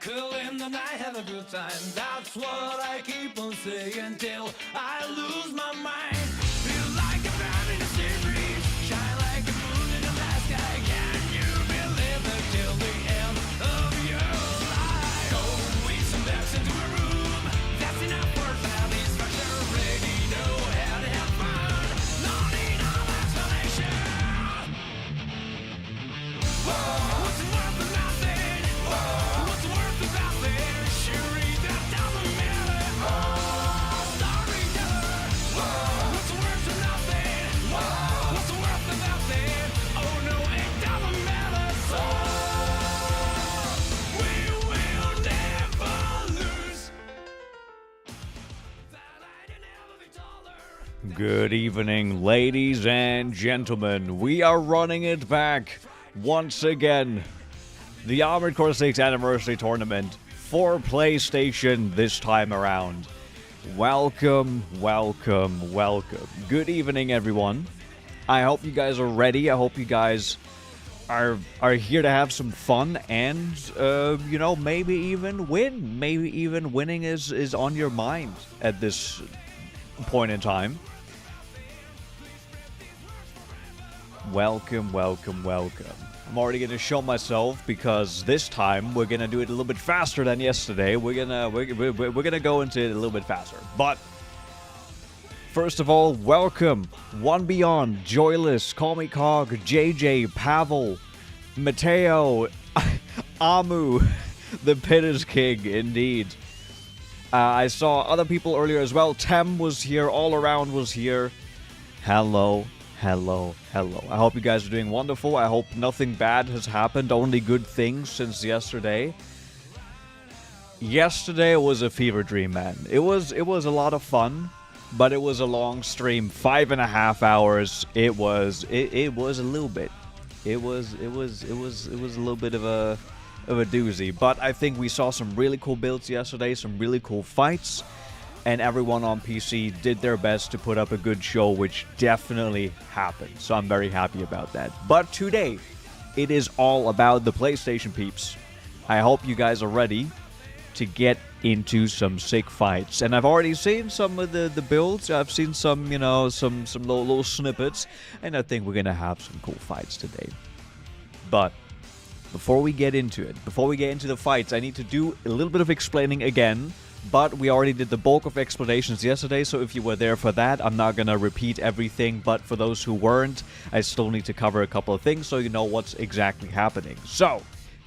Till in the night, have a good time. That's what I keep on saying till I lose my mind. Feel like a man in a sea breeze, shine like a moon in the night sky. Can you believe it till the end of your life? Go with some bags into a room. That's enough for satisfaction. Already know how to have fun. No need of explanation. Whoa, what's worth of nothing? Whoa, what's worth of nothing? Surely that doesn't matter. Oh, storyteller. Whoa, what's worth of nothing? Whoa, what's worth of nothing? Oh no, it doesn't matter. So we will never lose. That I didn't ever be taller. Good evening, ladies and gentlemen. We are running it back once again. The Armored Core 6 Anniversary Tournament for PlayStation this time around. Welcome, welcome, welcome. Good evening, everyone. I hope you guys are ready. I hope you guys are here to have some fun and, you know, maybe even win. Maybe even winning is on your mind at this point in time. Welcome, welcome, welcome. I'm already going to show myself because this time we're going to do it a little bit faster than yesterday. We're gonna go into it a little bit faster. But first of all, welcome One Beyond, Joyless, Call Me Cog, JJ, Pavel, Mateo, Amu. The pit is king, indeed. I saw other people earlier as well. Tem was here, All Around was here. Hello. Hello, hello. I hope you guys are doing wonderful. I hope nothing bad has happened. Only good things since yesterday. Yesterday was a fever dream, man. It was a lot of fun, but it was a long stream, 5.5 hours. It was a little bit. It was a little bit of a doozy. But I think we saw some really cool builds yesterday, some really cool fights. And everyone on PC did their best to put up a good show, which definitely happened. So I'm very happy about that. But today, it is all about the PlayStation peeps. I hope you guys are ready to get into some sick fights. And I've already seen some of the builds. I've seen some, you know, some little snippets. And I think we're going to have some cool fights today. But before we get into it, before we get into the fights, I need to do a little bit of explaining again. But we already did the bulk of explanations yesterday, so if you were there for that, I'm not gonna repeat everything. But for those who weren't, I still need to cover a couple of things so you know what's exactly happening. So,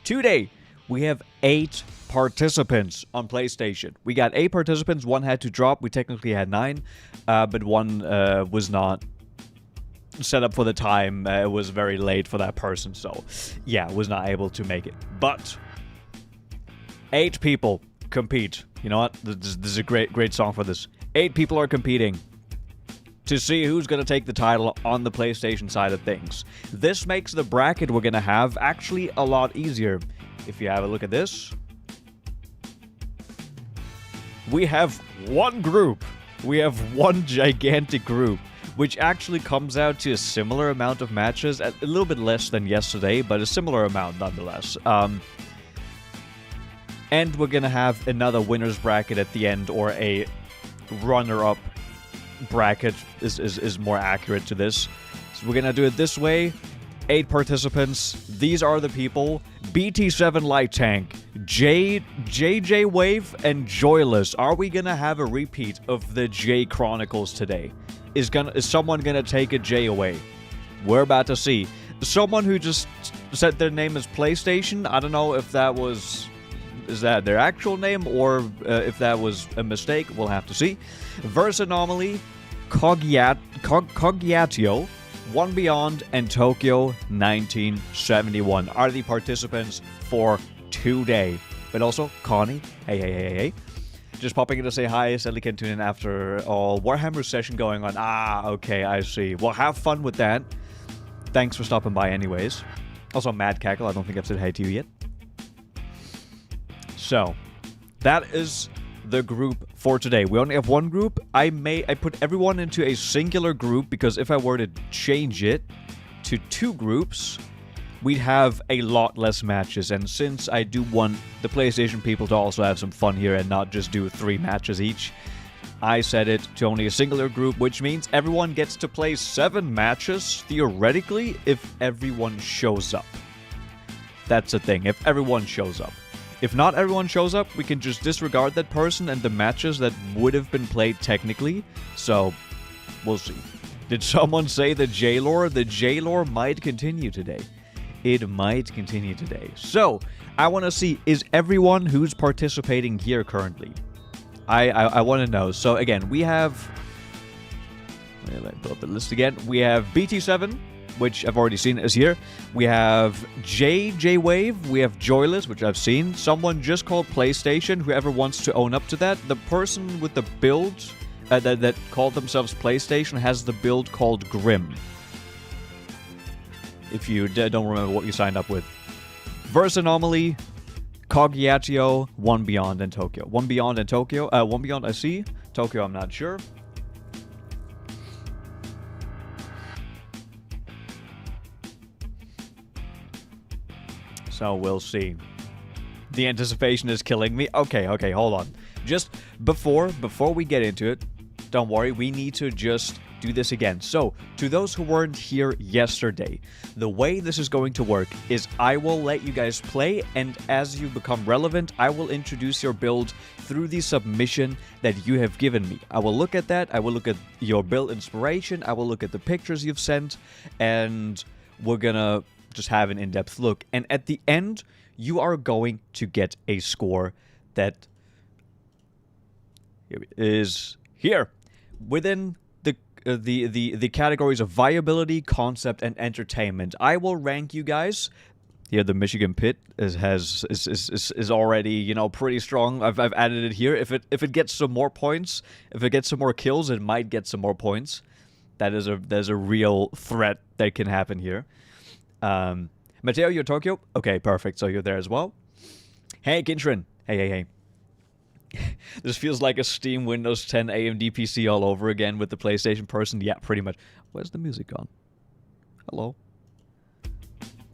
today, we have 8 participants on PlayStation. We got 8 participants, 1 had to drop. We technically had 9, but 1 was not set up for the time. It was very late for that person, so yeah, was not able to make it. But 8 people compete. You know what? This is a great song for this. 8 people are competing to see who's going to take the title on the PlayStation side of things. This makes the bracket we're going to have actually a lot easier. If you have a look at this, we have one group. We have one gigantic group, which actually comes out to a similar amount of matches, a little bit less than yesterday, but a similar amount nonetheless. And we're going to have another winner's bracket at the end, or a runner-up bracket is more accurate to this. So we're going to do it this way. 8 participants. These are the people. BT7 Light Tank, JJ Wave, and Joyless. Are we going to have a repeat of the J Chronicles today? Is someone going to take a J away? We're about to see. Someone who just said their name is PlayStation. I don't know if that was... Is that their actual name, or if that was a mistake? We'll have to see. Verse Anomaly, Cogiatio, One Beyond, and Tokyo 1971 are the participants for today. But also, Connie, hey. Just popping in to say hi. Sadly can't tune in after all Warhammer session going on. Ah, okay, I see. Well, have fun with that. Thanks for stopping by anyways. Also, Mad Cackle, I don't think I've said hey to you yet. So, that is the group for today. We only have one group. I put everyone into a singular group because if I were to change it to 2 groups, we'd have a lot less matches. And since I do want the PlayStation people to also have some fun here and not just do 3 matches each, I set it to only a singular group, which means everyone gets to play 7 matches, theoretically, if everyone shows up. That's the thing, if everyone shows up. If not everyone shows up, we can just disregard that person and the matches that would have been played technically. So, we'll see. Did someone say the J-Lore? The J-Lore might continue today. It might continue today. So, I want to see, is everyone who's participating here currently? I want to know. So again, we have... Let me pull up the list again. We have BT7, which I've already seen is here. We have J-Wave. We have Joyless, which I've seen. Someone just called PlayStation, whoever wants to own up to that. The person with the build that called themselves PlayStation has the build called Grim. If you don't remember what you signed up with. Verse Anomaly, Coggiatio, One Beyond, and Tokyo. One Beyond and Tokyo. One Beyond I see. Tokyo I'm not sure. So we'll see. The anticipation is killing me. Okay, hold on. Just before we get into it, don't worry, we need to just do this again. So, to those who weren't here yesterday, the way this is going to work is I will let you guys play, and as you become relevant, I will introduce your build through the submission that you have given me. I will look at that, I will look at your build inspiration, I will look at the pictures you've sent, and we're gonna just have an in-depth look. And at the end, you are going to get a score that is here within the categories of viability, concept, and entertainment. I will rank you guys. Here, the Michigan Pit is already, you know, pretty strong. I've added it here. If it gets some more points, if it gets some more kills, it might get some more points. There's a real threat that can happen here. Mateo, you're Tokyo. Okay, perfect. So you're there as well. Hey, Kintrin. Hey. This feels like a Steam Windows 10 AMD PC all over again with the PlayStation person. Yeah, pretty much. Where's the music gone? Hello?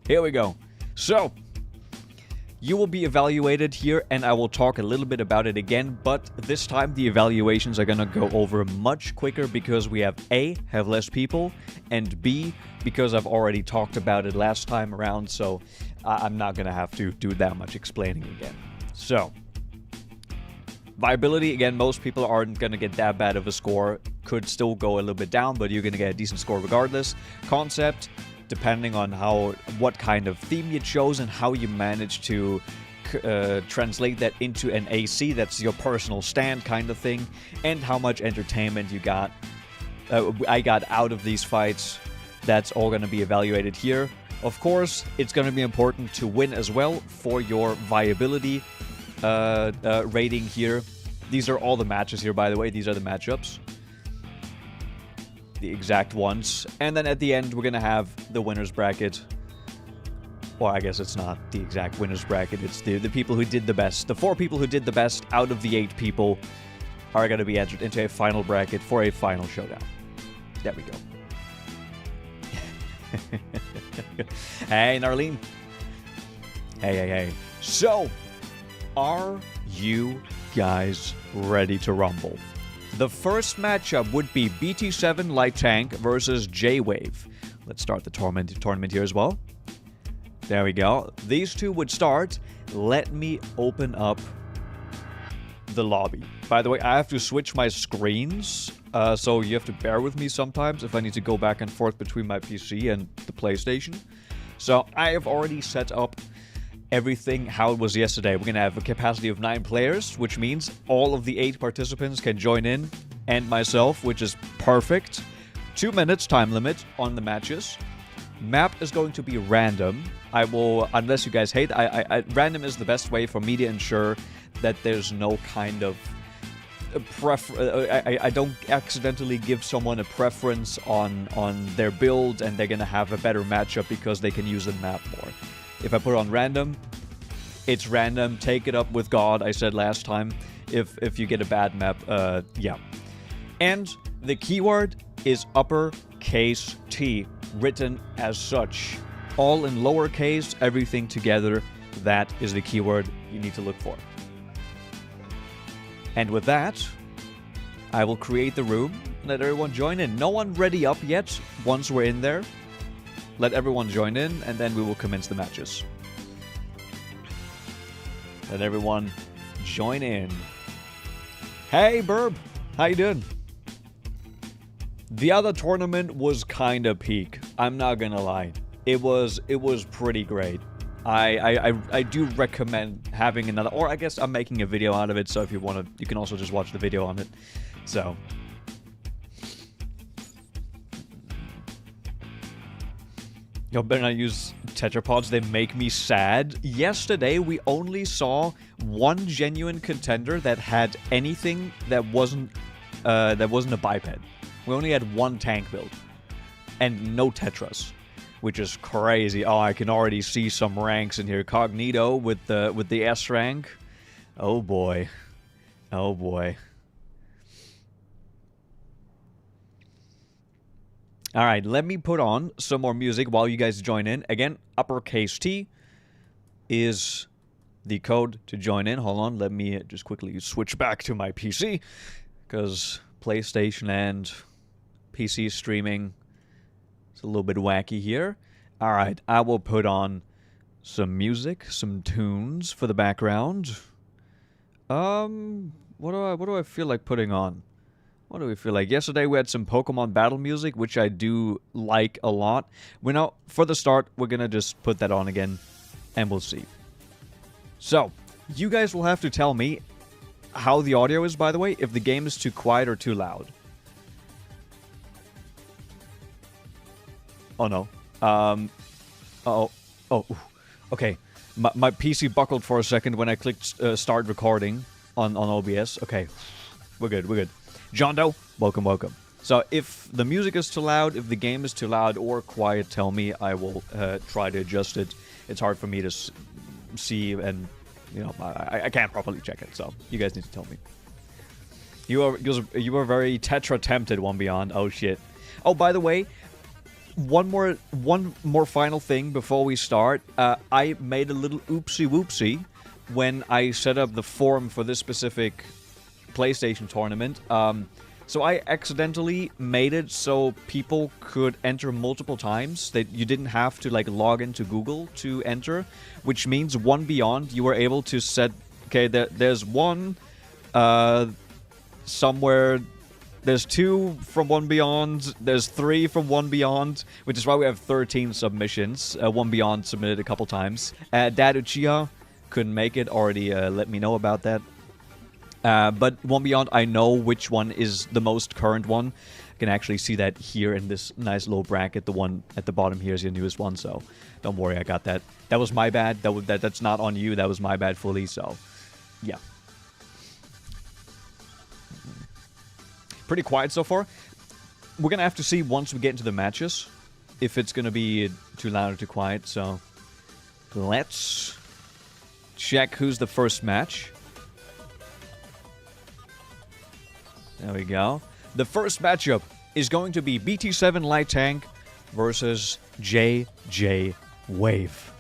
Here we go. So, you will be evaluated here, and I will talk a little bit about it again, but this time the evaluations are going to go over much quicker because we have A, have less people, and B, because I've already talked about it last time around, so I'm not going to have to do that much explaining again. So, viability, again, most people aren't going to get that bad of a score. Could still go a little bit down, but you're going to get a decent score regardless. Concept, depending on what kind of theme you chose and how you manage to translate that into an AC, that's your personal stand kind of thing, and how much entertainment you got. I got out of these fights. That's all going to be evaluated here. Of course, it's going to be important to win as well for your viability rating here. These are all the matches here, by the way. These are the matchups. The exact ones. And then at the end, we're going to have the winner's bracket. Or I guess it's not the exact winner's bracket. It's the people who did the best. The 4 people who did the best out of the 8 people are going to be entered into a final bracket for a final showdown. There we go. Hey, Narlene. Hey. So, are you guys ready to rumble? The first matchup would be BT7 Light Tank versus J-Wave. Let's start the tournament here as well. There we go. These two would start. Let me open up the lobby. By the way, I have to switch my screens, so you have to bear with me sometimes if I need to go back and forth between my PC and the PlayStation. So I have already set up everything how it was yesterday. We're going to have a capacity of 9 players, which means all of the 8 participants can join in, and myself, which is perfect. 2 minutes time limit on the matches. Map is going to be random. I will, unless you guys hate, random is the best way for me to ensure that there's no kind of I don't accidentally give someone a preference on their build and they're going to have a better matchup because they can use the map more. If I put it on random, it's random. Take it up with God, I said last time, if you get a bad map. Yeah. And the keyword is uppercase T, written as such. all in lowercase, everything together. That is the keyword you need to look for. And with that, I will create the room. Let everyone join in. No one ready up yet. Once we're in there, let everyone join in, and then we will commence the matches. Let everyone join in. Hey, Burb. How you doing? The other tournament was kinda peak. I'm not gonna lie. It was pretty great. I do recommend having another, or I guess I'm making a video out of it, so if you want to, you can also just watch the video on it. So. Yo, better not use tetrapods, they make me sad. Yesterday, we only saw one genuine contender that had anything that wasn't a biped. We only had one tank build. And no tetras. Which is crazy. Oh, I can already see some ranks in here. Cognito with the S rank. Oh boy. Oh boy. Alright, let me put on some more music while you guys join in. Again, uppercase T is the code to join in. Hold on, let me just quickly switch back to my PC. Because PlayStation and PC streaming, it's a little bit wacky here. Alright, I will put on some music, some tunes for the background. What do I feel like putting on? What do we feel like? Yesterday we had some Pokemon battle music, which I do like a lot. For the start, we're gonna just put that on again, and we'll see. So, you guys will have to tell me how the audio is, by the way, if the game is too quiet or too loud. Oh no. Oh, okay. My PC buckled for a second when I clicked start recording on OBS. Okay, we're good. John Doe, welcome. So if the music is too loud, if the game is too loud or quiet, tell me. I will try to adjust it. It's hard for me to see, and you know I can't properly check it. So you guys need to tell me. You are very Tetra tempted, One Beyond. Oh shit. Oh, by the way, one more final thing before we start. I made a little oopsie whoopsie when I set up the forum for this specific PlayStation tournament. So I accidentally made it so people could enter multiple times. That you didn't have to like log into Google to enter, which means One Beyond, you were able to set. Okay, there's one somewhere. There's 2 from One Beyond. There's 3 from One Beyond, which is why we have 13 submissions. One Beyond submitted a couple times. Dad Uchiha couldn't make it. Already let me know about that. But One Beyond, I know which one is the most current one. I can actually see that here in this nice little bracket. The one at the bottom here is your newest one, so don't worry, I got that. That was my bad. That's not on you. That was my bad fully, so yeah. Pretty quiet so far. We're gonna have to see once we get into the matches if it's gonna be too loud or too quiet, so let's check who's the first match. There we go. The first matchup is going to be BT7 Light Tank versus JJ Wave.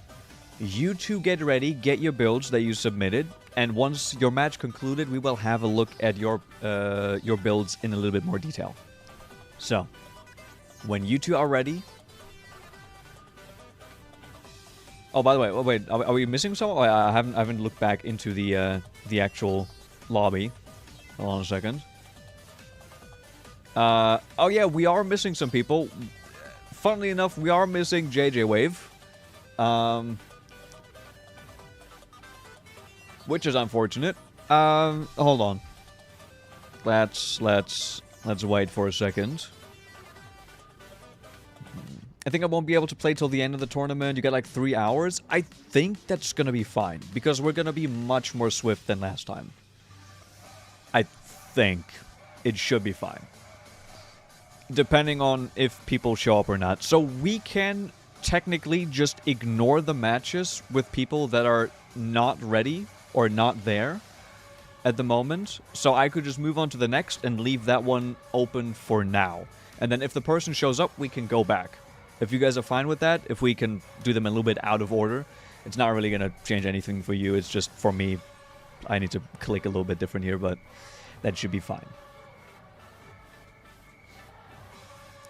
You two get ready, get your builds that you submitted, and once your match concluded, we will have a look at your builds in a little bit more detail. So, when you two are ready... Oh, by the way, wait, are we missing someone? Oh, I haven't looked back into the actual lobby. Hold on a second. Oh yeah, we are missing some people. Funnily enough, we are missing JJ Wave. Which is unfortunate. Hold on. Let's wait for a second. I think I won't be able to play till the end of the tournament. You got like 3 hours. I think that's gonna be fine, because we're gonna be much more swift than last time. I think it should be fine. Depending on if people show up or not. So we can technically just ignore the matches with people that are not ready or not there at the moment. So I could just move on to the next and leave that one open for now. And then if the person shows up, we can go back. If you guys are fine with that, if we can do them a little bit out of order, it's not really going to change anything for you. It's just for me, I need to click a little bit different here, but that should be fine.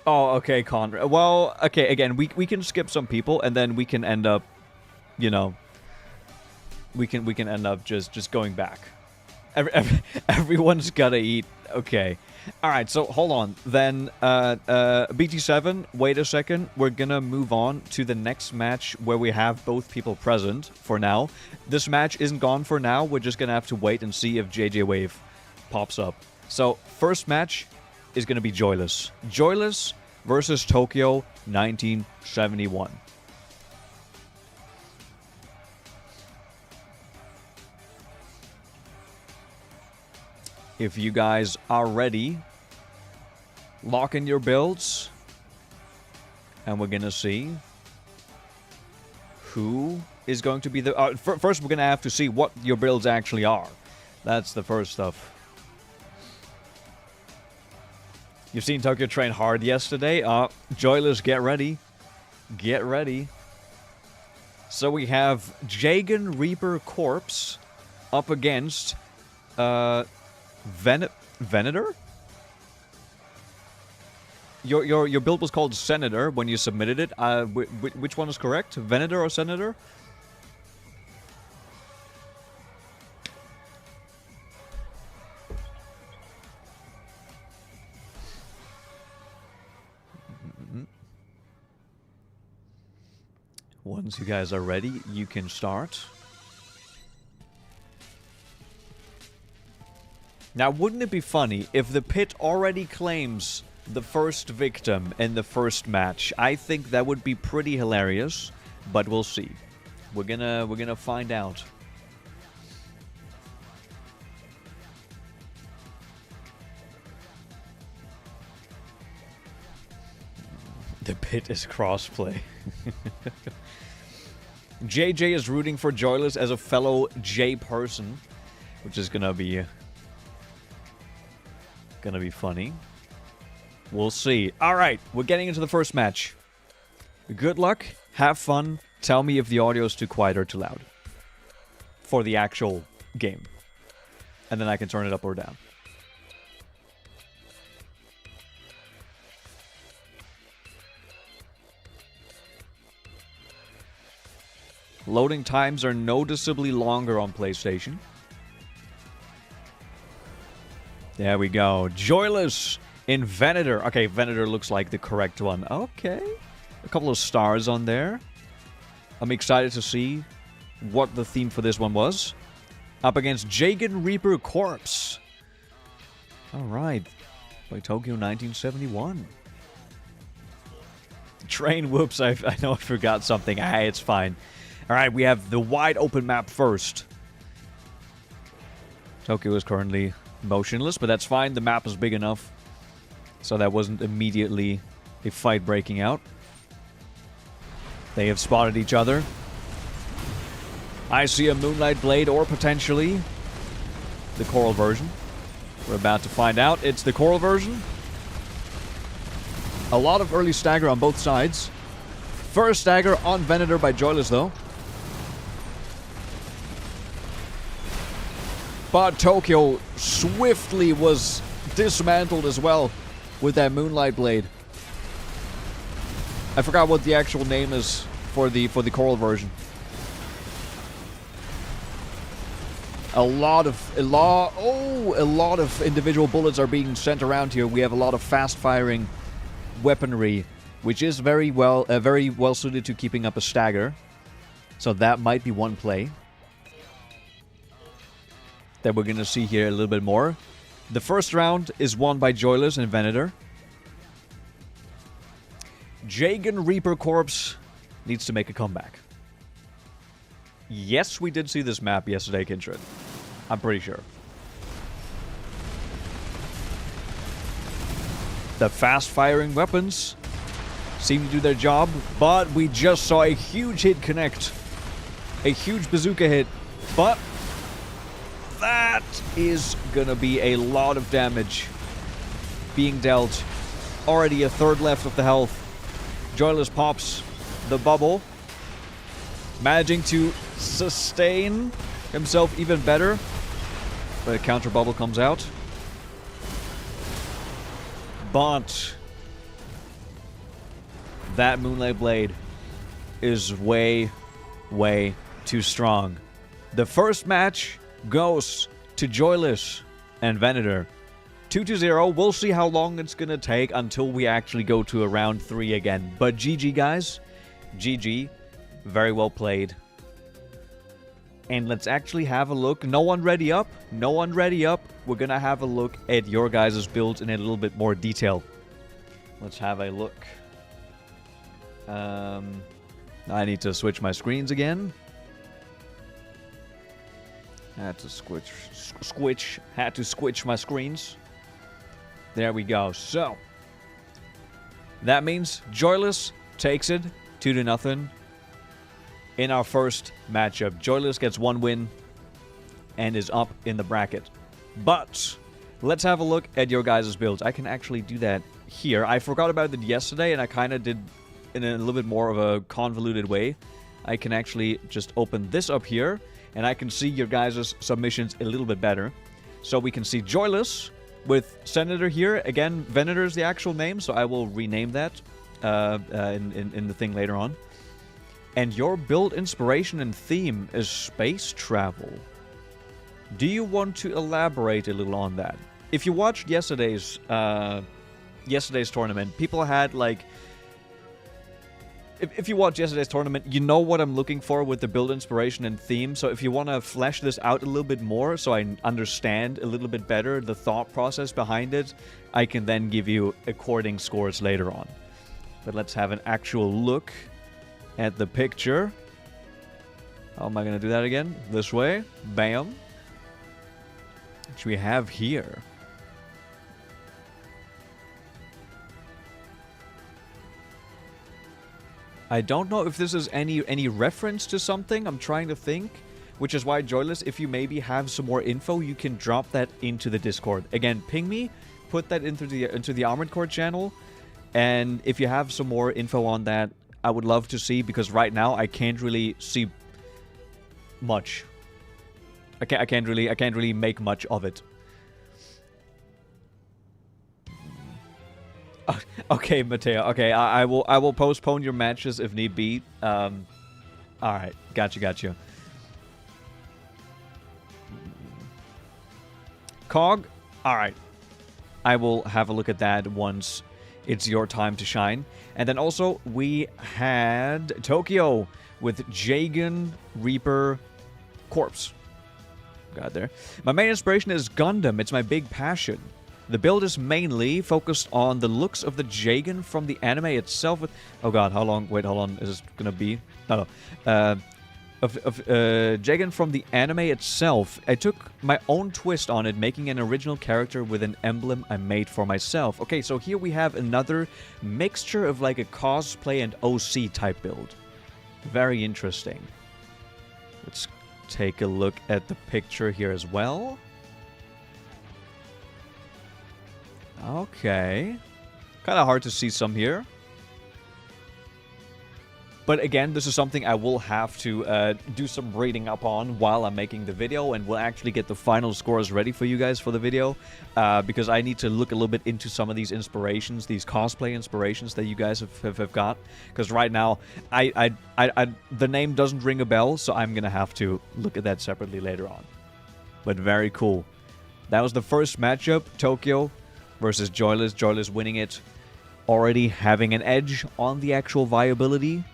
Oh, okay, Conrad. Well, okay, again, we can skip some people, and then we can end up, you know, we can end up just going back. Everyone's gotta eat. Okay. All right, so hold on. Then BT7, wait a second. We're gonna move on to the next match where we have both people present for now. This match isn't gone for now. We're just gonna have to wait and see if JJ Wave pops up. So, first match is gonna be Joyless. Joyless versus Tokyo 1971. If you guys are ready, lock in your builds, and we're gonna see who is going to be the... first, we're gonna have to see what your builds actually are. That's the first stuff. You've seen Tokyo train hard yesterday. Joyless, get ready. Get ready. So we have Jagan Reaper Corpse up against... Venator? Your build was called Senator when you submitted it. Which one is correct? Venator or Senator? Once you guys are ready, you can start. Now, wouldn't it be funny if the pit already claims the first victim in the first match? I think that would be pretty hilarious, but we'll see. We're gonna find out. The pit is crossplay. JJ is rooting for Joyless as a fellow J person, which is gonna be funny. We'll see. Alright, we're getting into the first match. Good luck, have fun, tell me if the audio is too quiet or too loud. For the actual game. And then I can turn it up or down. Loading times are noticeably longer on PlayStation. There we go. Joyless in Venator. Okay, Venator looks like the correct one. Okay. A couple of stars on there. I'm excited to see what the theme for this one was. Up against Jagan Reaper Corpse. Alright. By Tokyo 1971. Train, whoops, I know I forgot something. It's fine. Alright, we have the wide open map first. Tokyo is currently motionless, but that's fine. The map is big enough, so that wasn't immediately a fight breaking out. They have spotted each other. I see a Moonlight Blade, or potentially the Coral version. We're about to find out. It's the Coral version. A lot of early stagger on both sides. First stagger on Venator by Joyless, though. But Tokyo swiftly was dismantled as well with that Moonlight Blade. I forgot what the actual name is for the Coral version. A lot of individual bullets are being sent around here. We have a lot of fast-firing weaponry, which is very well suited to keeping up a stagger. So that might be one play that we're going to see here a little bit more. The first round is won by Joyless and Venator. Jagan Reaper Corpse needs to make a comeback. Yes, we did see this map yesterday, Kindred. I'm pretty sure. The fast-firing weapons seem to do their job, but we just saw a huge hit connect. A huge bazooka hit, but that is gonna be a lot of damage being dealt. Already a third left of the health. Joyless pops the bubble, managing to sustain himself even better. But a counter bubble comes out. But that Moonlight Blade is way, way too strong. The first match goes to Joyless and Venator. 2-0. We'll see how long it's gonna take until we actually go to a round 3 again. But GG, guys. GG. Very well played. And let's actually have a look. No one ready up. No one ready up. We're gonna have a look at your guys' builds in a little bit more detail. Let's have a look. I need to switch my screens again. Had to switch my screens. There we go. So that means Joyless takes it 2-0 in our first matchup. Joyless gets 1 win and is up in the bracket. But let's have a look at your guys' builds. I can actually do that here. I forgot about it yesterday, and I kind of did in a little bit more of a convoluted way. I can actually just open this up here, and I can see your guys' submissions a little bit better. So we can see Joyless with Senator here. Again, Venator is the actual name, so I will rename that in the thing later on. And your build inspiration and theme is space travel. Do you want to elaborate a little on that? If you watched yesterday's tournament, people had like... If you watch yesterday's tournament, you know what I'm looking for with the build inspiration and theme. So if you want to flesh this out a little bit more so I understand a little bit better the thought process behind it, I can then give you according scores later on. But let's have an actual look at the picture. How am I going to do that again? This way. Bam. Which we have here. I don't know if this is any reference to something. I'm trying to think. Which is why, Joyless, if you maybe have some more info, you can drop that into the Discord. Again, ping me. Put that into the Armored Core channel. And if you have some more info on that, I would love to see. Because right now, I can't really see much. I can't really make much of it. Okay, Mateo. Okay, I will postpone your matches if need be. All right, gotcha. Cog. All right, I will have a look at that once it's your time to shine. And then also we had Tokyo with Jagan Reaper Corpse. Got there. My main inspiration is Gundam. It's my big passion. The build is mainly focused on the looks of the Jagan from the anime itself. Oh god, how long? Wait, hold on. Is this gonna be? No. Jagan from the anime itself. I took my own twist on it, making an original character with an emblem I made for myself. Okay, so here we have another mixture of like a cosplay and OC type build. Very interesting. Let's take a look at the picture here as well. Okay. Kind of hard to see some here. But again, this is something I will have to do some reading up on while I'm making the video. And we'll actually get the final scores ready for you guys for the video. Because I need to look a little bit into some of these inspirations, these cosplay inspirations that you guys have got. Because right now, the name doesn't ring a bell. So I'm going to have to look at that separately later on. But very cool. That was the first matchup. Tokyo versus Joyless. Joyless winning it. Already having an edge on the actual viability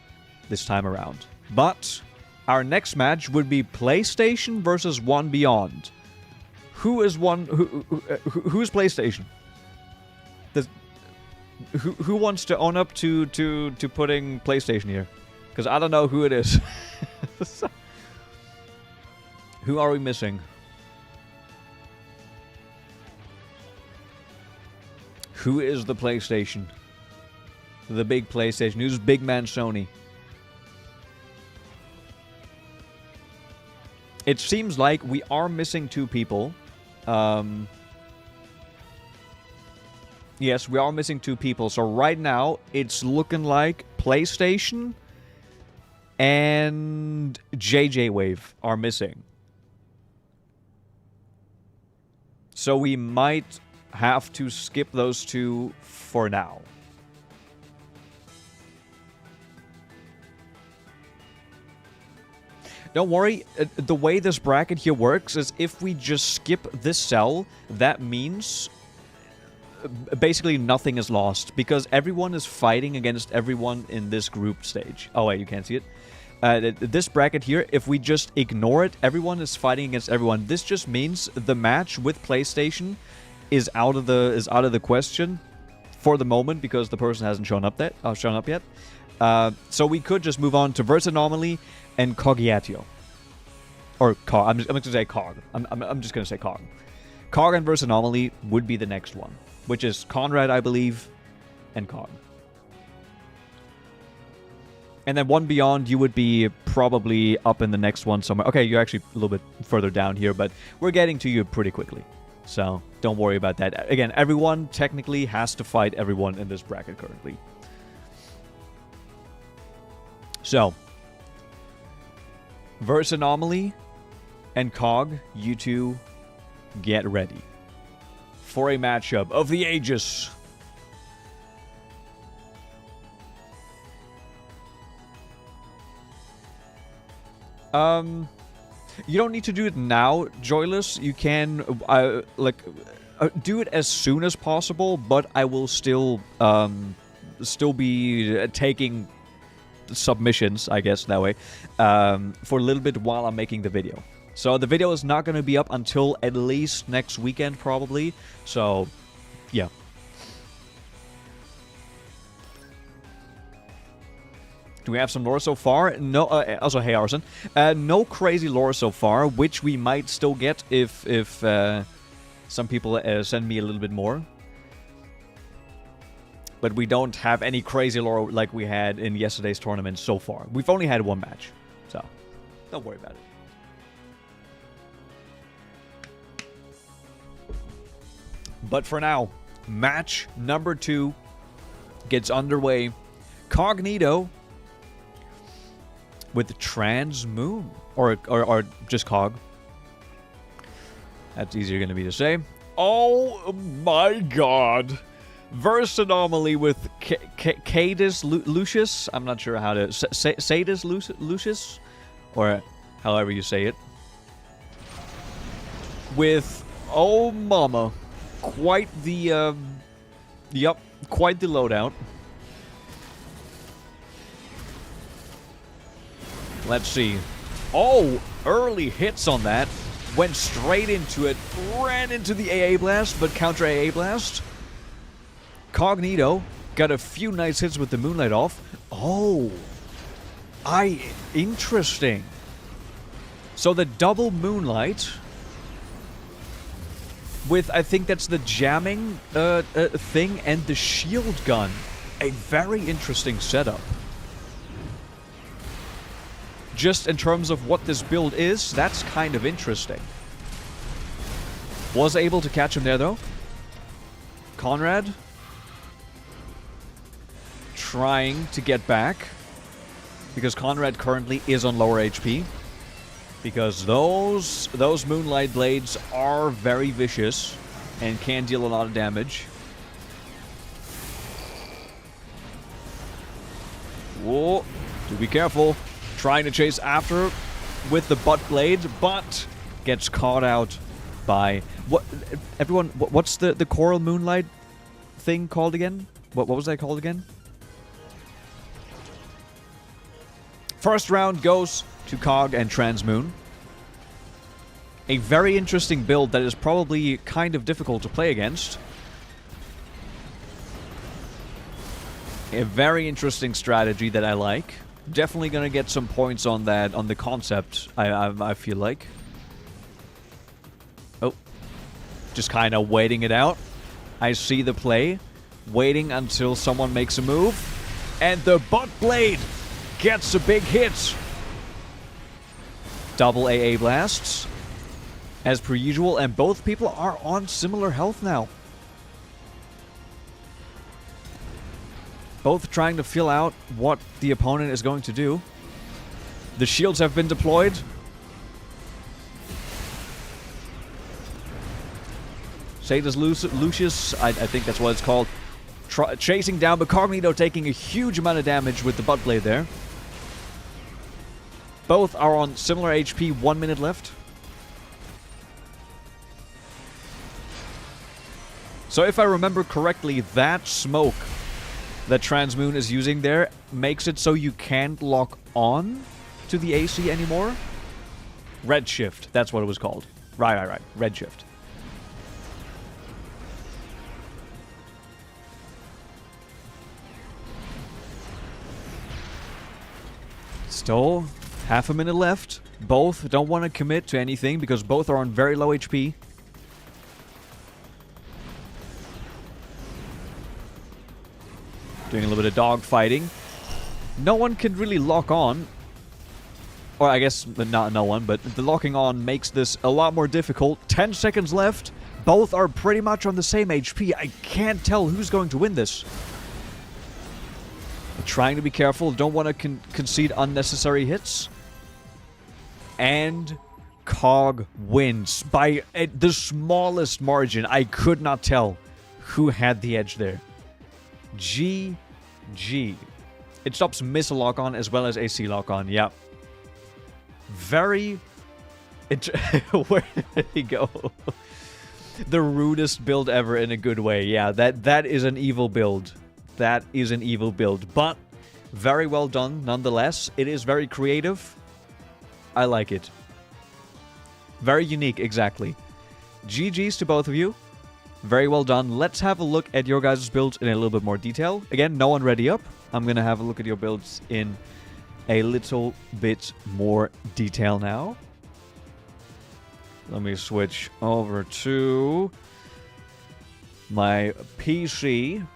this time around. But our next match would be PlayStation versus One Beyond. Who's PlayStation? Who wants to own up to putting PlayStation here? Because I don't know who it is. Who are we missing? Who is the PlayStation? The big PlayStation. Who's big man Sony? It seems like we are missing 2 people. Yes, we are missing 2 people. So right now, it's looking like PlayStation and JJ Wave are missing. So we might have to skip those two for now. Don't worry, the way this bracket here works is if we just skip this cell, that means basically nothing is lost, because everyone is fighting against everyone in this group stage. Oh wait, you can't see it. This bracket here, if we just ignore it, everyone is fighting against everyone. This just means the match with PlayStation is out of the question for the moment, because the person hasn't shown up yet. So we could just move on to Verse Anomaly and Coggiatio. Or Cog. I'm just going to say Cog. I'm just going to say Cog. Cog and Verse Anomaly would be the next one, which is Conrad, I believe, and Cog. And then one beyond, you would be probably up in the next one somewhere. Okay, you're actually a little bit further down here, but we're getting to you pretty quickly. So don't worry about that. Again, everyone technically has to fight everyone in this bracket currently. So, Verse Anomaly and Cog, you two get ready for a matchup of the ages. You don't need to do it now, Joyless. You can, do it as soon as possible, but I will still be taking submissions, I guess, that way, for a little bit while I'm making the video. So the video is not going to be up until at least next weekend, probably. So, yeah. Do we have some lore so far? No. Also, hey, Arson. No crazy lore so far, which we might still get if some people send me a little bit more. But we don't have any crazy lore like we had in yesterday's tournament so far. We've only had one match, so don't worry about it. But for now, match number 2 gets underway. Cognito with Trans Moon, or just Cog. That's easier going to be to say. Oh my God! Verse Anomaly with Cadus Lucius. I'm not sure how to say Sadus Lucius, or however you say it. With oh mama, quite the quite the loadout. Let's see. Oh, early hits on that. Went straight into it. Ran into the AA Blast, but counter AA Blast. Cognito got a few nice hits with the Moonlight off. Oh. Interesting. So the double Moonlight with, I think that's the jamming thing and the shield gun. A very interesting setup. Just in terms of what this build is, that's kind of interesting. Was able to catch him there, though. Conrad trying to get back, because Conrad currently is on lower HP. Because those Moonlight Blades are very vicious and can deal a lot of damage. Whoa, do be careful. Trying to chase after with the butt blade, but gets caught out by what? Everyone, what's the Coral Moonlight thing called again? What was that called again? First round goes to Cog and Transmoon. A very interesting build that is probably kind of difficult to play against. A very interesting strategy that I like. Definitely gonna get some points on that, on the concept, I feel like. Oh. Just kind of waiting it out. I see the play. Waiting until someone makes a move. And the butt blade gets a big hit. Double AA blasts. As per usual, and both people are on similar health now. Both trying to feel out what the opponent is going to do. The shields have been deployed. Sadus Lucius, I think that's what it's called. Chasing down, but Cognito taking a huge amount of damage with the butt blade there. Both are on similar HP, 1 minute left. So if I remember correctly, that smoke that Transmoon is using there makes it so you can't lock on to the AC anymore. Redshift, that's what it was called. Right. Redshift. Still, half a minute left. Both don't want to commit to anything because both are on very low HP. Doing a little bit of dog fighting. No one can really lock on. Or I guess not no one, but the locking on makes this a lot more difficult. 10 seconds left. Both are pretty much on the same HP. I can't tell who's going to win this. Trying to be careful. Don't want to concede unnecessary hits. And Cog wins by the smallest margin. I could not tell who had the edge there. GG. It stops missile lock-on as well as AC lock-on. Yeah. Very... Where did he go? The rudest build ever in a good way. Yeah, that is an evil build. That is an evil build. But very well done nonetheless. It is very creative. I like it. Very unique, exactly. GG's to both of you. Very well done. Let's have a look at your guys' builds in a little bit more detail. Again, no one ready up. I'm going to have a look at your builds in a little bit more detail now. Let me switch over to my PC.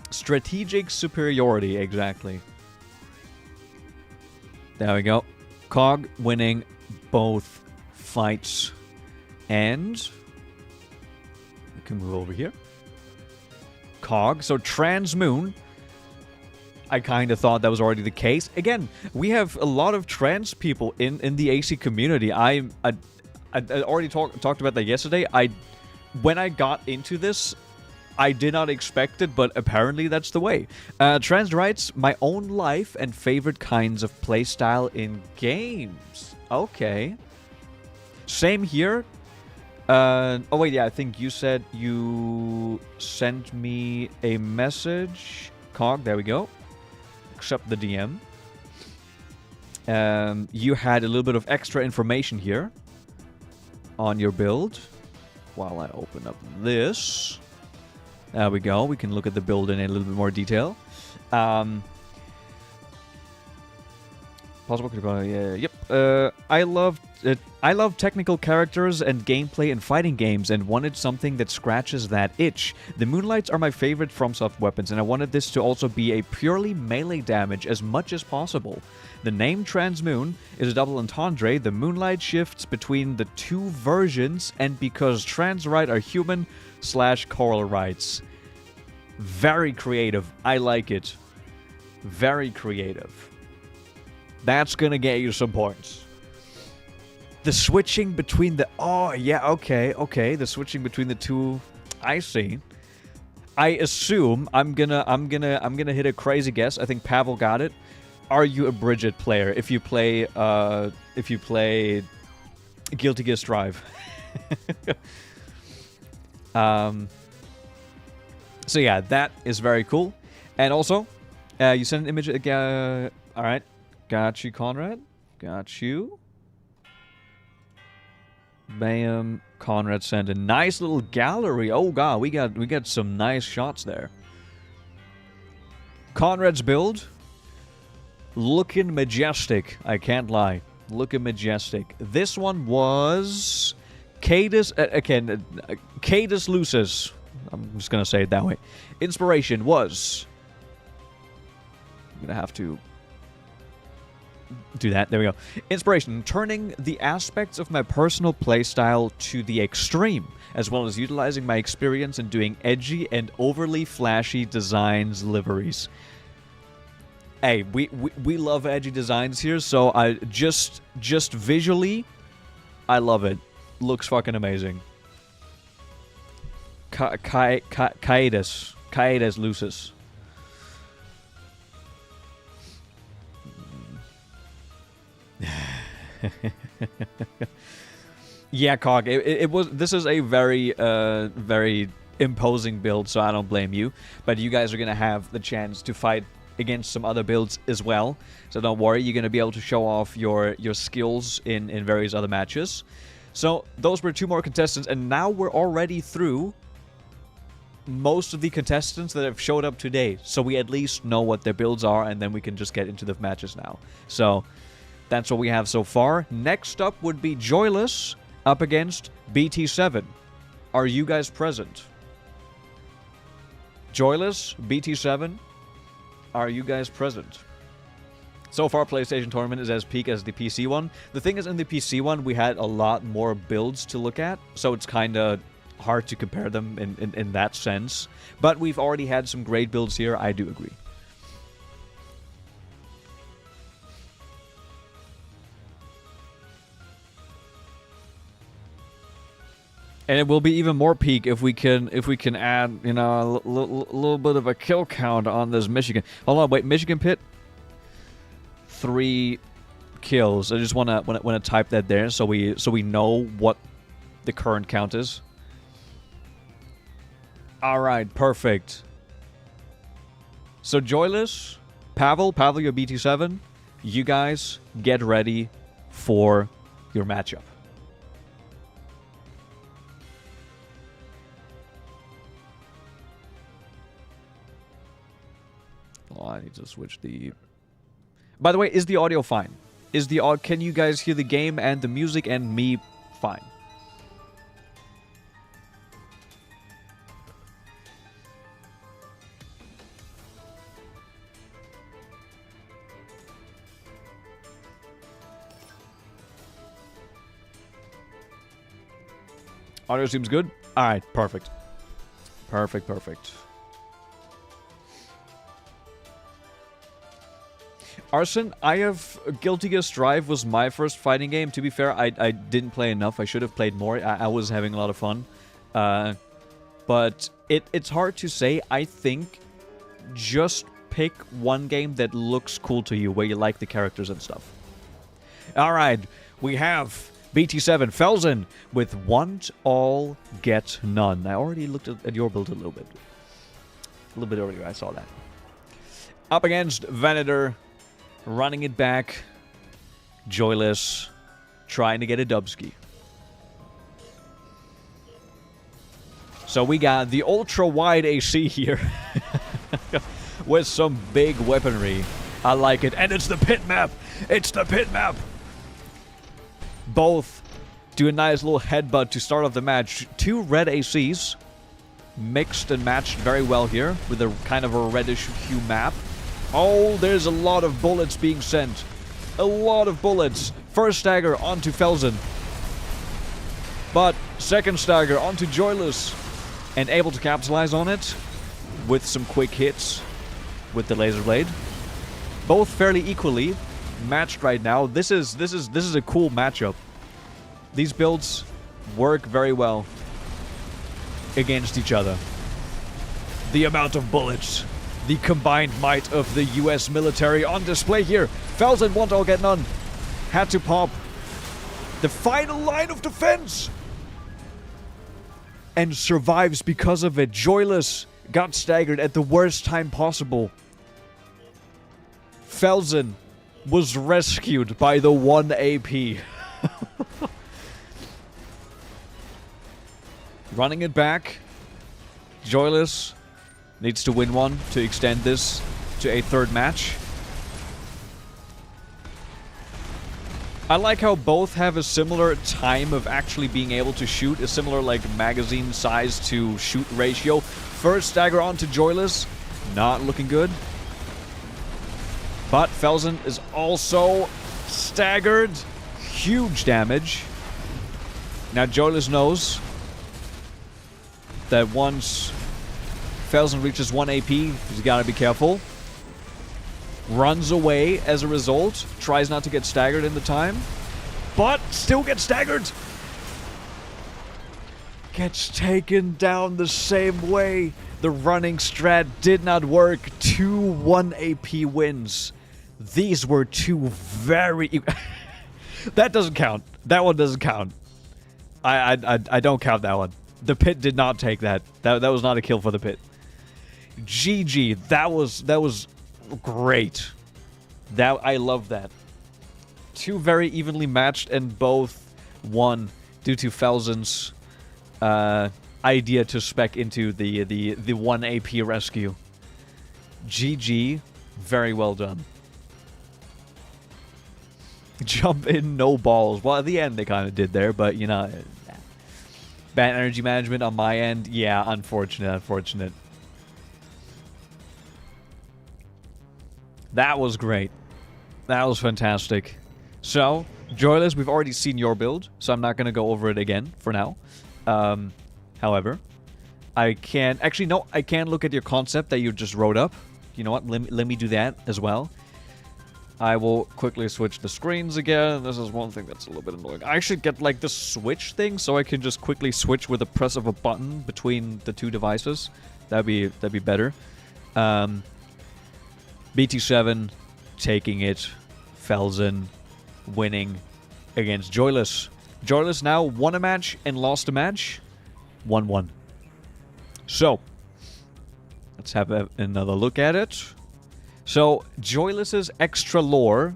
Strategic superiority, exactly. There we go. Cog winning both fights. And we can move over here. Cog. So Transmoon. I kind of thought that was already the case. Again, we have a lot of trans people in the AC community. I already talked about that yesterday. When I got into this, I did not expect it, but apparently that's the way. Trans writes, my own life and favorite kinds of playstyle in games. Okay. Same here. Oh wait, yeah, I think you said you sent me a message. Cog, there we go. Accept the DM. You had a little bit of extra information here on your build. While I open up this. There we go. We can look at the build in a little bit more detail. Possible. Yep. I love technical characters and gameplay in fighting games and wanted something that scratches that itch. The Moonlights are my favorite FromSoft weapons, and I wanted this to also be a purely melee damage as much as possible. The name Transmoon is a double entendre. The Moonlight shifts between the two versions, and because Transrite are human / coral rights. Very creative. I like it. Very creative. That's gonna get you some points. The switching between the... Oh, yeah, okay. The switching between the two... I see. I assume I'm gonna hit a crazy guess. I think Pavel got it. Are you a Bridget player if you play Guilty Gear Strive? So yeah, that is very cool. And also, you sent an image. All right, got you, Conrad. Got you. Bam. Conrad sent a nice little gallery. Oh god, we got some nice shots there. Conrad's build. Looking majestic. I can't lie. Looking majestic. This one was Cadus Cadus Lucis. I'm just gonna say it that way. Inspiration was... I'm gonna have to do that. There we go. Inspiration. Turning the aspects of my personal playstyle to the extreme, as well as utilizing my experience in doing edgy and overly flashy designs liveries. Hey, we love edgy designs here, so I just visually, I love it. Looks fucking amazing. Caedes Lucis. Yeah, Cog. It was. This is a very very imposing build, so I don't blame you. But you guys are gonna have the chance to fight against some other builds as well, so don't worry. You're gonna be able to show off your skills in various other matches. So those were 2 more contestants, and now we're already through most of the contestants that have showed up today. So we at least know what their builds are, and then we can just get into the matches now. So that's what we have so far. Next up would be Joyless up against BT7. Are you guys present? Joyless, BT7, are you guys present? So far, PlayStation Tournament is as peak as the PC one. The thing is, in the PC one, we had a lot more builds to look at, so it's kind of hard to compare them in that sense. But we've already had some great builds here, I do agree. And it will be even more peak if we can add, you know, a little bit of a kill count on this Michigan. Hold on, wait, Michigan Pit, 3 kills. I just wanna type that there so we know what the current count is. All right, perfect. So Joyless, Pavel, you're BT7. You guys get ready for your matchup. Oh, I need to switch the... By the way, is the audio fine? Can you guys hear the game and the music and me fine? Audio seems good? Alright, perfect. Perfect. Arson, I have Guilty Gear Strive was my first fighting game. To be fair, I didn't play enough. I should have played more. I was having a lot of fun. But it's hard to say. I think just pick one game that looks cool to you, where you like the characters and stuff. Alright, we have BT7 Felsen with Want All, Get None. I already looked at your build a little bit. A little bit earlier, I saw that. Up against Venator. Running it back. Joyless. Trying to get a dubski. So we got the ultra-wide AC here. With some big weaponry. I like it. And it's the pit map. It's the pit map. Both do a nice little headbutt to start off the match. 2 red ACs. Mixed and matched very well here. With a kind of a reddish hue map. Oh, there's a lot of bullets being sent. A lot of bullets. First stagger onto Felsen. But second stagger onto Joyless. And able to capitalize on it with some quick hits with the laser blade. Both fairly equally matched right now. This is a cool matchup. These builds work very well against each other. The amount of bullets. The combined might of the US military on display here. Felsen, Want All, Get None. Had to pop the final line of defense. And survives because of it. Joyless got staggered at the worst time possible. Felsen was rescued by the 1 AP. Running it back. Joyless needs to win one to extend this to a 3rd match. I like how both have a similar time of actually being able to shoot, a similar like magazine size to shoot ratio. First stagger onto Joyless, not looking good. But Felsen is also staggered. Huge damage. Now Joyless knows that once Felsen reaches 1 AP, he's got to be careful. Runs away as a result. Tries not to get staggered in the time. But still gets staggered. Gets taken down the same way. The running strat did not work. 2 1 AP wins. These were two very... That doesn't count. That one doesn't count. I don't count that one. The pit did not take that. That was not a kill for the pit. GG. That was great. I love that. Two very evenly matched and both won due to Felsen's idea to spec into the 1 AP rescue. GG. Very well done. Jump in, no balls. Well, at the end they kind of did there, but you know, bad energy management on my end. Yeah, unfortunate. That was great. That was fantastic. So, Joyless, we've already seen your build, so I'm not going to go over it again for now. However, I can... Actually, no, I can look at your concept that you just wrote up. You know what? Let me do that as well. I will quickly switch the screens again. This is one thing that's a little bit annoying. I should get, like, the switch thing so I can just quickly switch with the press of a button between the two devices. That'd be better. BT7 taking it. Felsen winning against Joyless. Joyless now won a match and lost a match. 1-1. So, let's have another look at it. So, Joyless's extra lore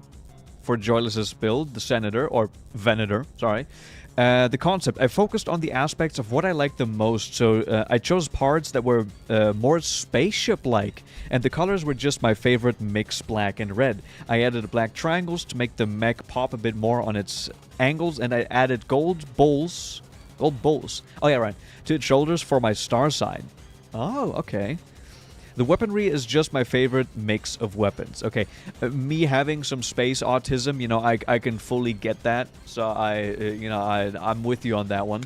for Joyless's build, the Senator, or Venator, sorry. The concept, I focused on the aspects of what I liked the most, so I chose parts that were more spaceship-like, and the colors were just my favorite mix, black and red. I added black triangles to make the mech pop a bit more on its angles, and I added gold bowls, oh yeah, right, to its shoulders for my star sign. Oh, okay. The weaponry is just my favorite mix of weapons. Okay, me having some space autism, you know, I can fully get that. So I'm with you on that one.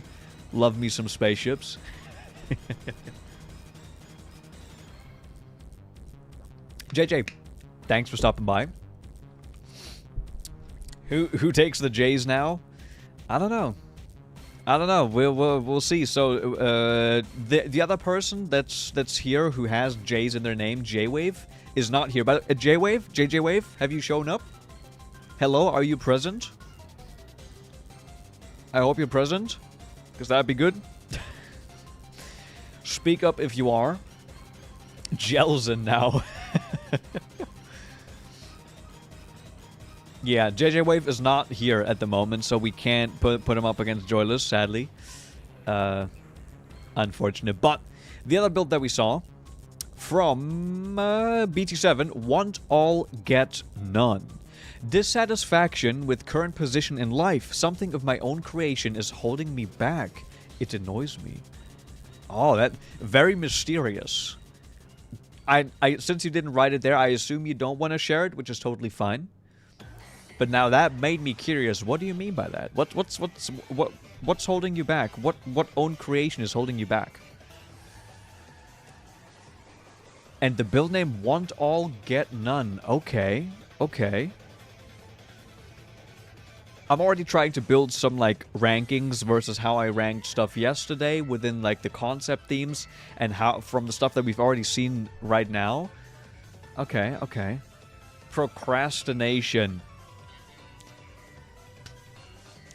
Love me some spaceships. JJ, thanks for stopping by. Who takes the J's now? I don't know. We'll see. So the other person that's here who has J's in their name, J-Wave, is not here. But J-Wave, JJ Wave, have you shown up? Hello, are you present? I hope you're present, because that'd be good. Speak up if you are. Jelson now. Yeah, JJ Wave is not here at the moment, so we can't put him up against Joyless, sadly. Unfortunate. But the other build that we saw from BT7, want all, get none. Dissatisfaction with current position in life. Something of my own creation is holding me back. It annoys me. Oh, that very mysterious. I since you didn't write it there, I assume you don't want to share it, which is totally fine. But now that made me curious. What do you mean by that? What's holding you back? What own creation is holding you back? And the build name, want all, get none. Okay. I'm already trying to build some, like, rankings versus how I ranked stuff yesterday within, like, the concept themes and how from the stuff that we've already seen right now. Okay. Procrastination.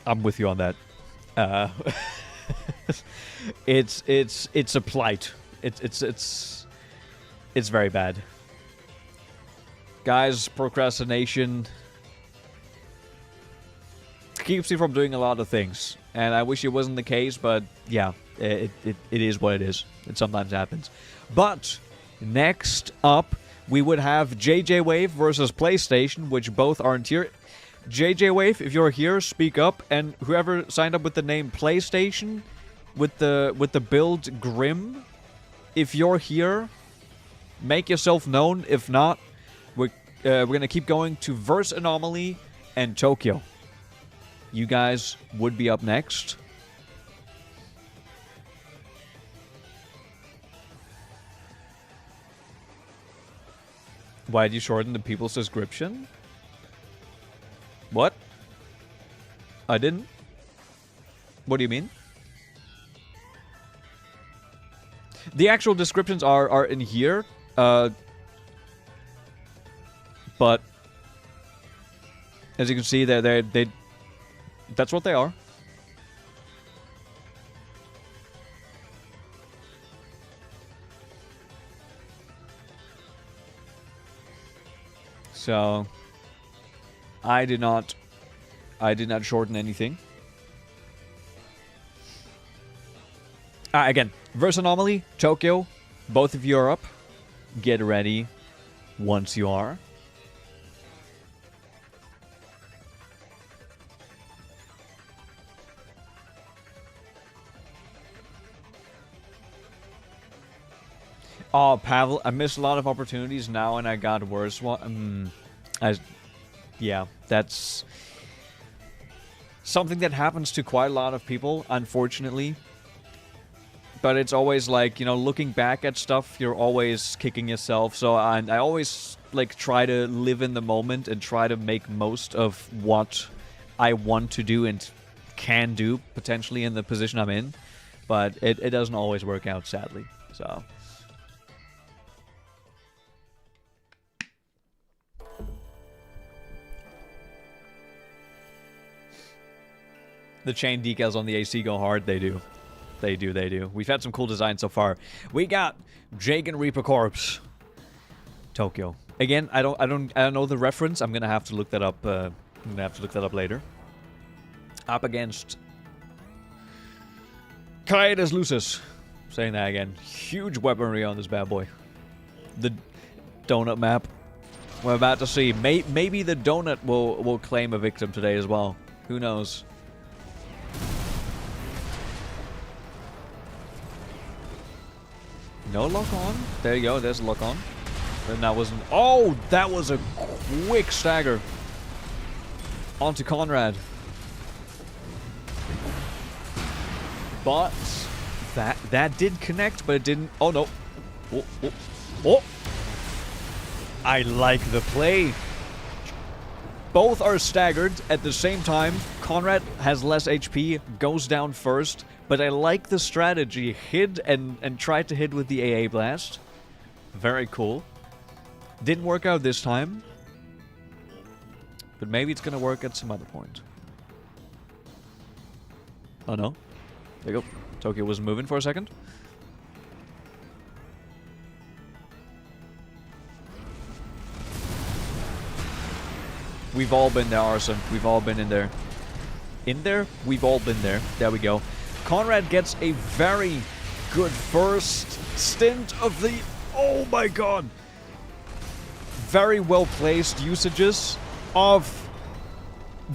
I'm with you on that. It's a plight. It's very bad. Guys, procrastination keeps you from doing a lot of things. And I wish it wasn't the case, but yeah, it is what it is. It sometimes happens. But next up, we would have JJ Wave versus PlayStation, which both aren't here. JJ Wave, if you're here, speak up, and whoever signed up with the name PlayStation, with the build Grim, if you're here, make yourself known. If not, we're we're gonna keep going to Verse Anomaly and Tokyo. You guys would be up next. Why did you shorten the people's description? What? I didn't. What do you mean? The actual descriptions are in here, but as you can see, they that's what they are. So I did not shorten anything. Again, Verse Anomaly, Tokyo, both of you are up. Get ready once you are. Oh, Pavel, I missed a lot of opportunities now, and I got worse. Yeah, that's something that happens to quite a lot of people, unfortunately. But it's always like, you know, looking back at stuff, you're always kicking yourself. So I always like try to live in the moment and try to make most of what I want to do and can do potentially in the position I'm in. But it doesn't always work out, sadly. So the chain decals on the AC go hard. They do. They do, they do. We've had some cool designs so far. We got Jake and Reaper Corps. Tokyo. Again, I don't know the reference. I'm gonna have to look that up. I'm gonna have to look that up later. Up against Kaedes Lucis. Saying that again. Huge weaponry on this bad boy. The donut map. We're about to see. Maybe the donut will claim a victim today as well. Who knows? No lock on. There you go. There's a lock on. And that wasn't. Oh, that was a quick stagger onto Conrad. But that did connect, but it didn't. Oh no. Oh, oh, oh. I like the play. Both are staggered at the same time. Conrad has less HP, goes down first. But I like the strategy. Hid and tried to hit with the AA blast. Very cool. Didn't work out this time. But maybe it's gonna work at some other point. Oh no. There you go. Tokyo was moving for a second. We've all been there, Arson. We've all been in there. In there? We've all been there. There we go. Conrad gets a very good first stint of the... Oh my god! Very well placed usages of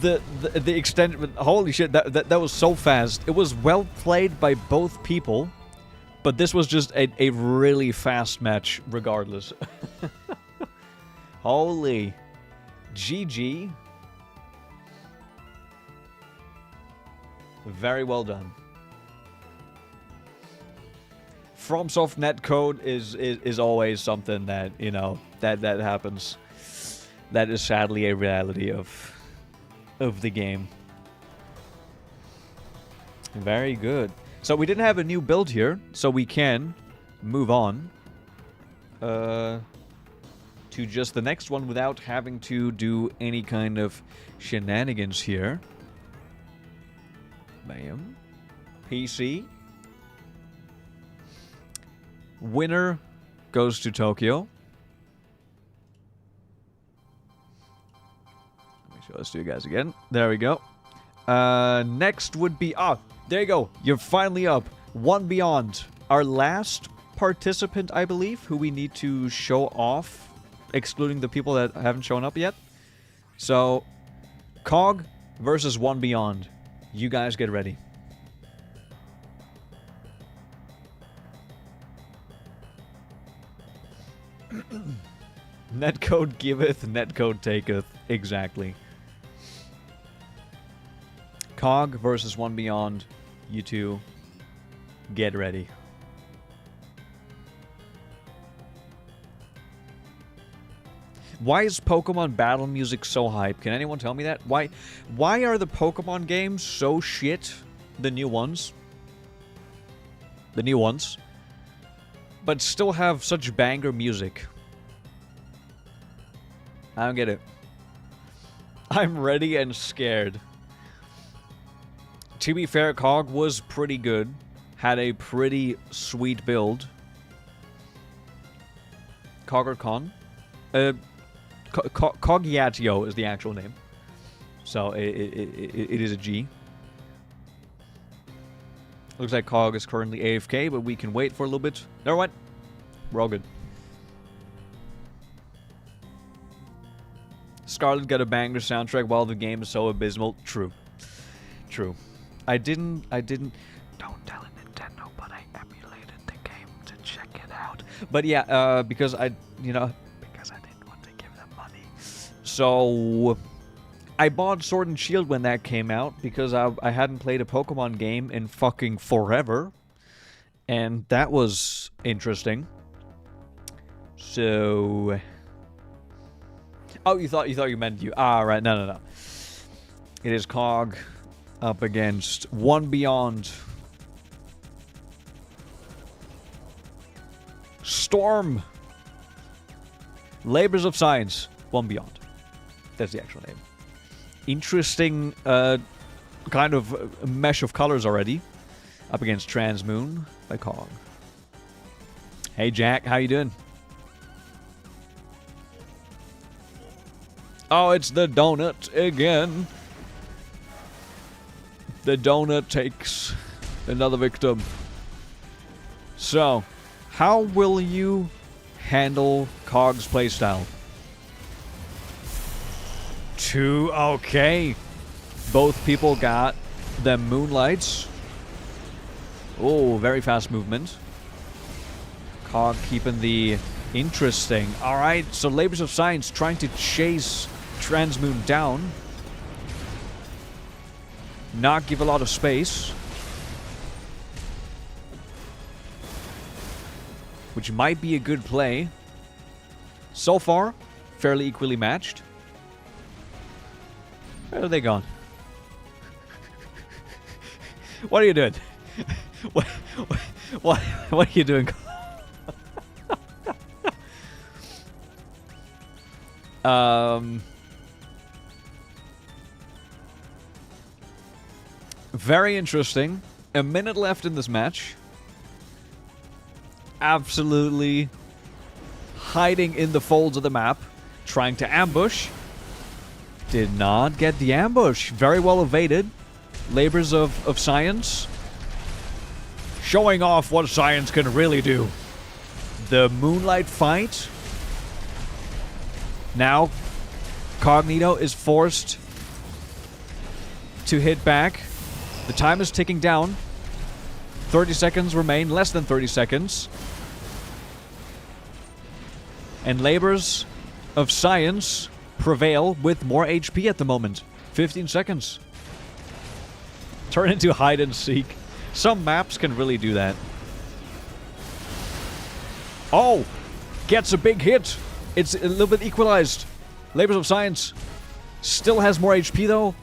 the extended... Holy shit, that was so fast. It was well played by both people, but this was just a really fast match regardless. Holy... GG. Very well done. FromSoft netcode is always something that, you know, that happens. That is sadly a reality of the game. Very good. So we didn't have a new build here, so we can move on to just the next one without having to do any kind of shenanigans here. Bam. PC. Winner goes to Tokyo. Let me show this to you guys again. There we go. Next would be... Ah, there you go. You're finally up. One Beyond. Our last participant, I believe, who we need to show off, excluding the people that haven't shown up yet. So, Cog versus One Beyond. You guys get ready. Netcode giveth, netcode taketh. Exactly. Cog versus One Beyond. You two, get ready. Why is Pokemon battle music so hype? Can anyone tell me that? Why are the Pokemon games so shit? The new ones. The new ones. But still have such banger music. I don't get it. I'm ready and scared. To be fair, Cog was pretty good. Had a pretty sweet build. Cog or Con? Cogiatio is the actual name. So, it is a G. Looks like Cog is currently AFK, but we can wait for a little bit. Never mind. We're all good. Scarlet got a banger soundtrack while the game is so abysmal. True. True. I didn't... Don't tell Nintendo, but I emulated the game to check it out. But yeah, because I didn't want to give them money. So... I bought Sword and Shield when that came out because I hadn't played a Pokemon game in fucking forever. And that was interesting. So... Oh, you thought you meant you. Ah, right. No. It is Cog up against One Beyond. Storm. Labors of Science. One Beyond. That's the actual name. Interesting kind of mesh of colors already. Up against Transmoon by Cog. Hey Jack, how you doing? Oh, it's the donut again. The donut takes another victim. So, how will you handle Cog's playstyle? Okay. Both people got them moonlights. Oh, very fast movement. Cog keeping the interesting. Alright, so Labors of Science trying to chase Transmoon down. Not give a lot of space. Which might be a good play. So far, fairly equally matched. Where are they gone? What are you doing? What are you doing? Very interesting. A minute left in this match. Absolutely hiding in the folds of the map. Trying to ambush. Did not get the ambush. Very well evaded. Labors of Science. Showing off what Science can really do. The Moonlight fight. Now, Cognito is forced to hit back. The time is ticking down. 30 seconds remain. Less than 30 seconds. And Labors of Science prevail with more HP at the moment. 15 seconds. Turn into hide and seek. Some maps can really do that. Oh! Gets a big hit. It's a little bit equalized. Labors of Science still has more HP though.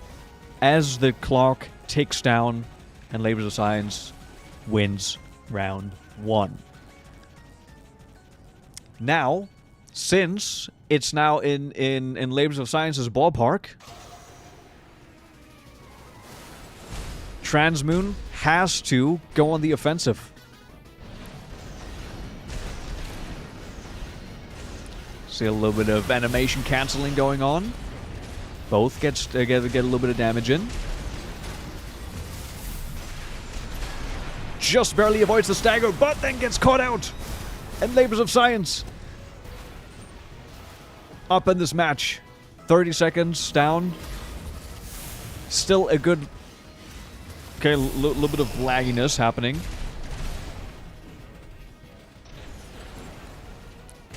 As the clock ticks down and Labors of Science wins round 1. Now, since it's now in Labors of Science's ballpark, Transmoon has to go on the offensive. See a little bit of animation canceling going on. Both get a little bit of damage in. Just barely avoids the stagger, but then gets caught out. And Labors of Science up in this match. 30 seconds down. Still a good... Okay, a little bit of lagginess happening.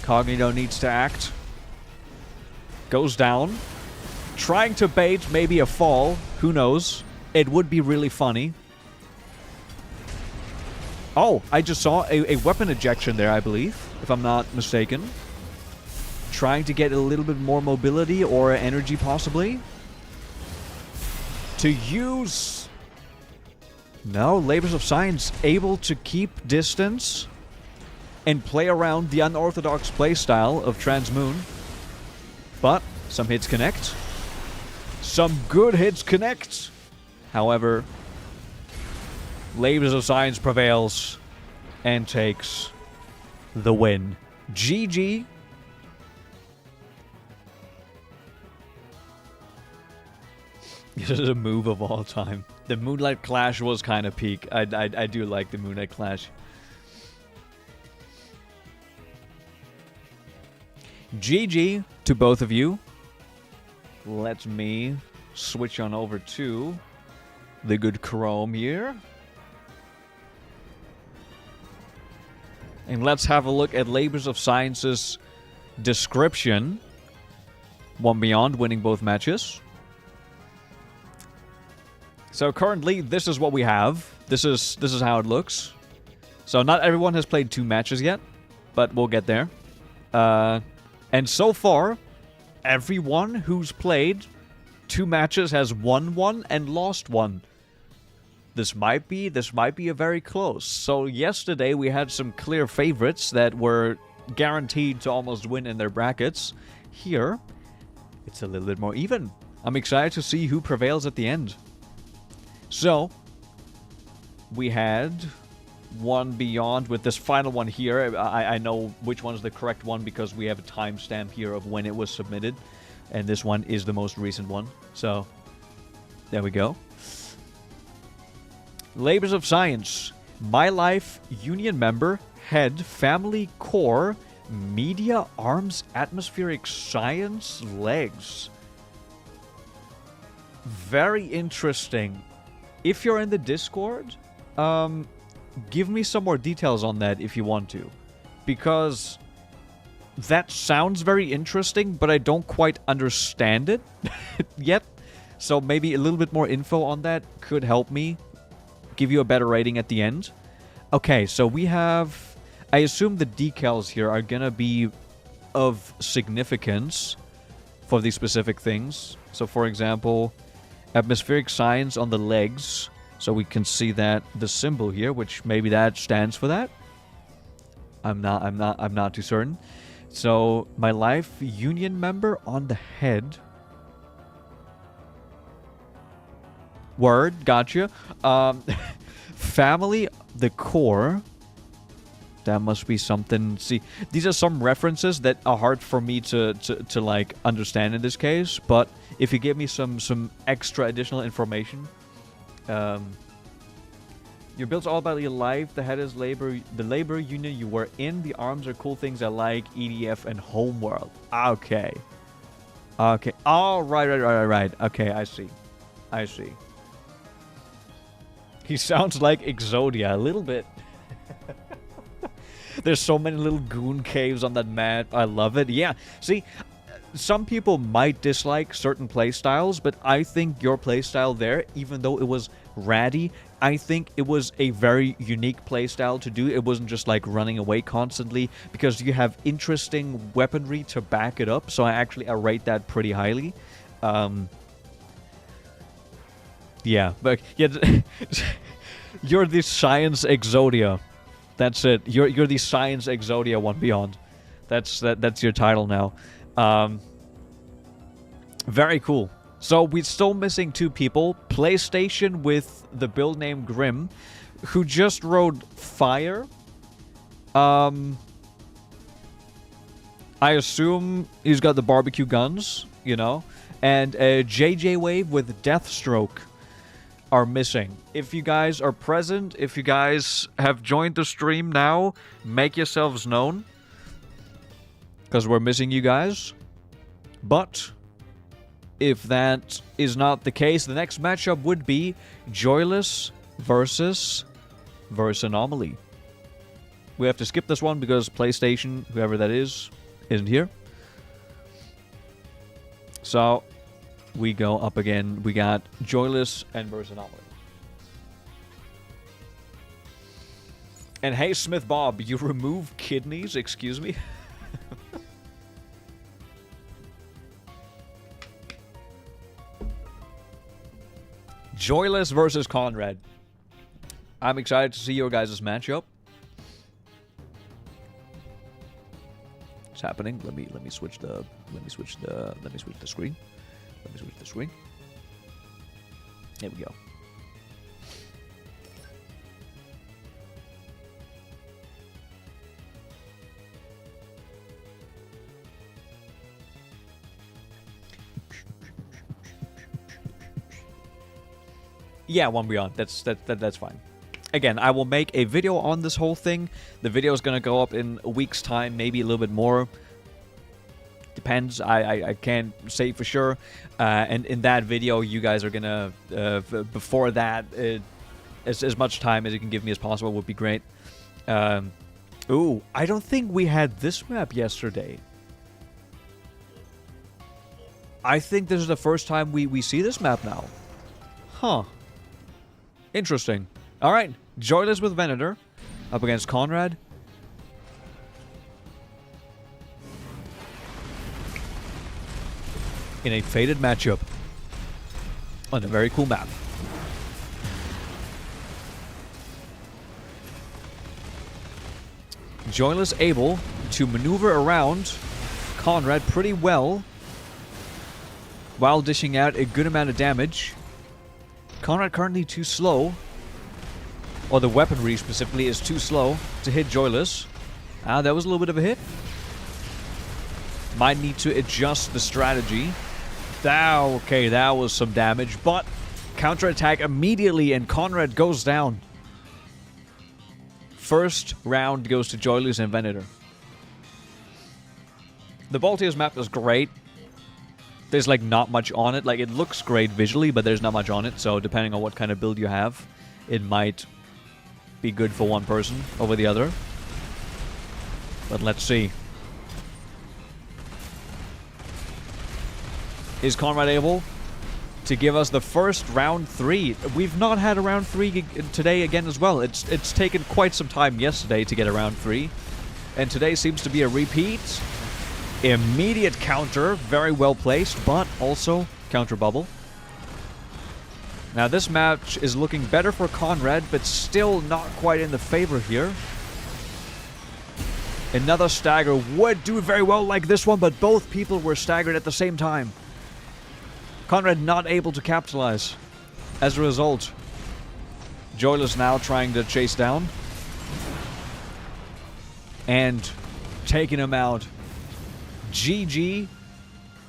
Cognito needs to act. Goes down. Trying to bait maybe a fall. Who knows? It would be really funny. Oh, I just saw a weapon ejection there, I believe, if I'm not mistaken. Trying to get a little bit more mobility or energy, possibly. To use... No, Labors of Science able to keep distance and play around the unorthodox playstyle of Transmoon. But some hits connect. Some good hits connect. However, Labors of Science prevails and takes the win. GG. This is a move of all time. The Moonlight Clash was kind of peak. I do like the Moonlight Clash. GG to both of you. Let me switch on over to the good Chrome here. And let's have a look at Labors of Science's description. One Beyond winning both matches. So currently, this is what we have. This is how it looks. So not everyone has played 2 matches yet, but we'll get there. And so far, everyone who's played 2 matches has won 1 and lost 1. This might be a very close. So yesterday we had some clear favorites that were guaranteed to almost win in their brackets. Here, it's a little bit more even. I'm excited to see who prevails at the end. So, we had One Beyond with this final one here. I know which one's the correct one because we have a timestamp here of when it was submitted. And this one is the most recent one. So, there we go. Labors of Science. My Life, Union Member, Head, Family, Core, Media, Arms, Atmospheric Science, Legs. Very interesting. If you're in the Discord, give me some more details on that if you want to. Because that sounds very interesting, but I don't quite understand it yet. So maybe a little bit more info on that could help me give you a better rating at the end. Okay, so we have... I assume the decals here are gonna be of significance for these specific things. So for example... Atmospheric Science on the legs, so we can see that the symbol here, which maybe that stands for that. I'm not too certain. So My Life, Union Member on the head. Word, gotcha. Family, the core. That must be something. See, these are some references that are hard for me to like understand in this case. But if you give me some extra additional information, your build's all about your life. The head is labor. The labor union you were in. The arms are cool things I like. EDF and Homeworld. Okay. Okay. Oh, right. Okay, I see. He sounds like Exodia a little bit. There's so many little goon caves on that map. I love it. Yeah. See, some people might dislike certain playstyles, but I think your playstyle there, even though it was ratty, I think it was a very unique playstyle to do. It wasn't just like running away constantly, because you have interesting weaponry to back it up. So I rate that pretty highly. Yeah, but yeah, you're the Science Exodia. That's it. You're the Science Exodia One Beyond. That's your title now. Very cool. So we're still missing 2 people. PlayStation with the build name Grim, who just wrote Fire. I assume he's got the barbecue guns, you know. And JJ Wave with Deathstroke are missing. If you guys are present, if you guys have joined the stream now, make yourselves known, because we're missing you guys. But if that is not the case, the next matchup would be Joyless versus Anomaly. We have to skip this one because PlayStation, whoever that is, isn't here. So, we go up again. We got Joyless and versus Anomaly. And hey, Smith Bob, you remove kidneys? Excuse me? Joyless versus Conrad. I'm excited to see your guys' matchup. It's happening. Let me switch the screen. Let me switch the screen. There we go. Yeah, one beyond. That's fine. Again, I will make a video on this whole thing. The video is gonna go up in a week's time, maybe a little bit more. Depends. I can't say for sure. And in that video, you guys are gonna before that, as much time as you can give me as possible would be great. Ooh, I don't think we had this map yesterday. I think this is the first time we see this map now. Huh. Interesting. Alright, Joyless with Venator up against Conrad. In a faded matchup on a very cool map. Joyless able to maneuver around Conrad pretty well while dishing out a good amount of damage. Conrad currently too slow, or the weaponry specifically is too slow to hit Joyless. That was a little bit of a hit. Might need to adjust the strategy. Okay, that was some damage, but counterattack immediately and Conrad goes down. First round goes to Joyless and Venator. The Baltius map is great. There's like not much on it. Like it looks great visually, but there's not much on it. So depending on what kind of build you have, it might be good for one person over the other. But let's see. Is Conrad able to give us the first round 3? We've not had a round 3 today again as well. It's taken quite some time yesterday to get a round 3. And today seems to be a repeat. Immediate counter, very well placed, but also counter bubble. Now this match is looking better for Conrad, but still not quite in the favor here. Another stagger would do very well like this one, but both people were staggered at the same time. Conrad not able to capitalize. As a result, Joyless now trying to chase down. And taking him out. GG.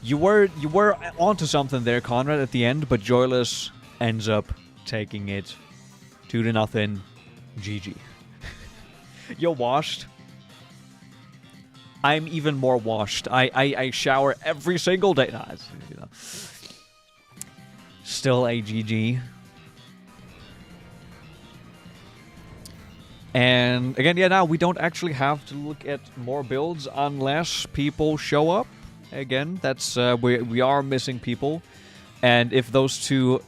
You were onto something there, Conrad, at the end, but Joyless ends up taking it 2-0. GG. You're washed. I'm even more washed. I shower every single day. Nah, you know. Still a GG. And again, yeah, now we don't actually have to look at more builds unless people show up. Again, that's we are missing people. And if those two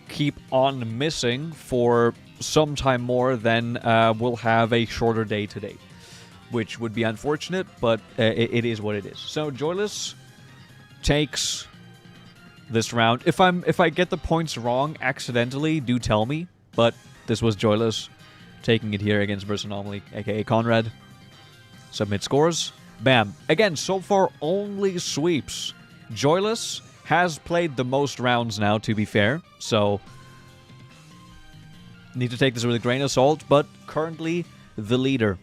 keep on missing for some time more, then we'll have a shorter day today. Which would be unfortunate, but it is what it is. So Joyless takes this round. If I get the points wrong accidentally, do tell me. But this was Joyless taking it here against versus Anomaly, aka Conrad. Submit scores. Bam. Again, so far only sweeps. Joyless has played the most rounds now, to be fair. So need to take this with a grain of salt, but currently the leader.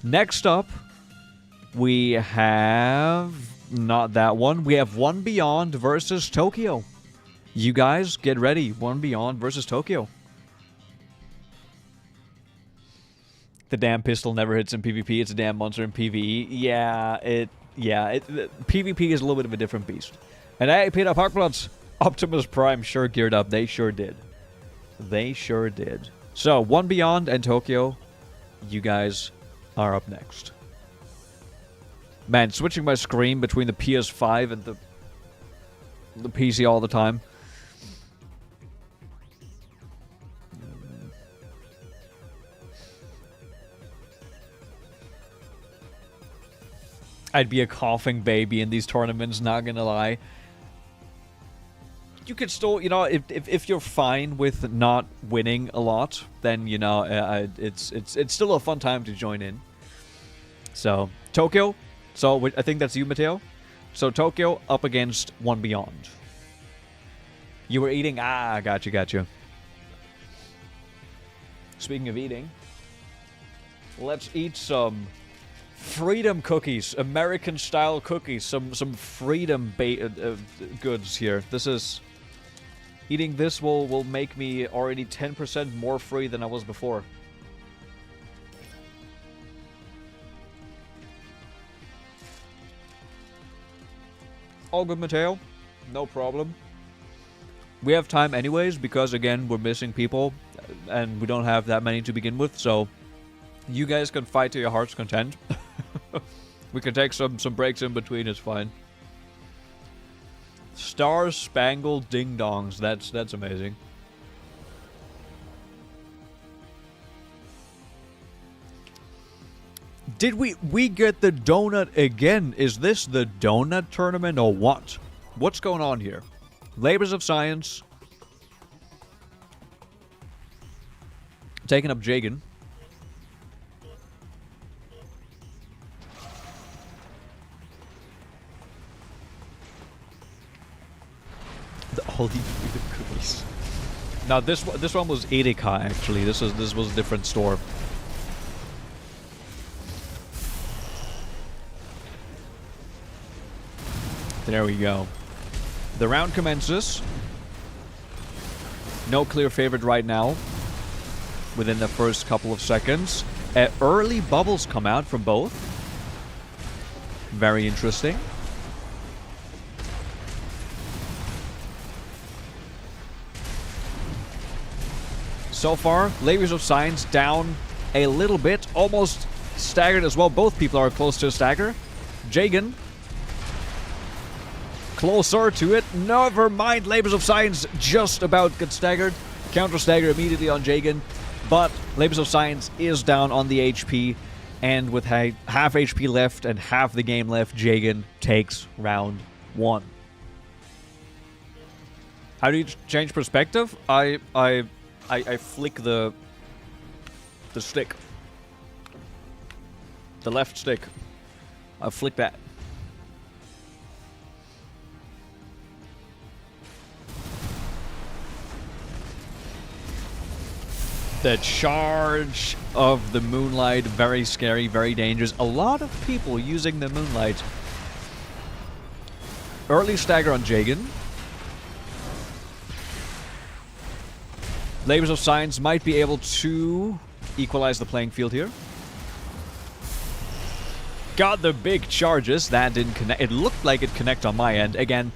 Next up, we have not that one. We have One Beyond versus Tokyo. You guys get ready. One Beyond versus Tokyo. The damn pistol never hits in PvP. It's a damn monster in PvE. PvP is a little bit of a different beast. And hey, Peter Parkbloods, Optimus Prime sure geared up. They sure did. They sure did. So, One Beyond and Tokyo, you guys are up next. Man, switching my screen between the PS5 and the the PC all the time. I'd be a coughing baby in these tournaments, not gonna lie. You could still, you know, if you're fine with not winning a lot, then, you know, it's still a fun time to join in. So, Tokyo. So, I think that's you, Mateo. So, Tokyo up against One Beyond. You were eating? Ah, got you. Speaking of eating, let's eat some freedom cookies, American-style cookies, some freedom goods here. This is... Eating this will make me already 10% more free than I was before. All good, Mateo. No problem. We have time anyways, because again, we're missing people, and we don't have that many to begin with, so you guys can fight to your heart's content. We can take some breaks in between, it's fine. Star Spangled Ding Dongs. That's amazing. Did we get the donut again? Is this the donut tournament or what? What's going on here? Labors of Science. Taking up Jagan. The holy freedom cookies. Now this one was Edeka actually. This was a different store. There we go. The round commences. No clear favorite right now. Within the first couple of seconds, early bubbles come out from both. Very interesting. So far, Labors of Science down a little bit. Almost staggered as well. Both people are close to a stagger. Jagan. Closer to it. Never mind. Labors of Science just about gets staggered. Counter stagger immediately on Jagan. But Labors of Science is down on the HP. And with half HP left and half the game left, Jagan takes round 1. How do you change perspective? I flick the stick. The left stick. I flick that. The charge of the Moonlight, very scary, very dangerous. A lot of people using the Moonlight. Early stagger on Jagan. Labors of Science might be able to equalize the playing field here. Got the big charges. That didn't connect. It looked like it connected on my end. Again,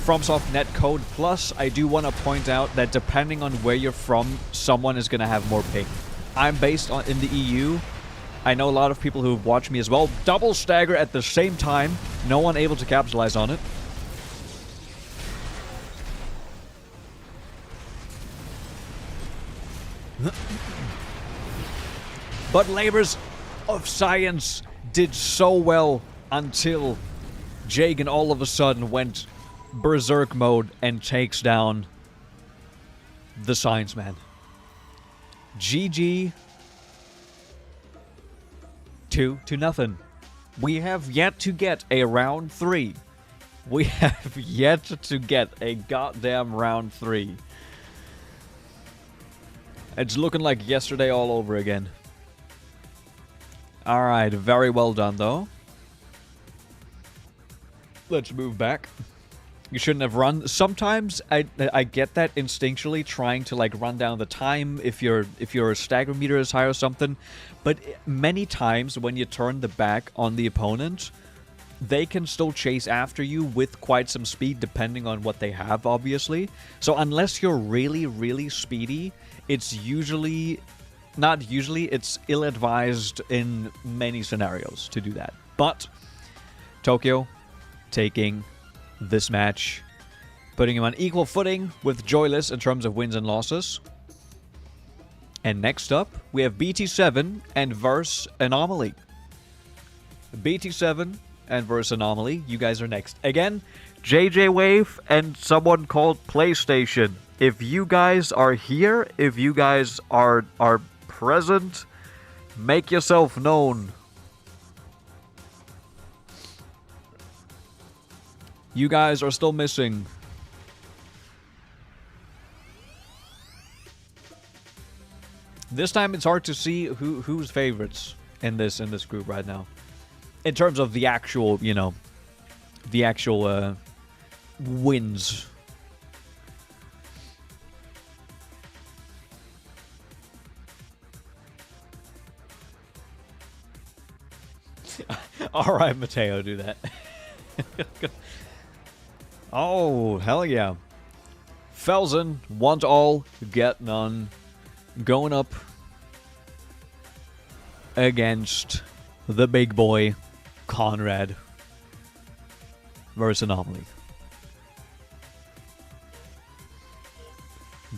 FromSoft netcode. Plus, I do want to point out that depending on where you're from, someone is going to have more ping. I'm based in the EU. I know a lot of people who watch me as well. Double stagger at the same time. No one able to capitalize on it. But Labors of Science did so well until Jagan all of a sudden went berserk mode and takes down the Science Man. GG 2-0. We have yet to get a round 3. We have yet to get a goddamn round 3. It's looking like yesterday all over again. Alright, very well done though. Let's move back. You shouldn't have run. Sometimes I get that instinctually, trying to like run down the time if your stagger meter is high or something. But many times when you turn the back on the opponent, they can still chase after you with quite some speed depending on what they have, obviously. So unless you're really, really speedy, it's usually... Not usually, it's ill-advised in many scenarios to do that. But Tokyo taking this match putting him on equal footing with Joyless in terms of wins and losses. And next up, we have BT7 and Verse Anomaly. BT7 and Verse Anomaly, you guys are next. Again, JJ Wave and someone called PlayStation. If you guys are here, if you guys are present, make yourself known. You guys are still missing. This time it's hard to see who's favorites in this group right now. In terms of the actual, you know, the actual wins. All right, Mateo, do that. Oh, hell yeah. Felsen, want all, get none. Going up against the big boy, Conrad versus Anomaly.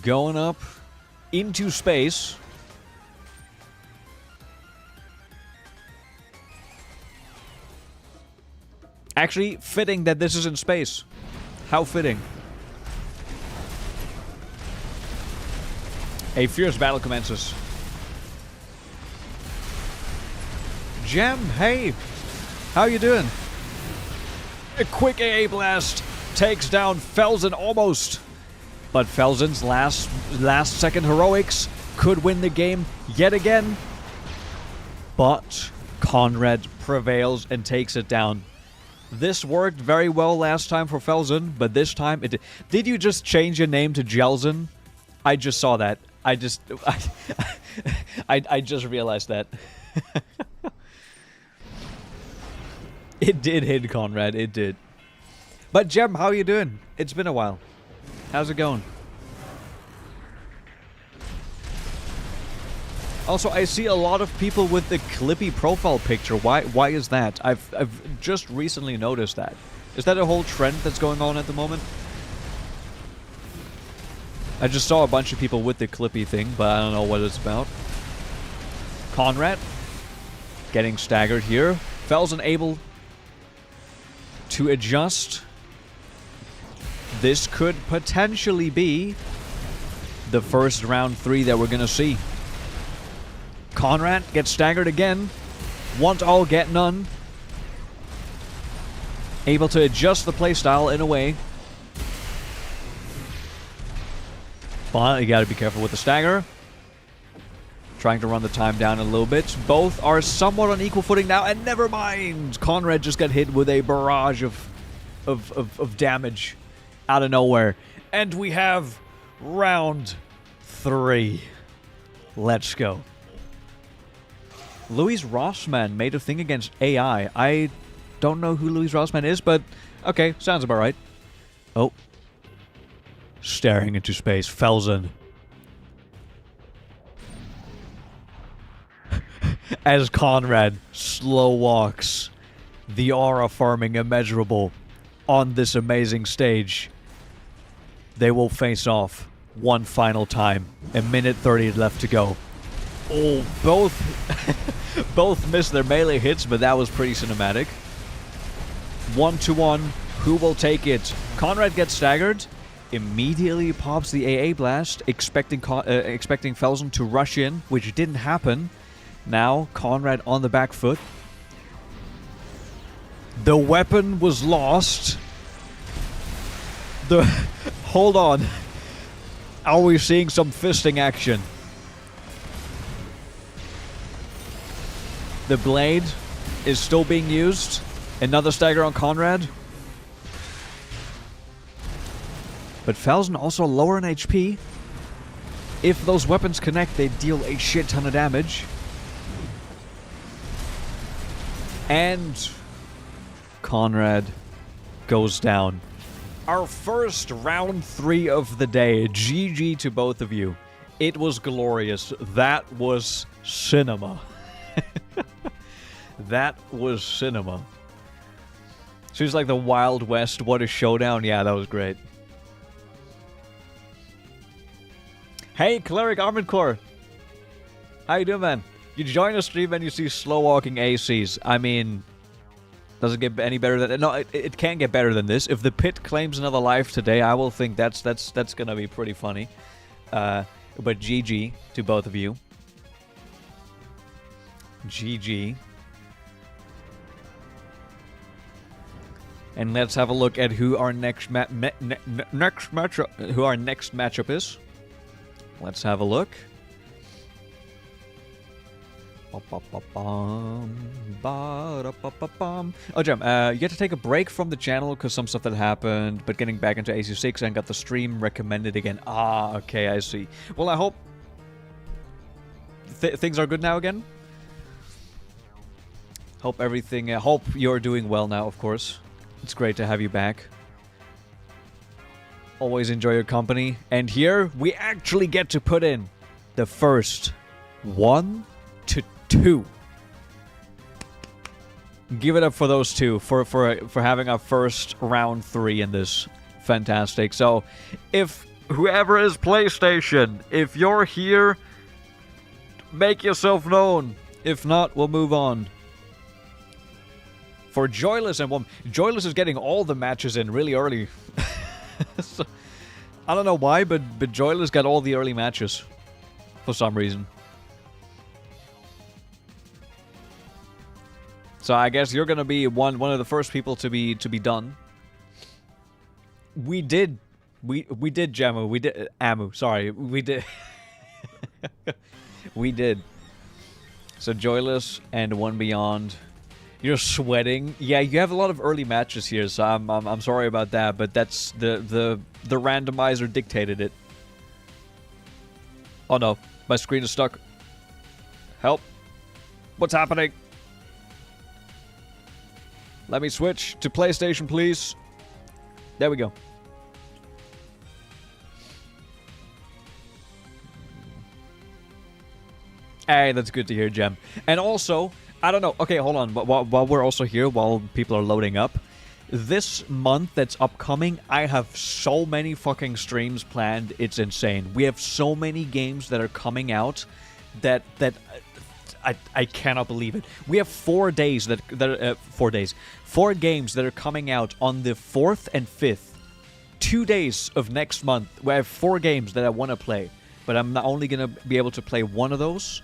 Going up into space. Actually, fitting that this is in space. How fitting. A fierce battle commences. Gem, hey! How you doing? A quick AA blast takes down Felsen almost. But Felsen's last second heroics could win the game yet again. But Conrad prevails and takes it down. This worked very well last time for Felsen, but this time it did you just change your name to Jelsen? I just saw that. I just realized that. It did hit Conrad, it did. But Jem, how you doing? It's been a while. How's it going? Also, I see a lot of people with the Clippy profile picture. Why is that? I've just recently noticed that. Is that a whole trend that's going on at the moment? I just saw a bunch of people with the Clippy thing, but I don't know what it's about. Conrad getting staggered here. Felsen able to adjust. This could potentially be the first round 3 that we're going to see. Conrad gets staggered again. Want all, get none. Able to adjust the playstyle in a way. But you gotta be careful with the stagger. Trying to run the time down a little bit. Both are somewhat on equal footing now, and never mind! Conrad just got hit with a barrage of damage out of nowhere. And we have round 3. Let's go. Louis Rossman made a thing against AI. I don't know who Louis Rossman is, but okay, sounds about right. Oh. Staring into space. Felsen. As Conrad slow walks, the aura farming immeasurable on this amazing stage. They will face off one final time. A minute 30 left to go. Oh, both missed their melee hits, but that was pretty cinematic. 1-1. Who will take it? Conrad gets staggered. Immediately pops the AA blast, expecting Felsen to rush in, which didn't happen. Now, Conrad on the back foot. The weapon was lost. Hold on. Are we seeing some fisting action? The blade is still being used. Another stagger on Conrad. But Felsen also lower in HP. If those weapons connect, they deal a shit ton of damage. And Conrad goes down. Our first round 3 of the day. GG to both of you. It was glorious. That was cinema. That was cinema. Seems like the Wild West. What a showdown. Yeah, that was great. Hey, Cleric Armored Core. How you doing, man? You join a stream and you see slow walking ACs. I mean, does it get any better than... No, it can't get better than this. If the pit claims another life today, I will think that's gonna be pretty funny. But GG to both of you. GG. And let's have a look at who our next matchup is. Let's have a look. Oh, Jam, you get to take a break from the channel because some stuff that happened, but getting back into AC6 and got the stream recommended again. Ah, okay, I see. Well, I hope things are good now again. Hope everything... hope you're doing well now, of course. It's great to have you back. Always enjoy your company. And here, we actually get to put in the first 1 to 2. Give it up for those two, for having our first round 3 in this. Fantastic. So, if whoever is PlayStation, if you're here, make yourself known. If not, we'll move on. For Joyless and Joyless is getting all the matches in really early. So, I don't know why, but Joyless got all the early matches for some reason. So I guess you're gonna be one of the first people to be done. We did Jamu. We did Amu. Sorry, we did. We did. So Joyless and One Beyond. You're sweating. Yeah, you have a lot of early matches here, so I'm sorry about that, but that's the randomizer dictated it. Oh no, my screen is stuck. Help. What's happening? Let me switch to PlayStation, please. There we go. Hey, that's good to hear, Gem. And also, I don't know. Okay, hold on. While we're also here, while people are loading up, this month that's upcoming, I have so many fucking streams planned. It's insane. We have so many games that are coming out that I cannot believe it. We have 4 days 4 days. 4 games that are coming out on the 4th and 5th. 2 days of next month where I have 4 games that I want to play. But I'm not only going to be able to play one of those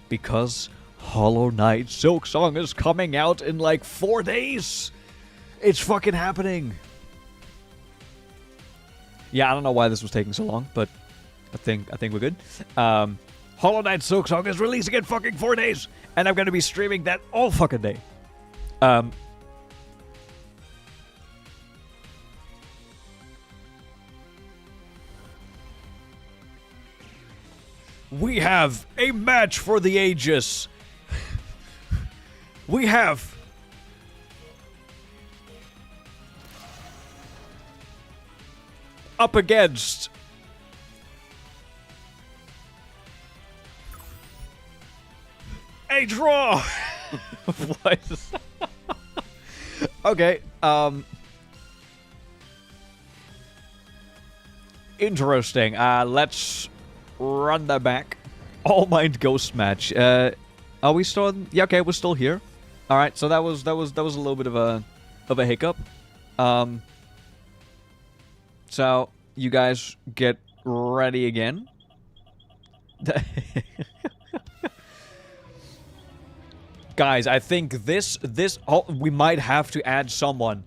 because Hollow Knight Silksong is coming out in like 4 days. It's fucking happening. Yeah, I don't know why this was taking so long, but I think we're good. Hollow Knight Silksong is releasing in fucking 4 days, and I'm gonna be streaming that all fucking day. We have a match for the ages. We have up against a draw. What? Okay. Interesting. Let's run that back. All Mind Ghost match. Are we still? Yeah. Okay, we're still here. All right. So that was a little bit of a hiccup. So you guys get ready again. Guys, I think this we might have to add someone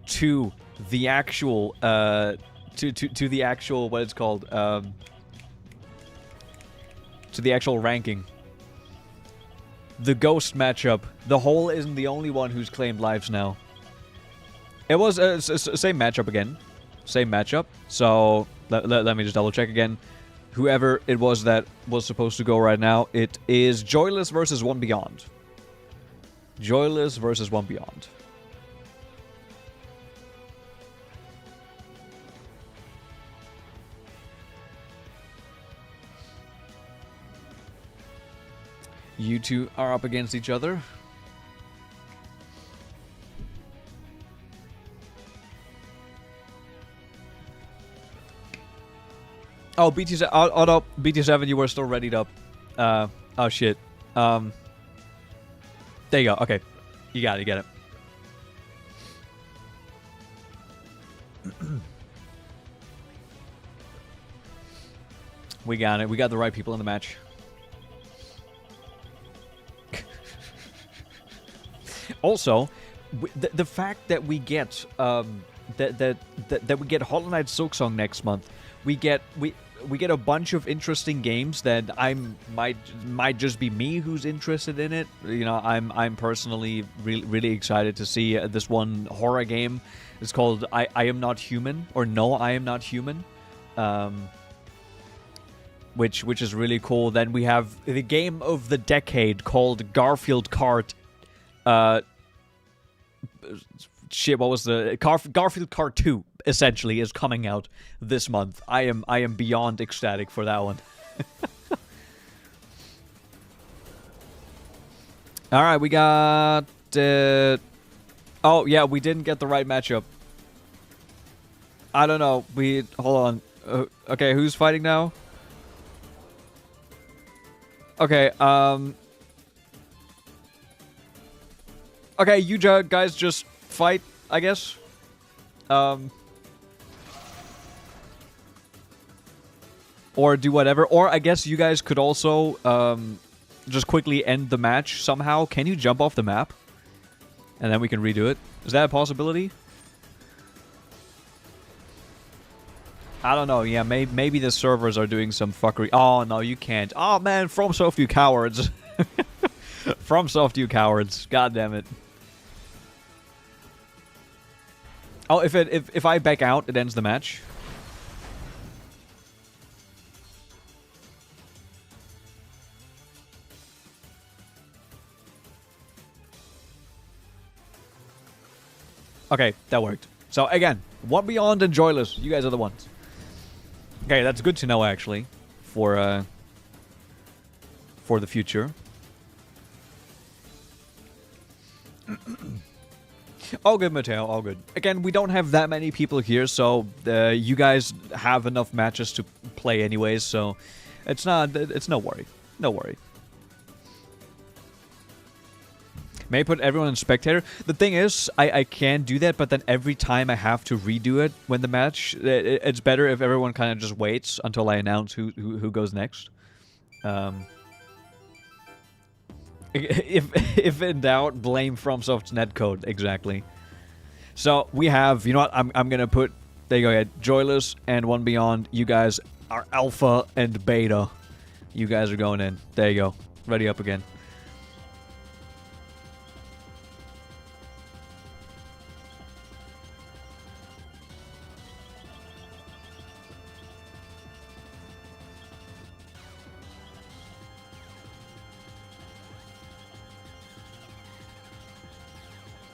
to the actual to the actual what it's called to the actual ranking. The Ghost matchup. The Hole isn't the only one who's claimed lives now. It was same matchup again. Same matchup. So let me just double check again. Whoever it was that was supposed to go right now, it is Joyless versus One Beyond. Joyless versus One Beyond. You two are up against each other. Oh, BT7. Oh, no. BT7, you were still readied up. Oh, shit. There you go. Okay. You got it. You get it. We got it. We got the right people in the match. Also, the fact that we get that we get Hollow Knight Silksong next month, we get a bunch of interesting games that might just be me who's interested in it. You know, I'm personally really excited to see this one horror game. It's called I Am Not Human, or No, I Am Not Human, which is really cool. Then we have the game of the decade called Garfield Kart. Shit, what was the Garfield Kart 2 essentially is coming out this month. I am beyond ecstatic for that one. All right, we got oh yeah, we didn't get the right matchup. I don't know. Hold on. Okay, who's fighting now? Okay, okay, you guys just fight, I guess. Or do whatever. Or I guess you guys could also just quickly end the match somehow. Can you jump off the map? And then we can redo it. Is that a possibility? I don't know. Yeah, maybe the servers are doing some fuckery. Oh, no, you can't. Oh, man, FromSoft, you cowards. FromSoft, you cowards. God damn it. Oh, if I back out, it ends the match. Okay, that worked. So again, One Beyond and Joyless, you guys are the ones. Okay, that's good to know actually, for the future. All good, Mateo, all good. Again, we don't have that many people here, so you guys have enough matches to play anyways, so it's no worry. No worry. May I put everyone in spectator? The thing is, I can do that, but then every time I have to redo it when the match, it's better if everyone kind of just waits until I announce who goes next. If in doubt, blame FromSoft's netcode. Exactly. So we have, you know what? I'm gonna put, there you go, yeah, Joyless and One Beyond. You guys are alpha and beta. You guys are going in. There you go. Ready up again.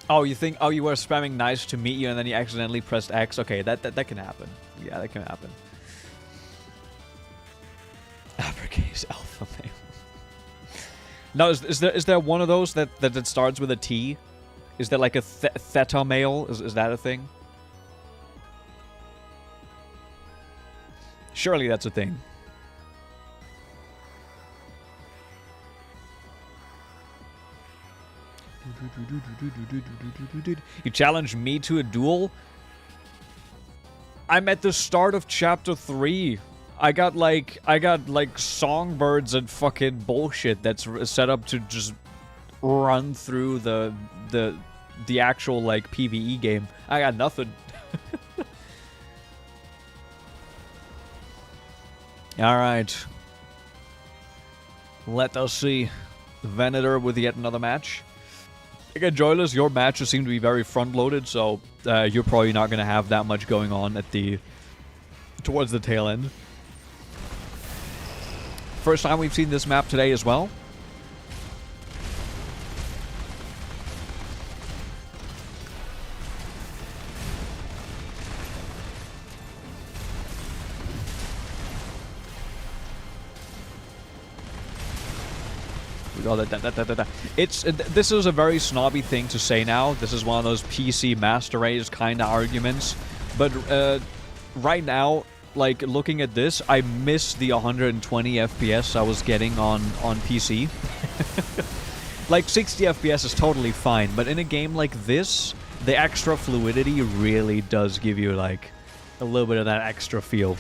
Oh, you think? Oh, you were spamming nice to meet you, and then you accidentally pressed X. Okay, that can happen. Yeah, that can happen. Uppercase alpha male. No, is there one of those that starts with a T? Is there like a theta male? Is that a thing? Surely that's a thing. You challenged me to a duel? I'm at the start of chapter 3. I got like songbirds and fucking bullshit that's set up to just run through the actual like PvE game. I got nothing. All right. Let us see. Venator with yet another match. Again, Joyless, your matches seem to be very front-loaded, so you're probably not going to have that much going on at towards the tail end. First time we've seen this map today as well. This is a very snobby thing to say now. This is one of those PC master race kind of arguments. But right now, like, looking at this, I miss the 120 FPS I was getting on PC. Like, 60 FPS is totally fine, but in a game like this, the extra fluidity really does give you, like, a little bit of that extra feel.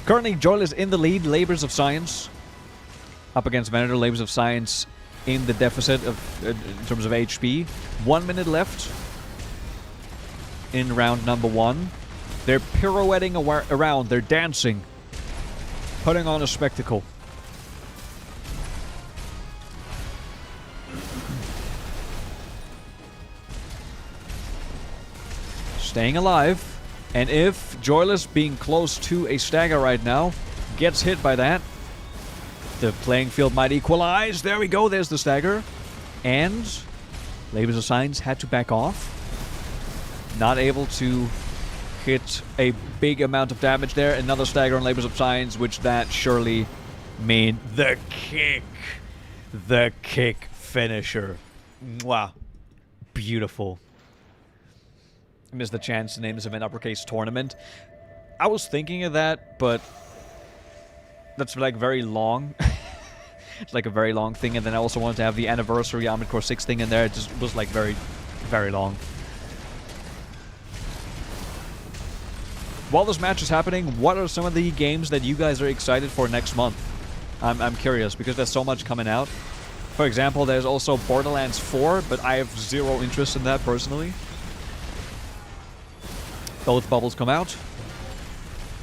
Currently, Joyless in the lead, Labors of Science. Up against Venator, Labors of Science in the deficit of in terms of HP. 1 minute left in round number 1. They're pirouetting around, they're dancing, putting on a spectacle. Staying alive, and if Joyless, being close to a stagger right now, gets hit by that, the playing field might equalize. There we go, there's the stagger. And Labors of Science had to back off. Not able to hit a big amount of damage there. Another stagger on Labors of Science, which that surely mean the kick. The kick finisher. Wow. Beautiful. Missed the chance to name this event Uppercase Tournament. I was thinking of that, but that's like very long. It's like a very long thing, and then I also wanted to have the anniversary Armored Core 6 thing in there. It just was like very, very long. While this match is happening, what are some of the games that you guys are excited for next month? I'm curious, because there's so much coming out. For example, there's also Borderlands 4, but I have zero interest in that personally. Both bubbles come out.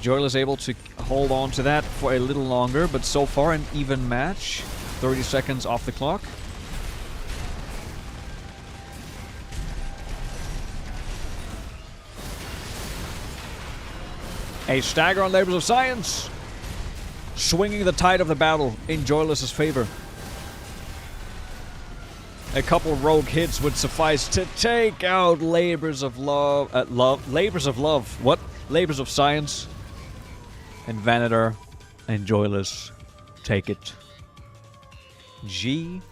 Joyless able to hold on to that for a little longer, but so far an even match. 30 seconds off the clock. A stagger on Labors of Science, swinging the tide of the battle in Joyless's favor. A couple rogue hits would suffice to take out Labors of Love. Labors of Love. What? Labors of Science. And Venator and Joyless take it. GG.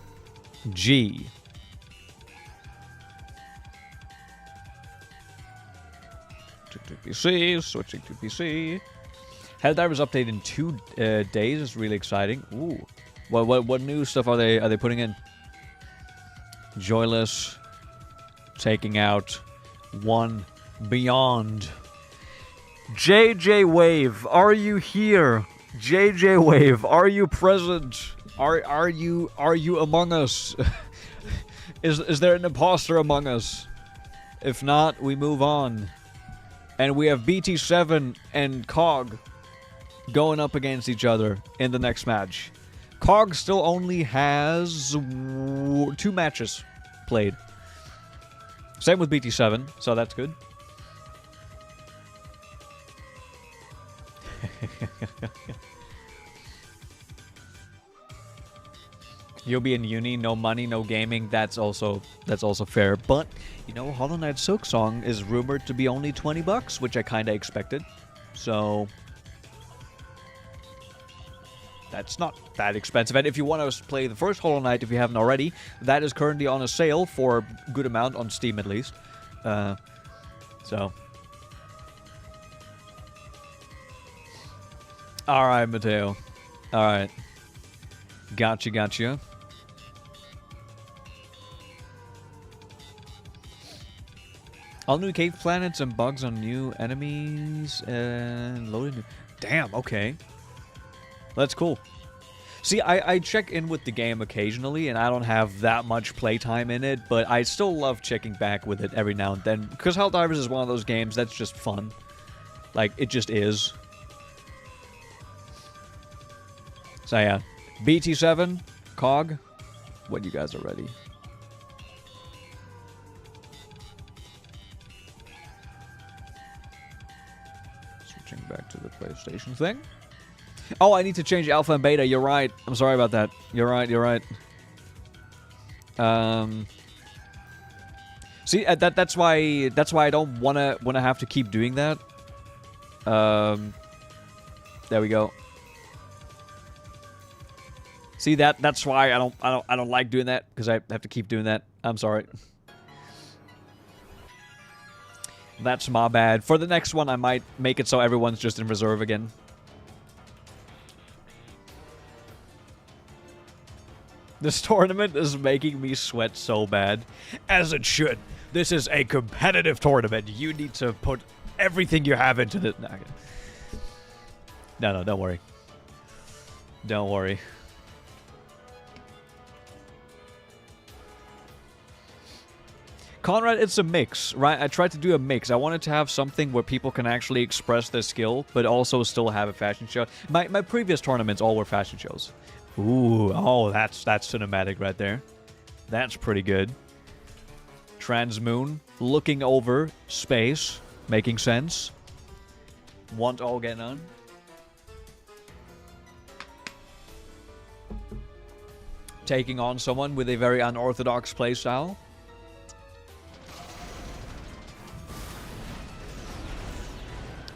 To PC, switching to PC. Helldivers update in 2 days is really exciting. Ooh, what new stuff are they putting in? Joyless taking out one Beyond. JJ Wave, are you here? JJ Wave, are you present? Are you among us? Is there an imposter among us? If not, we move on. And we have BT7 and COG going up against each other in the next match. COG still only has 2 matches played. Same with BT7, so that's good. You'll be in uni, no money, no gaming. That's also fair. But you know, Hollow Knight Silksong is rumored to be only $20, which I kind of expected. So that's not that expensive. And if you want to play the first Hollow Knight, if you haven't already, that is currently on a sale for a good amount on Steam, at least. So. All right, Mateo. All right. Gotcha. All new cave planets and bugs on new enemies and loading new... Damn, okay. That's cool. See, I check in with the game occasionally, and I don't have that much playtime in it, but I still love checking back with it every now and then, because Helldivers is one of those games that's just fun. Like, it just is. So yeah, BT7, COG, when you guys are ready. Switching back to the PlayStation thing. Oh, I need to change alpha and beta. You're right. I'm sorry about that. You're right. See, that's why I don't wanna have to keep doing that. There we go. See, that's why I don't like doing that, because I have to keep doing that. I'm sorry. That's my bad. For the next one, I might make it so everyone's just in reserve again. This tournament is making me sweat so bad. As it should. This is a competitive tournament. You need to put everything you have into this. No, don't worry. Don't worry. Conrad, it's a mix, right? I tried to do a mix. I wanted to have something where people can actually express their skill, but also still have a fashion show. My previous tournaments all were fashion shows. Ooh, oh, that's cinematic right there. That's pretty good. Transmoon, looking over space, making sense. Want all get none. Taking on someone with a very unorthodox playstyle.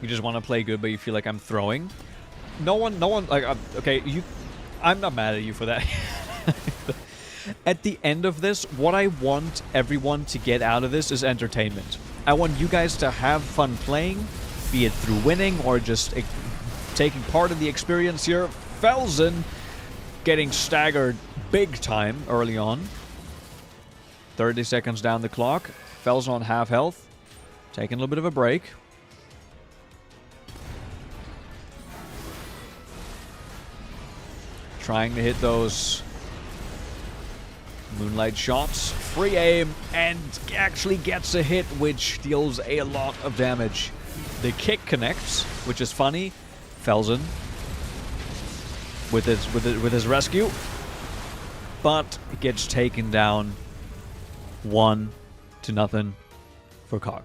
You just want to play good, but you feel like I'm throwing. No one, like, okay, I'm not mad at you for that. At the end of this, what I want everyone to get out of this is entertainment. I want you guys to have fun playing, be it through winning or just taking part in the experience here. Felsen getting staggered big time early on. 30 seconds down the clock. Felsen on half health. Taking a little bit of a break. Trying to hit those moonlight shots. Free aim and actually gets a hit, which deals a lot of damage. The kick connects, which is funny. Felsen with his rescue, but gets taken down 1-0 for Cog.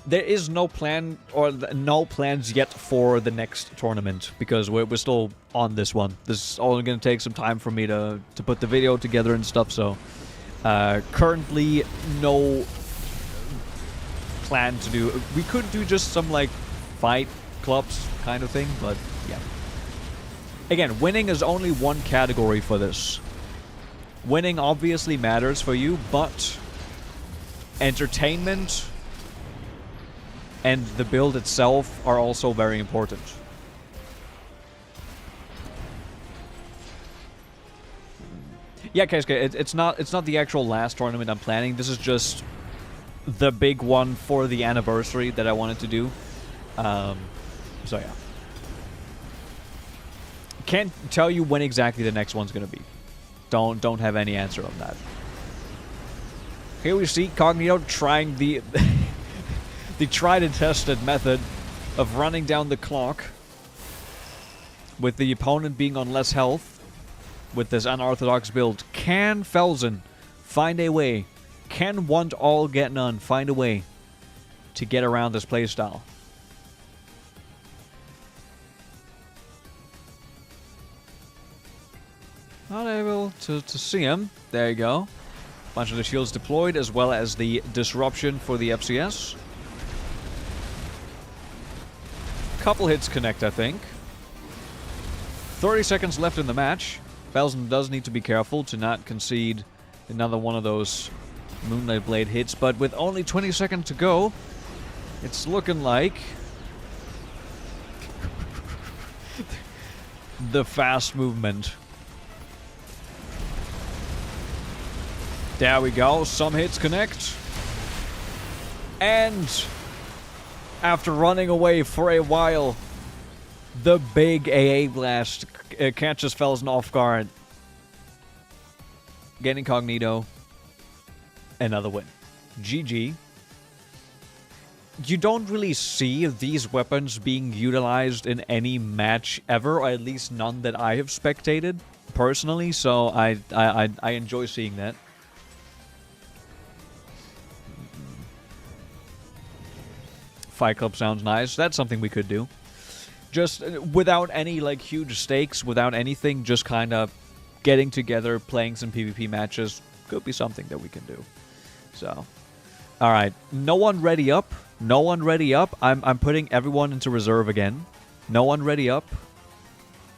There is no plan or no plans yet for the next tournament because we're still on this one. This is only going to take some time for me to put the video together and stuff. So currently no plan to do. We could do just some like fight clubs kind of thing, but yeah. Again, winning is only one category for this. Winning obviously matters for you, but entertainment and the build itself are also very important. Yeah, Keisuke, it's not the actual last tournament I'm planning. This is just the big one for the anniversary that I wanted to do. So yeah. Can't tell you when exactly the next one's gonna be. Don't have any answer on that. Here we see Cognito trying the the tried and tested method of running down the clock with the opponent being on less health with this unorthodox build. Can Felsen find a way? Can Want All Get None find a way to get around this playstyle? Not able to see him. There you go. Bunch of the shields deployed as well as the disruption for the FCS. Couple hits connect, I think. 30 seconds left in the match. Felsen does need to be careful to not concede another one of those Moonlight Blade hits, but with only 20 seconds to go, it's looking like the fast movement. There we go. Some hits connect. And after running away for a while, the big AA blast catches Felsen off guard. Getting Cognito. Another win. GG. You don't really see these weapons being utilized in any match ever, or at least none that I have spectated personally, so I enjoy seeing that. Fight Club sounds nice. That's something we could do. Just without any like huge stakes, without anything, just kind of getting together, playing some PvP matches could be something that we can do. So, all right, no one ready up. No one ready up. I'm putting everyone into reserve again. No one ready up.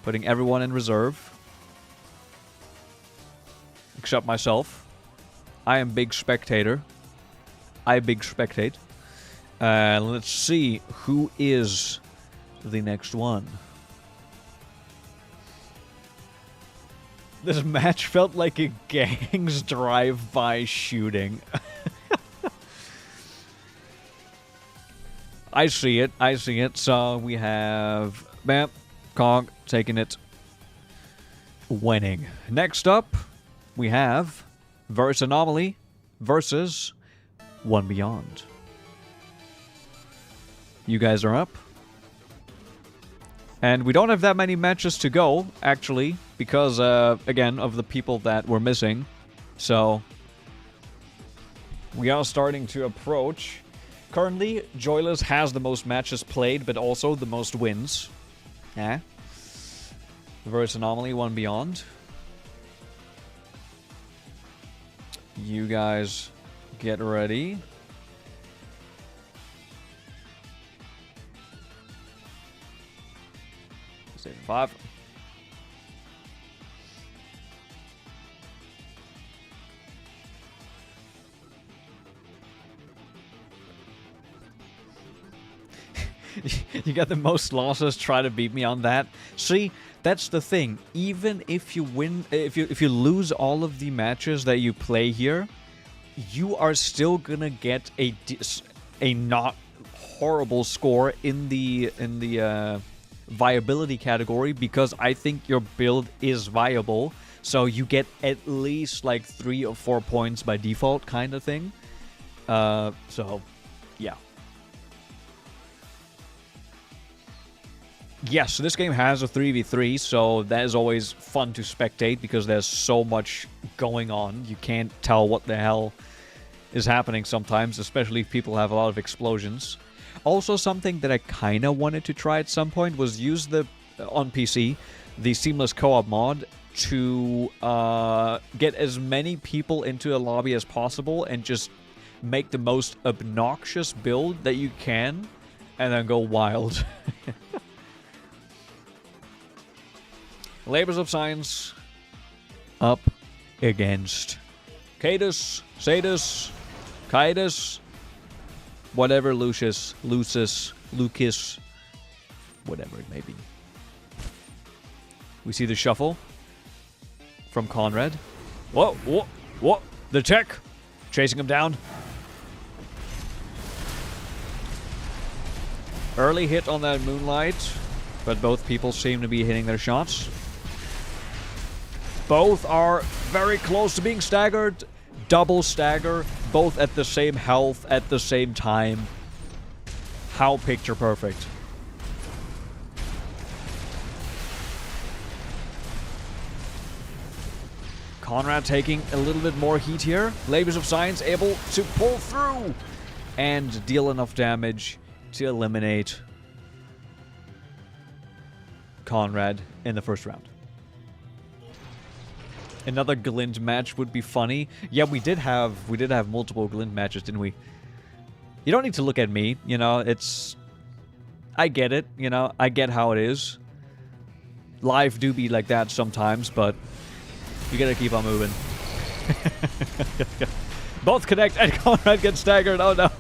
Putting everyone in reserve, except myself. I am big spectator. I big spectate. Let's see who is the next one. This match felt like a gang's drive-by shooting. I see it. I see it. So we have Bam, Cog taking it, winning. Next up, we have Verse Anomaly versus One Beyond. You guys are up. And we don't have that many matches to go, actually, because, again, of the people that we're missing. So, we are starting to approach. Currently, Joyless has the most matches played, but also the most wins. Yeah. Verse Anomaly, One Beyond. You guys get ready. Save 5. You got the most losses. Try to beat me on that. See, that's the thing. Even if you win, if you lose all of the matches that you play here, you are still gonna get a not horrible score in the viability category, because I think your build is viable. So you get at least like 3 or 4 points by default, kind of thing. So, yeah. Yes, so this game has a 3v3, so that is always fun to spectate because there's so much going on. You can't tell what the hell is happening sometimes, especially if people have a lot of explosions. Also, something that I kind of wanted to try at some point was use on PC, the seamless co-op mod to get as many people into a lobby as possible and just make the most obnoxious build that you can and then go wild. Labors of Science up against Cadus, Sadus, Kaitus, whatever, Lucius, Lucas, whatever it may be. We see the shuffle from Conrad. Whoa, whoa, whoa, the tech, chasing him down. Early hit on that Moonlight, but both people seem to be hitting their shots. Both are very close to being staggered. Double stagger, both at the same health at the same time. How picture perfect. Conrad taking a little bit more heat here. Labors of Science able to pull through and deal enough damage to eliminate Conrad in the first round. Another glint match would be funny. Yeah, we did have multiple glint matches, didn't we? You don't need to look at me, you know, I get it, you know, I get how it is. Life do be like that sometimes, but you gotta keep on moving. Both connect and Conrad gets staggered. Oh no.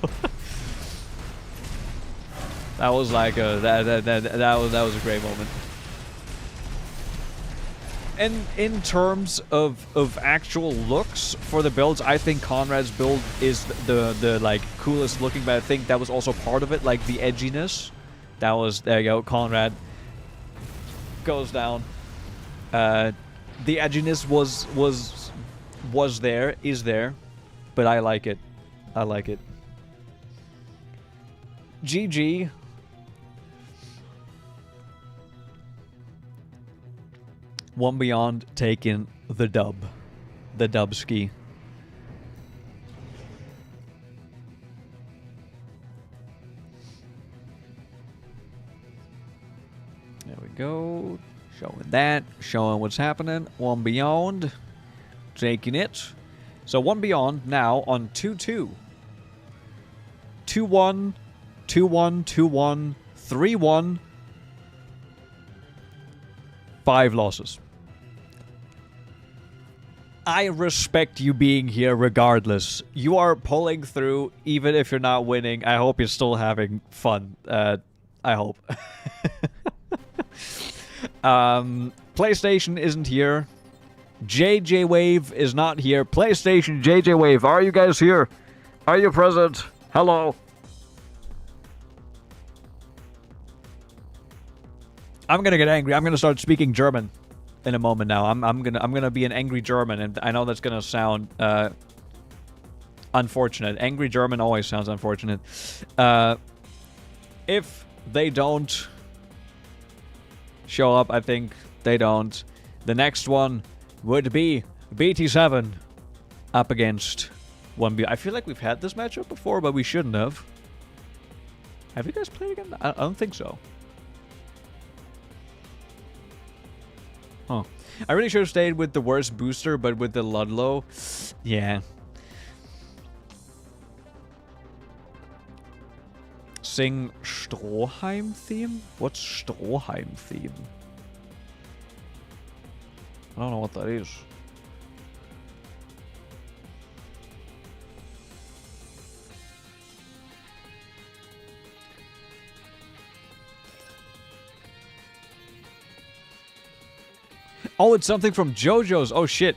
That was like that was a great moment. And in terms of actual looks for the builds, I think Conrad's build is the like coolest looking, but I think that was also part of it, like the edginess. That was, there you go, Conrad goes down. The edginess was there, is there, but I like it. I like it. GG. One Beyond taking the dub. The dub ski. There we go. Showing that. Showing what's happening. One Beyond taking it. So One Beyond now on 2-2. 2-1. 2-1. 2-1. 3-1. 5 losses. I respect you being here regardless. You are pulling through even if you're not winning. I hope you're still having fun. I hope. PlayStation isn't here. JJ Wave is not here. PlayStation, JJ Wave, are you guys here? Are you present? Hello. I'm gonna get angry. I'm gonna start speaking German in a moment now. I'm gonna be an angry German, and I know that's gonna sound unfortunate. Angry German always sounds unfortunate. If they don't show up, I think they don't. The next one would be BT7 up against 1B. I feel like we've had this matchup before, but we shouldn't have. Have you guys played again? I don't think so. Huh. I really should have stayed with the worst booster, but with the Ludlow, yeah. Sing Stroheim theme? What's Stroheim theme? I don't know what that is. Oh, it's something from JoJo's. Oh shit.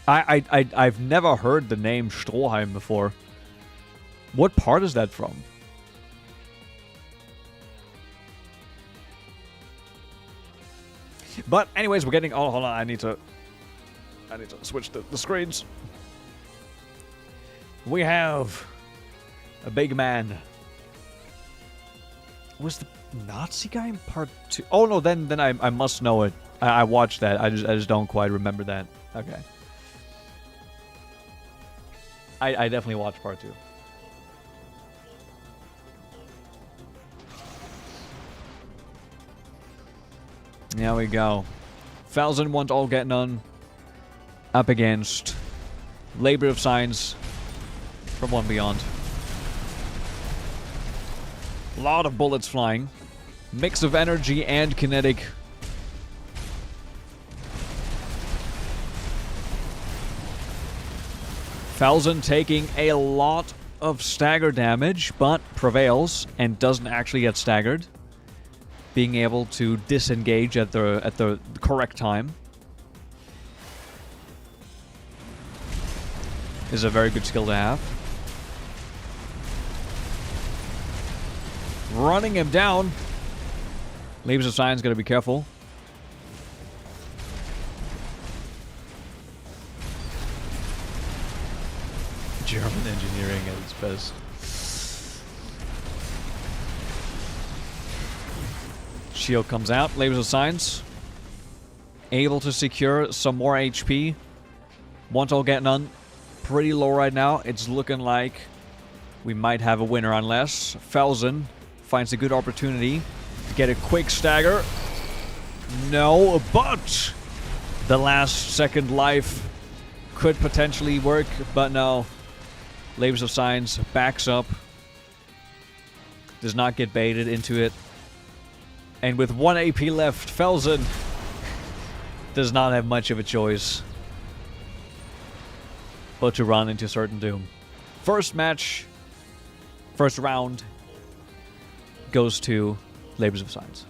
I've never heard the name Stroheim before. What part is that from? But anyways, we're getting... Oh, hold on. I need to switch the screens. We have a big man. Was the Nazi guy in part 2? Oh no, then I must know it. I watched that. I just don't quite remember that. Okay. I definitely watched part 2. There we go. 1000 want all get none. Up against Labor of Signs from One Beyond. A lot of bullets flying. Mix of energy and kinetic. Falzon taking a lot of stagger damage, but prevails and doesn't actually get staggered. Being able to disengage at the correct time is a very good skill to have. Running him down. Leaves a Sign's gotta be careful. German engineering at its best. Shield comes out, Labors of Signs. Able to secure some more HP. Want all get none. Pretty low right now. It's looking like we might have a winner unless Falzon finds a good opportunity to get a quick stagger. No, but the last second life could potentially work, but no. Labors of Signs backs up. Does not get baited into it. And with 1 AP left, Falzon does not have much of a choice but to run into certain doom. First match, first round, goes to Labors of Signs.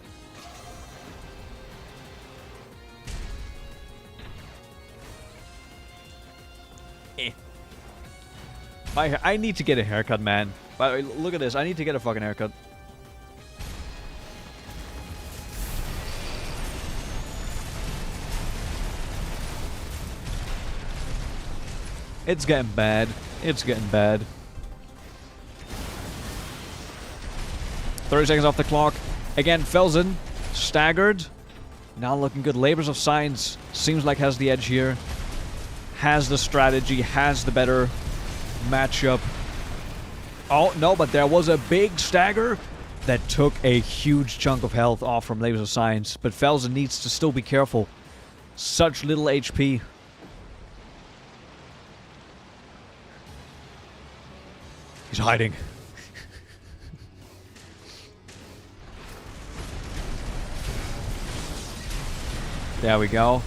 I need to get a haircut, man. By the way, look at this. I need to get a fucking haircut. It's getting bad. It's getting bad. 30 seconds off the clock. Again, Falzon staggered. Not looking good. Labors of Signs seems like has the edge here. Has the strategy. Has the better matchup. Oh, no, but there was a big stagger that took a huge chunk of health off from Labors of Signs. But Falzon needs to still be careful. Such little HP. He's hiding. There we go.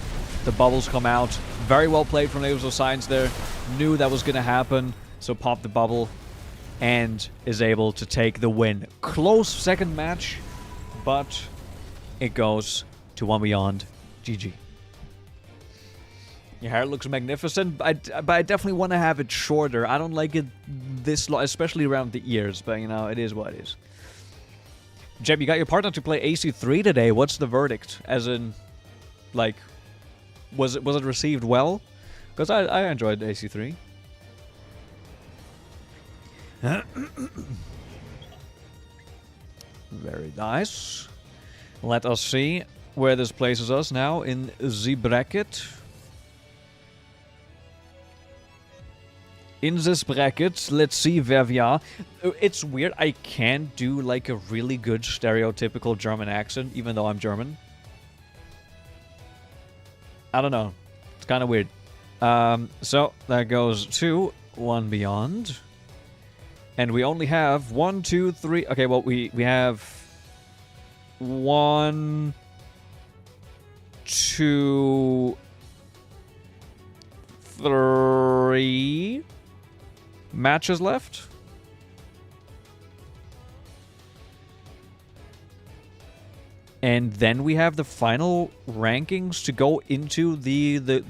The bubbles come out. Very well played from Naval Science there. Knew that was going to happen, so popped the bubble and is able to take the win. Close second match, but it goes to One Beyond. GG. Your hair looks magnificent, but I definitely want to have it shorter. I don't like it this long, especially around the ears, but you know, it is what it is. Jeb, you got your partner to play AC3 today. What's the verdict? As in, like, was it received well? Because I enjoyed AC3. Very nice. Let us see where this places us now in the bracket. In this bracket, let's see where we are. It's weird, I can't do like a really good stereotypical German accent, even though I'm German. I don't know. It's kind of weird. So, that goes to One Beyond. And we only have 1, 2, 3... Okay, well, we have 1, 2, 3... matches left. And then we have the final rankings to go into the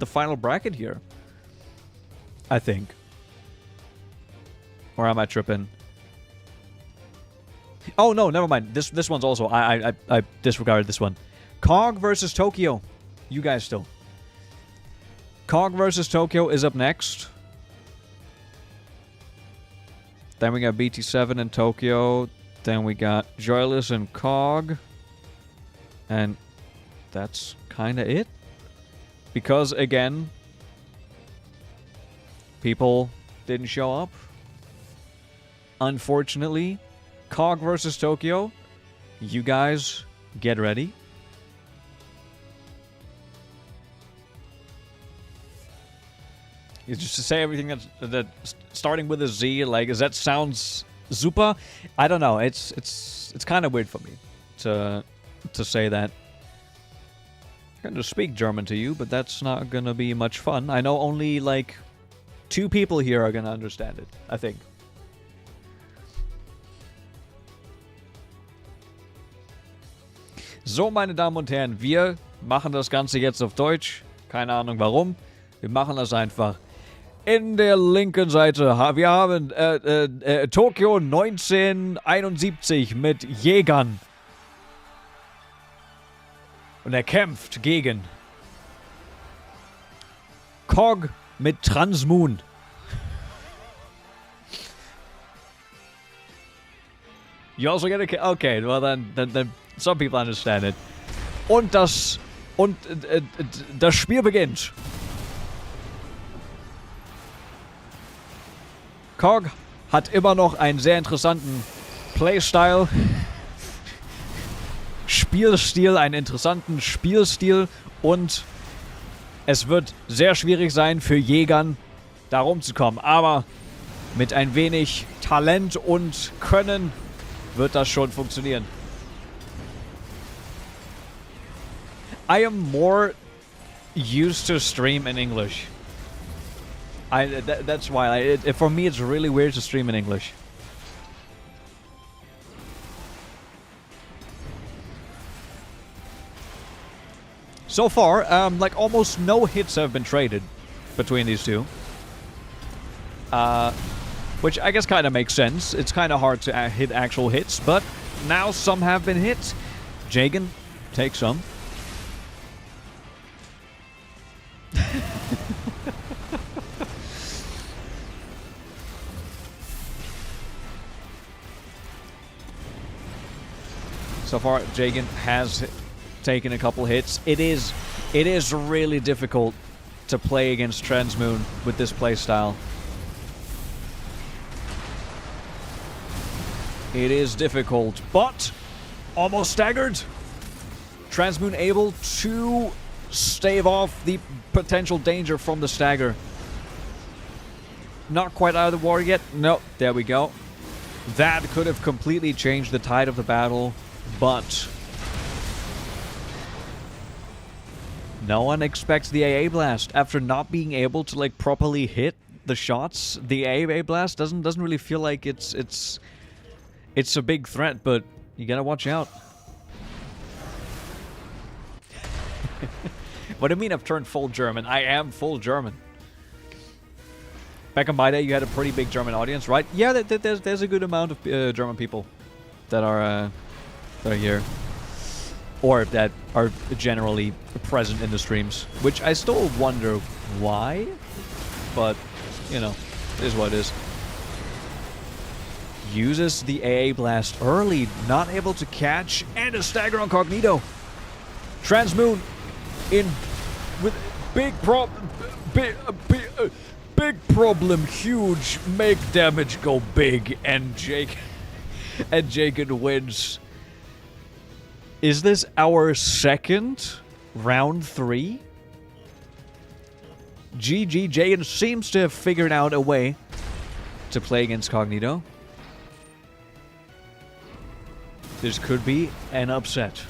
final bracket here. I think. Or am I tripping? Oh no, never mind. This one's also I disregarded this one. Cog versus Tokyo. You guys still. Cog versus Tokyo is up next. Then we got BT7 and Tokyo. Then we got Joyless and Cog. And that's kind of it. Because, again, people didn't show up. Unfortunately, Cog versus Tokyo. You guys get ready. Just to say everything that starting with a Z, like, that sounds super. I don't know. It's kind of weird for me to say that. I'm going to speak German to you, but that's not going to be much fun. I know only like 2 people here are going to understand it, I think. So, meine Damen und Herren, wir machen das Ganze jetzt auf Deutsch. Keine Ahnung warum. Wir machen das einfach. In der linken Seite, wir haben Tokyo 1971 mit Jägern. Und er kämpft gegen Cog mit Transmoon. You also get a... Okay, well then some people understand it. Und das Spiel beginnt. Cog hat immer noch einen sehr interessanten Playstyle. Spielstil, einen interessanten Spielstil. Und es wird sehr schwierig sein für Jägern, da rumzukommen. Aber mit ein wenig Talent und Können wird das schon funktionieren. I am more used to stream in English. That's why. For me, it's really weird to stream in English. So far, like almost no hits have been traded between these two. Which I guess kind of makes sense. It's kind of hard to hit actual hits, but now some have been hit. Jagan, take some. So far, Jagan has taken a couple hits. It is really difficult to play against Transmoon with this playstyle. It is difficult, but almost staggered. Transmoon able to stave off the potential danger from the stagger. Not quite out of the water yet. No, there we go. That could have completely changed the tide of the battle, but No one expects the AA blast after not being able to like properly hit the shots. The AA blast doesn't really feel like it's a big threat, but you gotta watch out. What do you mean I've turned full German? I am full German. Back in my day, you had a pretty big German audience, right? Yeah, there's a good amount of German people that are here. Or that are generally present in the streams. Which I still wonder why. But, you know, it is what it is. Uses the AA blast early, not able to catch, and a stagger on Cognito. Transmoon in with big problem, huge, make damage go big, and Jagan wins. Is this our second round 3? GG, Jagan seems to have figured out a way to play against Cognito. This could be an upset.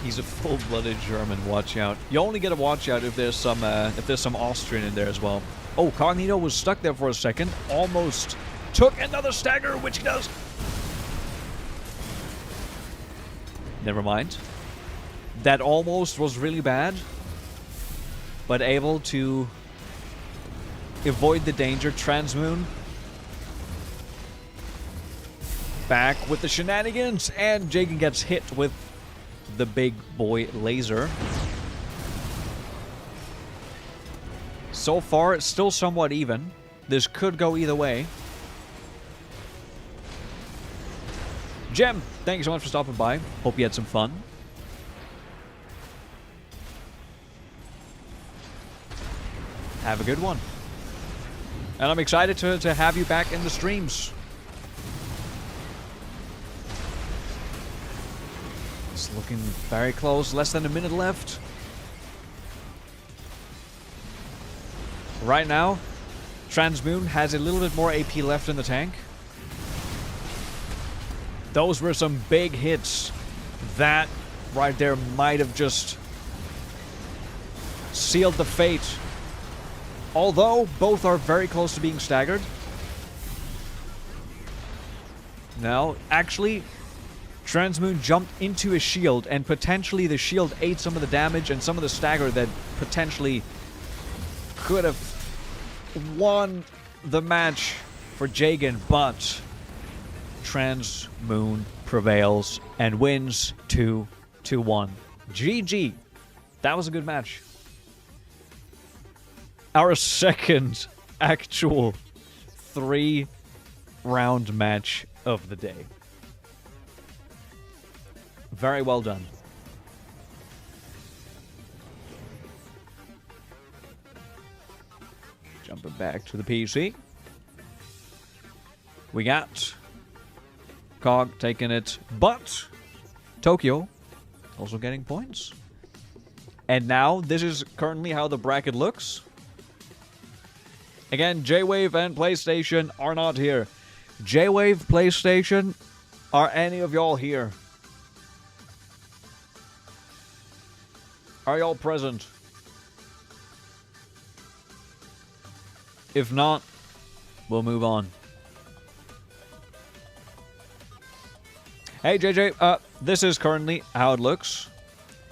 He's a full-blooded German. Watch out. You only get to watch out if there's some Austrian in there as well. Oh, Cognito was stuck there for a second. Almost took another stagger, which he does. Never mind. That almost was really bad, but able to avoid the danger. Transmoon back with the shenanigans, and Jagan gets hit with the big boy laser. So far, it's still somewhat even. This could go either way. Jem, thank you so much for stopping by. Hope you had some fun. Have a good one. And I'm excited to have you back in the streams. It's looking very close. Less than a minute left. Right now, Transmoon has a little bit more AP left in the tank. Those were some big hits. That right there might have just sealed the fate. Although, both are very close to being staggered. Now, actually, Transmoon jumped into a shield, and potentially the shield ate some of the damage and some of the stagger that potentially could have won the match for Jagan, but Transmoon prevails and wins 2-1. GG. That was a good match. Our second actual 3-round match of the day. Very well done. Jumping back to the PC. We got Cog taking it, but Tokyo also getting points. And now, this is currently how the bracket looks. Again, J-Wave and PlayStation are not here. J-Wave, PlayStation, are any of y'all here? Are y'all present? If not, we'll move on. Hey, JJ, this is currently how it looks.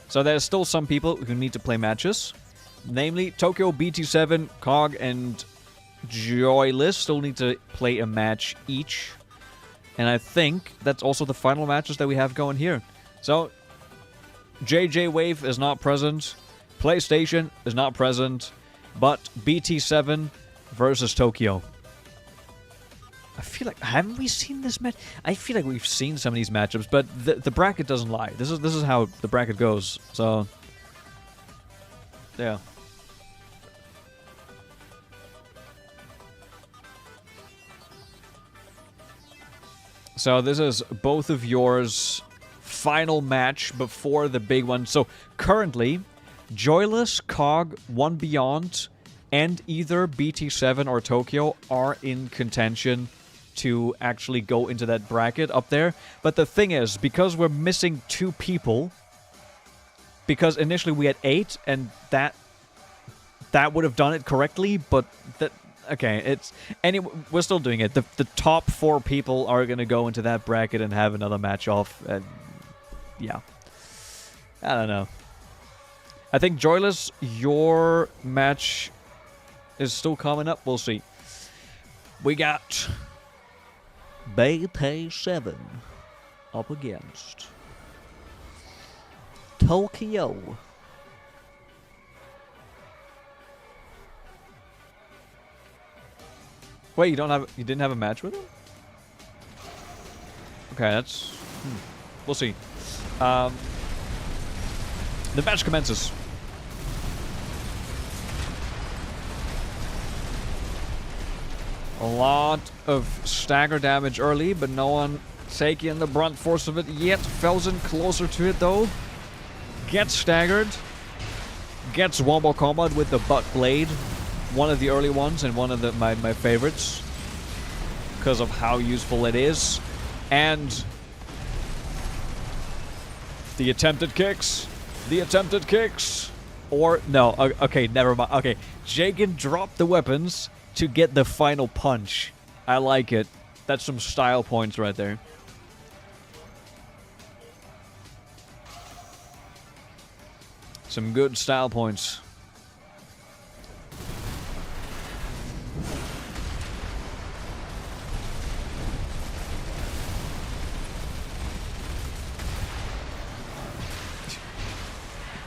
So there's still some people who need to play matches. Namely, Tokyo, BT7, Cog, and Joyless still need to play a match each. And I think that's also the final matches that we have going here. So, JJ Wave is not present. PlayStation is not present. But BT7 versus Tokyo. I feel like, haven't we seen this match? I feel like we've seen some of these matchups, but the bracket doesn't lie. This is how the bracket goes. So, yeah. So this is both of yours final match before the big one. So currently, Joyless, Cog, One Beyond, and either BT7 or Tokyo are in contention to actually go into that bracket up there. But the thing is, because we're missing 2 people, because initially we had 8, and that would have done it correctly, but that... Okay, it's... Anyway, we're still doing it. The top 4 people are going to go into that bracket and have another match off. And yeah. I don't know. I think, Joyless, your match is still coming up. We'll see. We got BT7 up against Tokyo. Wait, you didn't have a match with him? Okay, that's... We'll see. The match commences. A lot of stagger damage early, but no one taking the brunt force of it yet. Felsen closer to it, though. Gets staggered. Gets wombo comboed with the butt blade. One of the early ones and one of my favorites. Because of how useful it is. And the attempted kicks. The attempted kicks. Or, no, okay, never mind. Okay, Jagan dropped the weapons to get the final punch. I like it. That's some style points right there. Some good style points.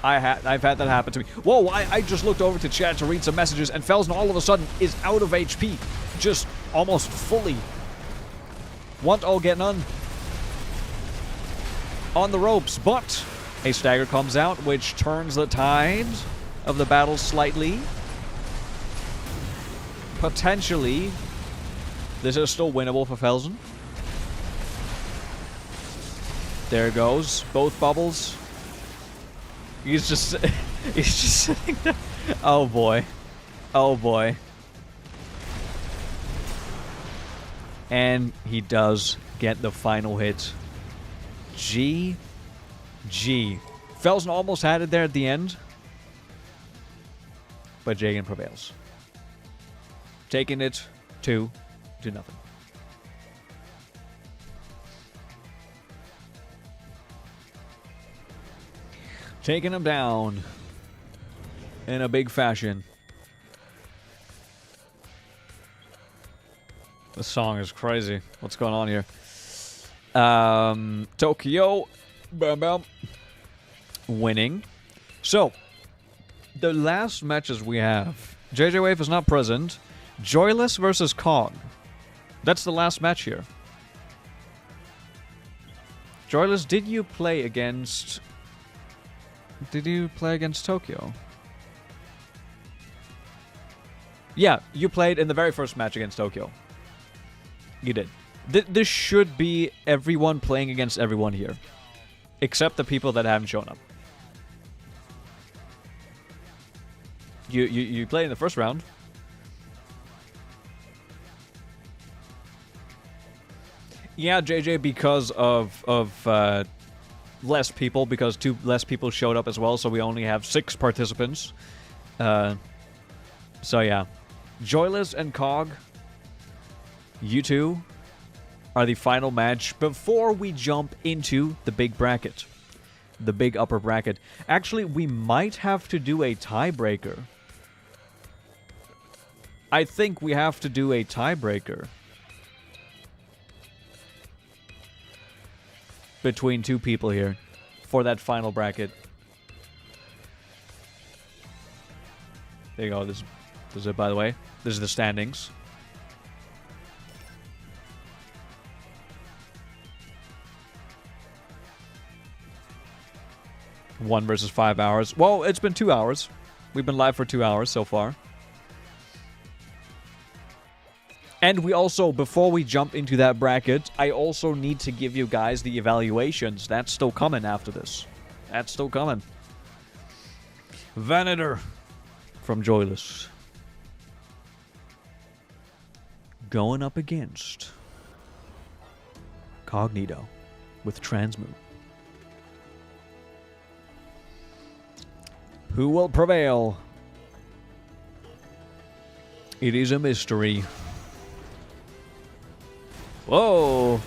I've had that happen to me. Whoa, I just looked over to chat to read some messages, and Felsen all of a sudden is out of HP. Just almost fully. Want all, get none. On the ropes, but a stagger comes out, which turns the tide of the battle slightly. Potentially, this is still winnable for Felsen. There it goes. Both bubbles. He's just sitting there. Oh boy. Oh boy. And he does get the final hit. GG. Felsen almost had it there at the end. But Jagan prevails. Taking it 2-0. Taking him down in a big fashion. This song is crazy. What's going on here? Tokyo, bam bam, winning. So, the last matches we have, JJ Wave is not present. Joyless versus Cog. That's the last match here. Joyless, did you play against Tokyo? Yeah, you played in the very first match against Tokyo. You did. This should be everyone playing against everyone here. Except the people that haven't shown up. You played in the first round. Yeah, JJ, because of less people, because 2 less people showed up as well, so we only have 6 participants. So yeah. Joyless and Cog, you 2 are the final match before we jump into the big bracket. The big upper bracket. Actually, we might have to do a tiebreaker. I think we have to do a tiebreaker between 2 people here for that final bracket. There you go. This is it, by the way. This is the standings. One versus 5 hours. Well, it's been 2 hours. We've been live for 2 hours so far. And we also, before we jump into that bracket, I also need to give you guys the evaluations. That's still coming after this. That's still coming. Venator from Joyless. Going up against Cognito with Transmoon. Who will prevail? It is a mystery. Whoa!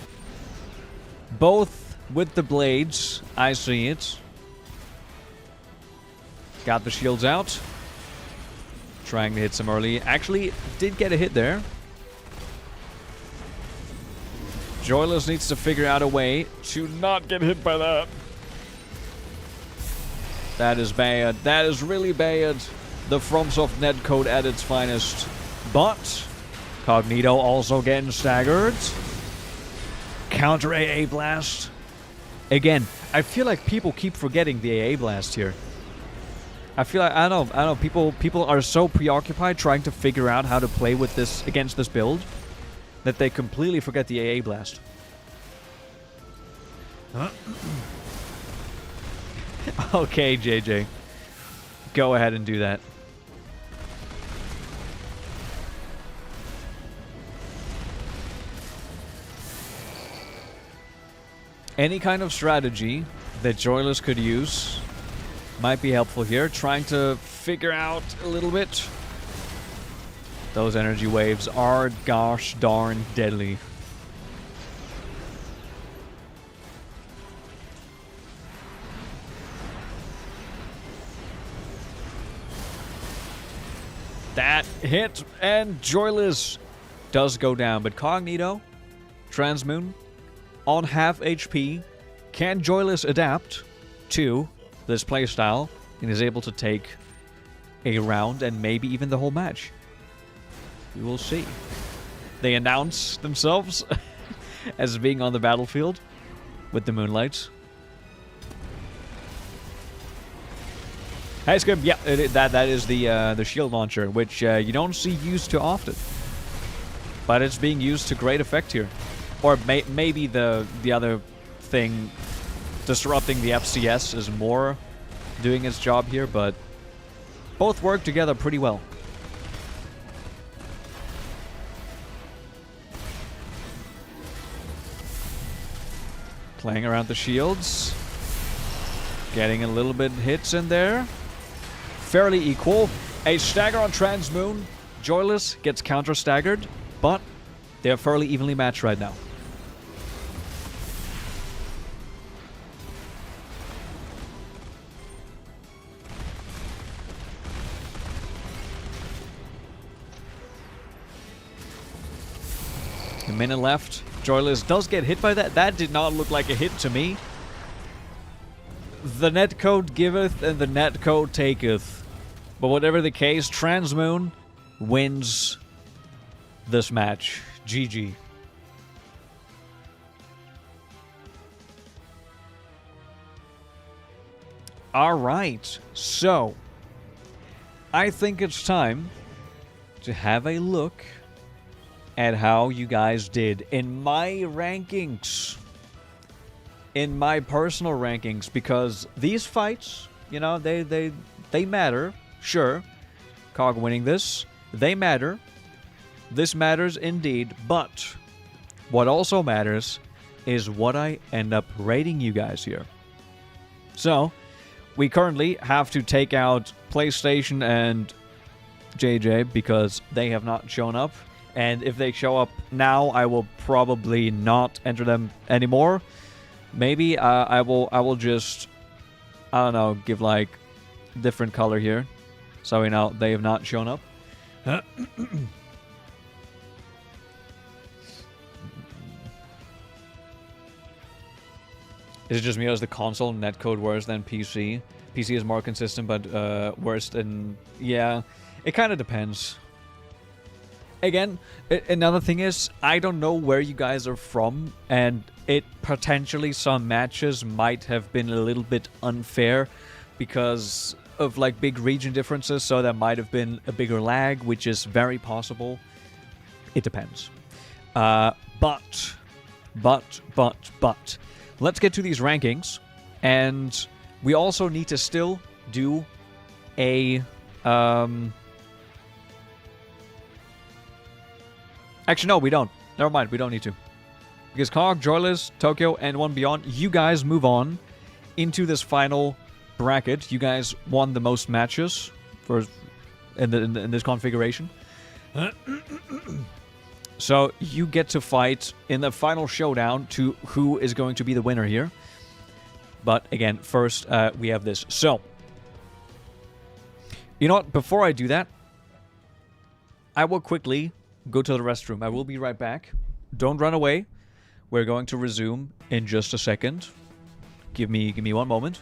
Both with the blades. I see it. Got the shields out. Trying to hit some early. Actually, did get a hit there. Joyless needs to figure out a way to not get hit by that. That is bad. That is really bad. The FromSoft netcode at its finest. But Cognito also getting staggered. Counter AA Blast. Again, I feel like people keep forgetting the AA Blast here. I feel like, I don't know, people are so preoccupied trying to figure out how to play with this, against this build, that they completely forget the AA Blast. Okay, JJ. Go ahead and do that. Any kind of strategy that Joyless could use might be helpful here. Trying to figure out a little bit. Those energy waves are gosh darn deadly. That hit, and Joyless does go down. But Cognito, Transmoon, on half HP, can Joyless adapt to this playstyle and is able to take a round and maybe even the whole match? We will see. They announce themselves as being on the battlefield with the moonlights. Hey, Scrim. Yeah, that is the shield launcher, which you don't see used too often, but it's being used to great effect here. Or maybe the other thing, disrupting the FCS, is more doing its job here, but both work together pretty well. Playing around the shields, getting a little bit hits in there. Fairly equal. A stagger on Transmoon. Joyless gets counter staggered, but they're fairly evenly matched right now. A minute left. Joyless does get hit by that. That did not look like a hit to me. The netcode giveth and the netcode taketh. But whatever the case, Transmoon wins this match. GG. Alright, so I think it's time to have a look at how you guys did in my rankings. In my personal rankings, because these fights, you know, they matter. Sure, Cog winning this, they matter. This matters indeed, but what also matters is what I end up rating you guys here. So, we currently have to take out PlayStation and JJ because they have not shown up. And if they show up now, I will probably not enter them anymore. Maybe I will just, I don't know, give like different color here, so we know they have not shown up. Is it just me, or is the console netcode worse than PC? PC is more consistent, but worse than... Yeah, it kind of depends. Again, another thing is, I don't know where you guys are from, and it potentially some matches might have been a little bit unfair because of like big region differences, so there might have been a bigger lag, which is very possible. It depends. But let's get to these rankings, and we also need to still do a actually, no, we don't. Never mind, we don't need to. Because Cog, Joyless, Tokyo, and One Beyond, you guys move on into this final bracket. You guys won the most matches in this configuration. So you get to fight in the final showdown to who is going to be the winner here. But again, first we have this. So, you know what? Before I do that, I will quickly go to the restroom. I will be right back. Don't run away. We're going to resume in just a second. Give me 1 moment.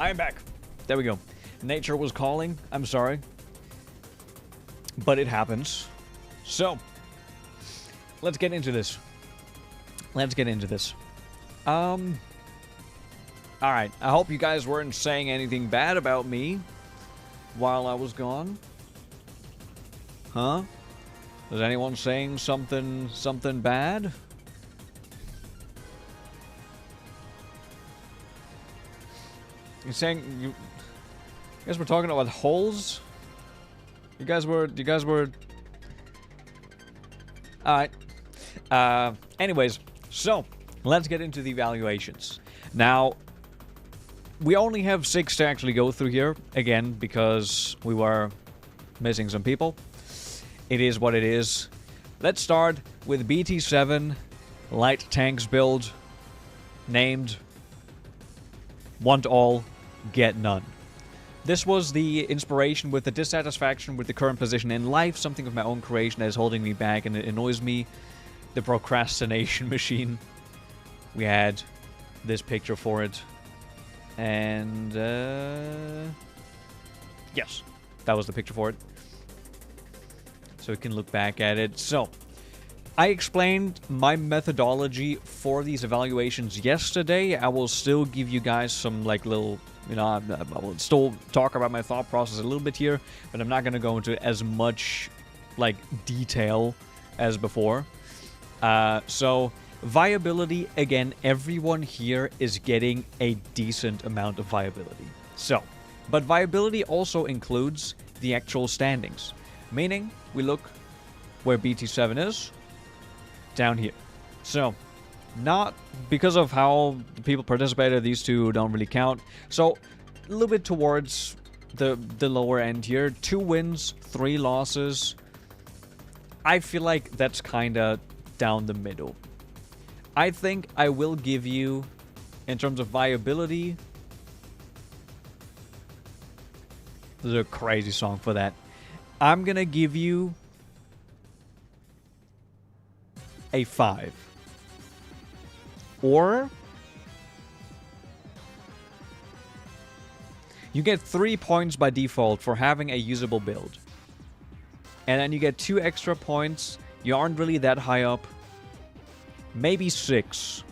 I'm back. There we go. Nature was calling. I'm sorry. But it happens. So, let's get into this. Let's get into this. Alright. I hope you guys weren't saying anything bad about me while I was gone. Huh? Was anyone saying something bad? You're saying you guys were talking about holes? You guys were Alright. Anyways, so let's get into the evaluations. Now, we only have 6 to actually go through here, again, because we were missing some people. It is what it is. Let's start with BT7 light tanks build, named Want All, Get None. This was the inspiration with the dissatisfaction with the current position in life, something of my own creation that is holding me back and it annoys me. The procrastination machine. We had this picture for it. And, yes, that was the picture for it. So we can look back at it. So, I explained my methodology for these evaluations yesterday. I will still give you guys some, like, little, you know, I will still talk about my thought process a little bit here, but I'm not going to go into as much, like, detail as before. So, viability, again, everyone here is getting a decent amount of viability. So, but viability also includes the actual standings. Meaning, we look where BT7 is, down here. So, not because of how the people participated, these two don't really count. So, a little bit towards the lower end here. 2 wins, 3 losses. I feel like that's kind of down the middle. I think I will give you, in terms of viability, there's a crazy song for that. I'm gonna give you a 5. Or you get 3 points by default for having a usable build. And then you get 2 extra points. You aren't really that high up. Maybe 6.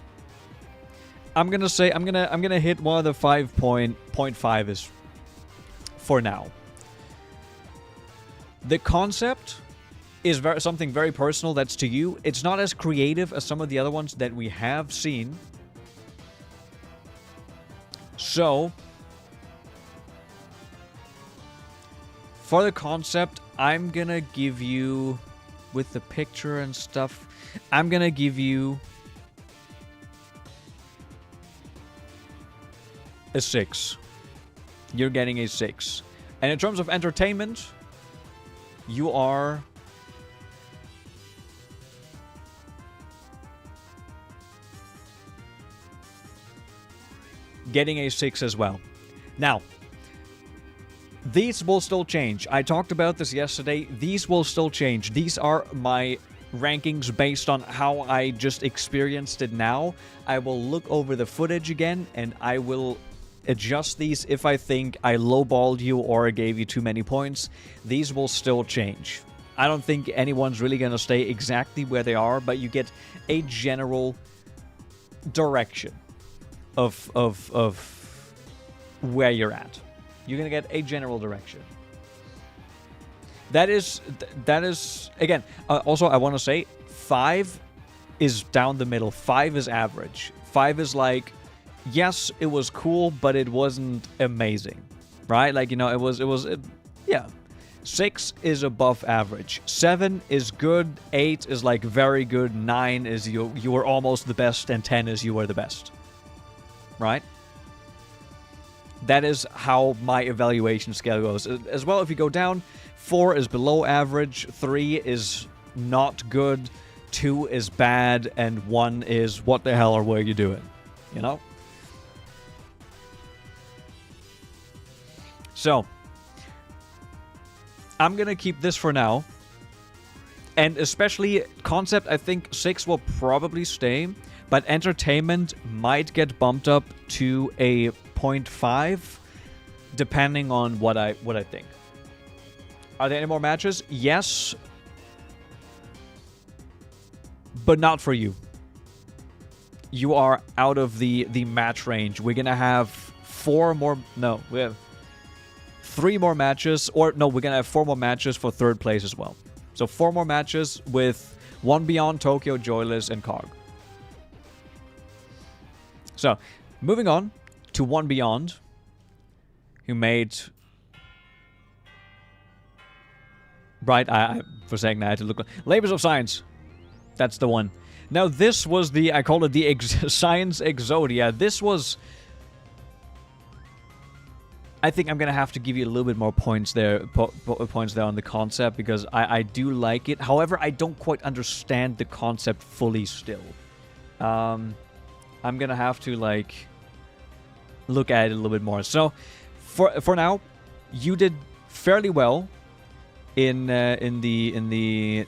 I'm gonna say I'm gonna hit one of the 5.5 is for now. The concept is something very personal that's to you. It's not as creative as some of the other ones that we have seen. So, for the concept, I'm gonna give you, with the picture and stuff, I'm gonna give you a 6. You're getting a 6. And in terms of entertainment, you are getting a 6 as well. Now, these will still change. I talked about this yesterday. These will still change. These are my rankings based on how I just experienced it now. I will look over the footage again and I will adjust these if I think I lowballed you or gave you too many points. These will still change. I don't think anyone's really going to stay exactly where they are, but you get a general direction of where you're at. You're going to get a general direction. That is again, also I want to say 5 is down the middle. 5 is average. 5 is like, yes, it was cool, but it wasn't amazing, right? Like, you know, it was yeah. 6 is above average. 7 is good. 8 is like very good. 9 is you were almost the best, and 10 is you were the best, right? That is how my evaluation scale goes. As well, if you go down, 4 is below average, 3 is not good, 2 is bad, and 1 is what the hell or what are you doing? You know? So, I'm gonna keep this for now. And especially concept, I think 6 will probably stay, but entertainment might get bumped up to a 0.5, depending on what I think. Are there any more matches? Yes, but not for you. You are out of the match range. We're gonna have 4 more. No, we have 3 more matches, or no, we're gonna have 4 more matches for 3rd place as well. So 4 more matches with One Beyond, Tokyo, Joyless, and Cog. So, moving on to One Beyond, who made... Right, I for a second I had to look... Labors of Science. That's the one. Now, this was the... I call it the Science Exodia. This was... I think I'm gonna have to give you a little bit more points there, points there on the concept, because I do like it. However, I don't quite understand the concept fully still. I'm gonna have to like look at it a little bit more. So for now, you did fairly well in the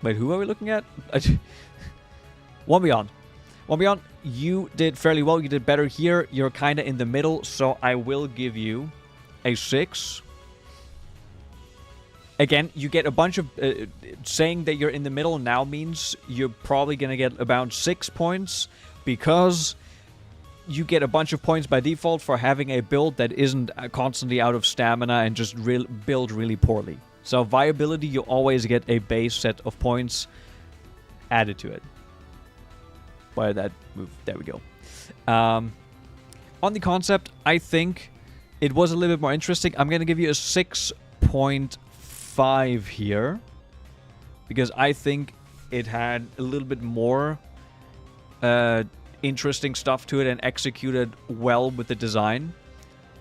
wait, who are we looking at? One Beyond. One Beyond, you did fairly well. You did better here. You're kind of in the middle, so I will give you a 6. Again, you get a bunch of... saying that you're in the middle now means you're probably going to get about 6 points, because you get a bunch of points by default for having a build that isn't constantly out of stamina and just build really poorly. So viability, you always get a base set of points added to it. By that move, there we go. On the concept, I think it was a little bit more interesting. I'm going to give you a 6.5 here, because I think it had a little bit more interesting stuff to it and executed well with the design,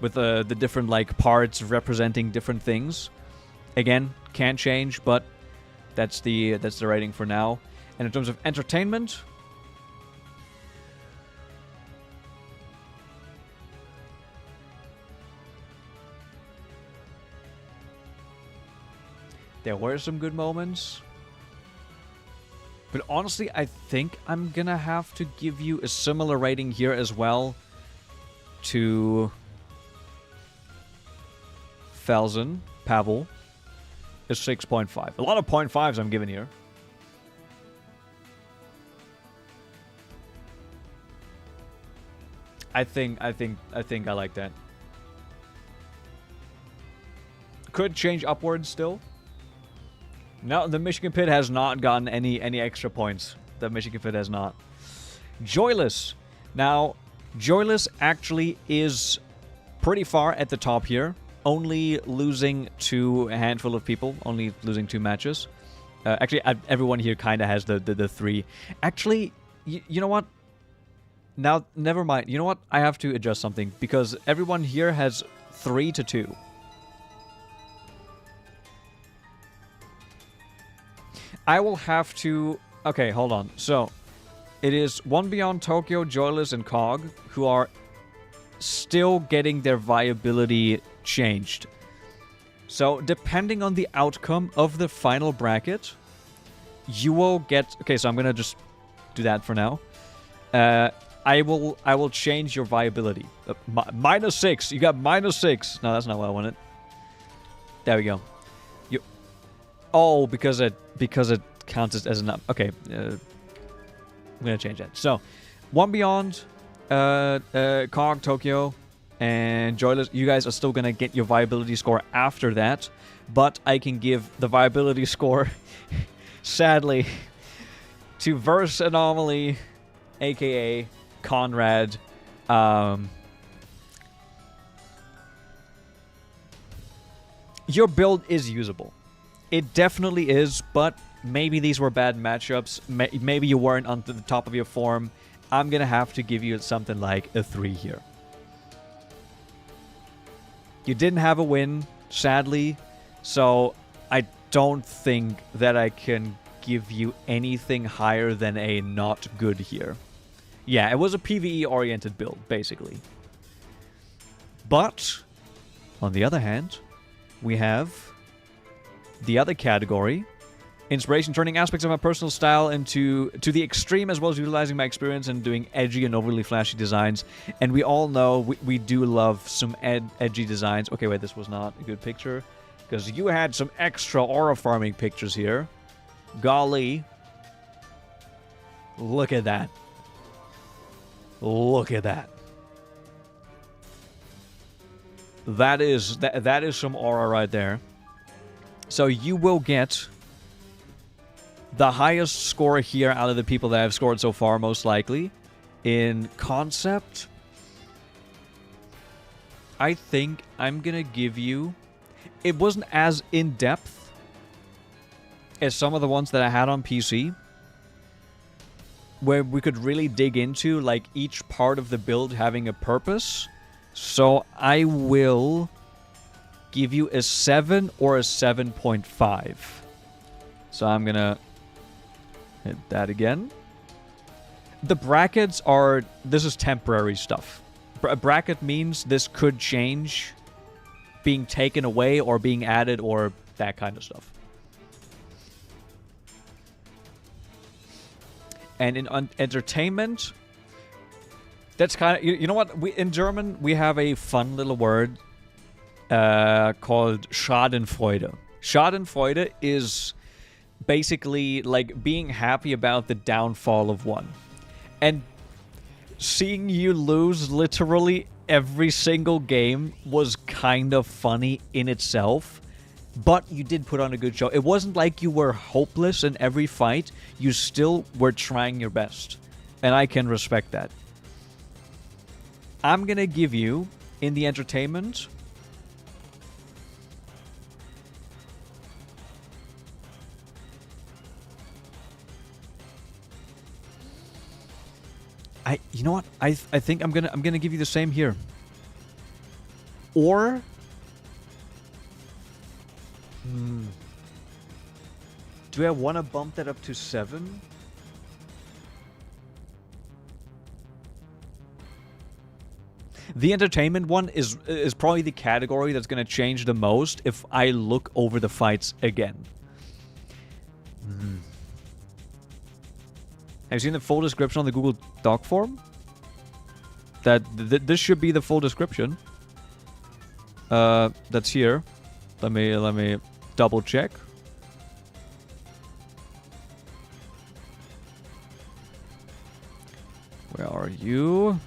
with the different like parts representing different things. Again, can change, but that's the rating for now. And in terms of entertainment, there were some good moments. But honestly, I think I'm gonna have to give you a similar rating here as well to Felsen, Pavel, is 6.5. A lot of 0.5s I'm giving here. I think I like that. Could change upwards still. No, the Michigan Pit has not gotten any extra points. The Michigan Pit has not. Joyless. Now, Joyless actually is pretty far at the top here. Only losing to a handful of people. Only losing 2 matches. Actually, everyone here kind of has the 3. Actually, you know what? Now, never mind. You know what? I have to adjust something, because everyone here has 3-2. I will have to... Okay, hold on. So, it is One Beyond, Tokyo, Joyless, and Cog who are still getting their viability changed. So, depending on the outcome of the final bracket, you will get... Okay, so I'm gonna just do that for now. I will change your viability. -6. You got -6. No, that's not what I wanted. There we go. Oh, because it counts as enough. Okay, I'm gonna change that. So, One Beyond, Cog, Tokyo, and Joyless. You guys are still gonna get your viability score after that, but I can give the viability score, sadly, to Verse Anomaly, aka Conrad. Your build is usable. It definitely is, but maybe these were bad matchups. Maybe you weren't on the top of your form. I'm going to have to give you something like a 3 here. You didn't have a win, sadly, so I don't think that I can give you anything higher than a not good here. Yeah, it was a PvE-oriented build, basically. But, on the other hand, we have the other category, inspiration, turning aspects of my personal style to the extreme, as well as utilizing my experience in doing edgy and overly flashy designs. And we all know we do love some edgy designs. Okay, wait, this was not a good picture, because you had some extra aura farming pictures here. Golly. Look at that. Look at that. That is some aura right there. So you will get the highest score here out of the people that have scored so far, most likely. In concept, I think I'm going to give you... It wasn't as in-depth as some of the ones that I had on PC, where we could really dig into like each part of the build having a purpose. So I will give you a 7 or a 7.5. So I'm gonna hit that again. The brackets are... This is temporary stuff. A bracket means this could change, being taken away or being added or that kind of stuff. And in entertainment, that's kind of... You know what? In German, we have a fun little word called Schadenfreude. Schadenfreude is basically like being happy about the downfall of one. And seeing you lose literally every single game was kind of funny in itself. But you did put on a good show. It wasn't like you were hopeless in every fight. You still were trying your best. And I can respect that. I'm gonna give you, in the entertainment... You know what? I think I'm gonna give you the same here. Or... Do I want to bump that up to 7? The entertainment one is probably the category that's going to change the most if I look over the fights again. Have you seen the full description on the Google Doc form? This should be the full description. That's here. Let me double check. Where are you?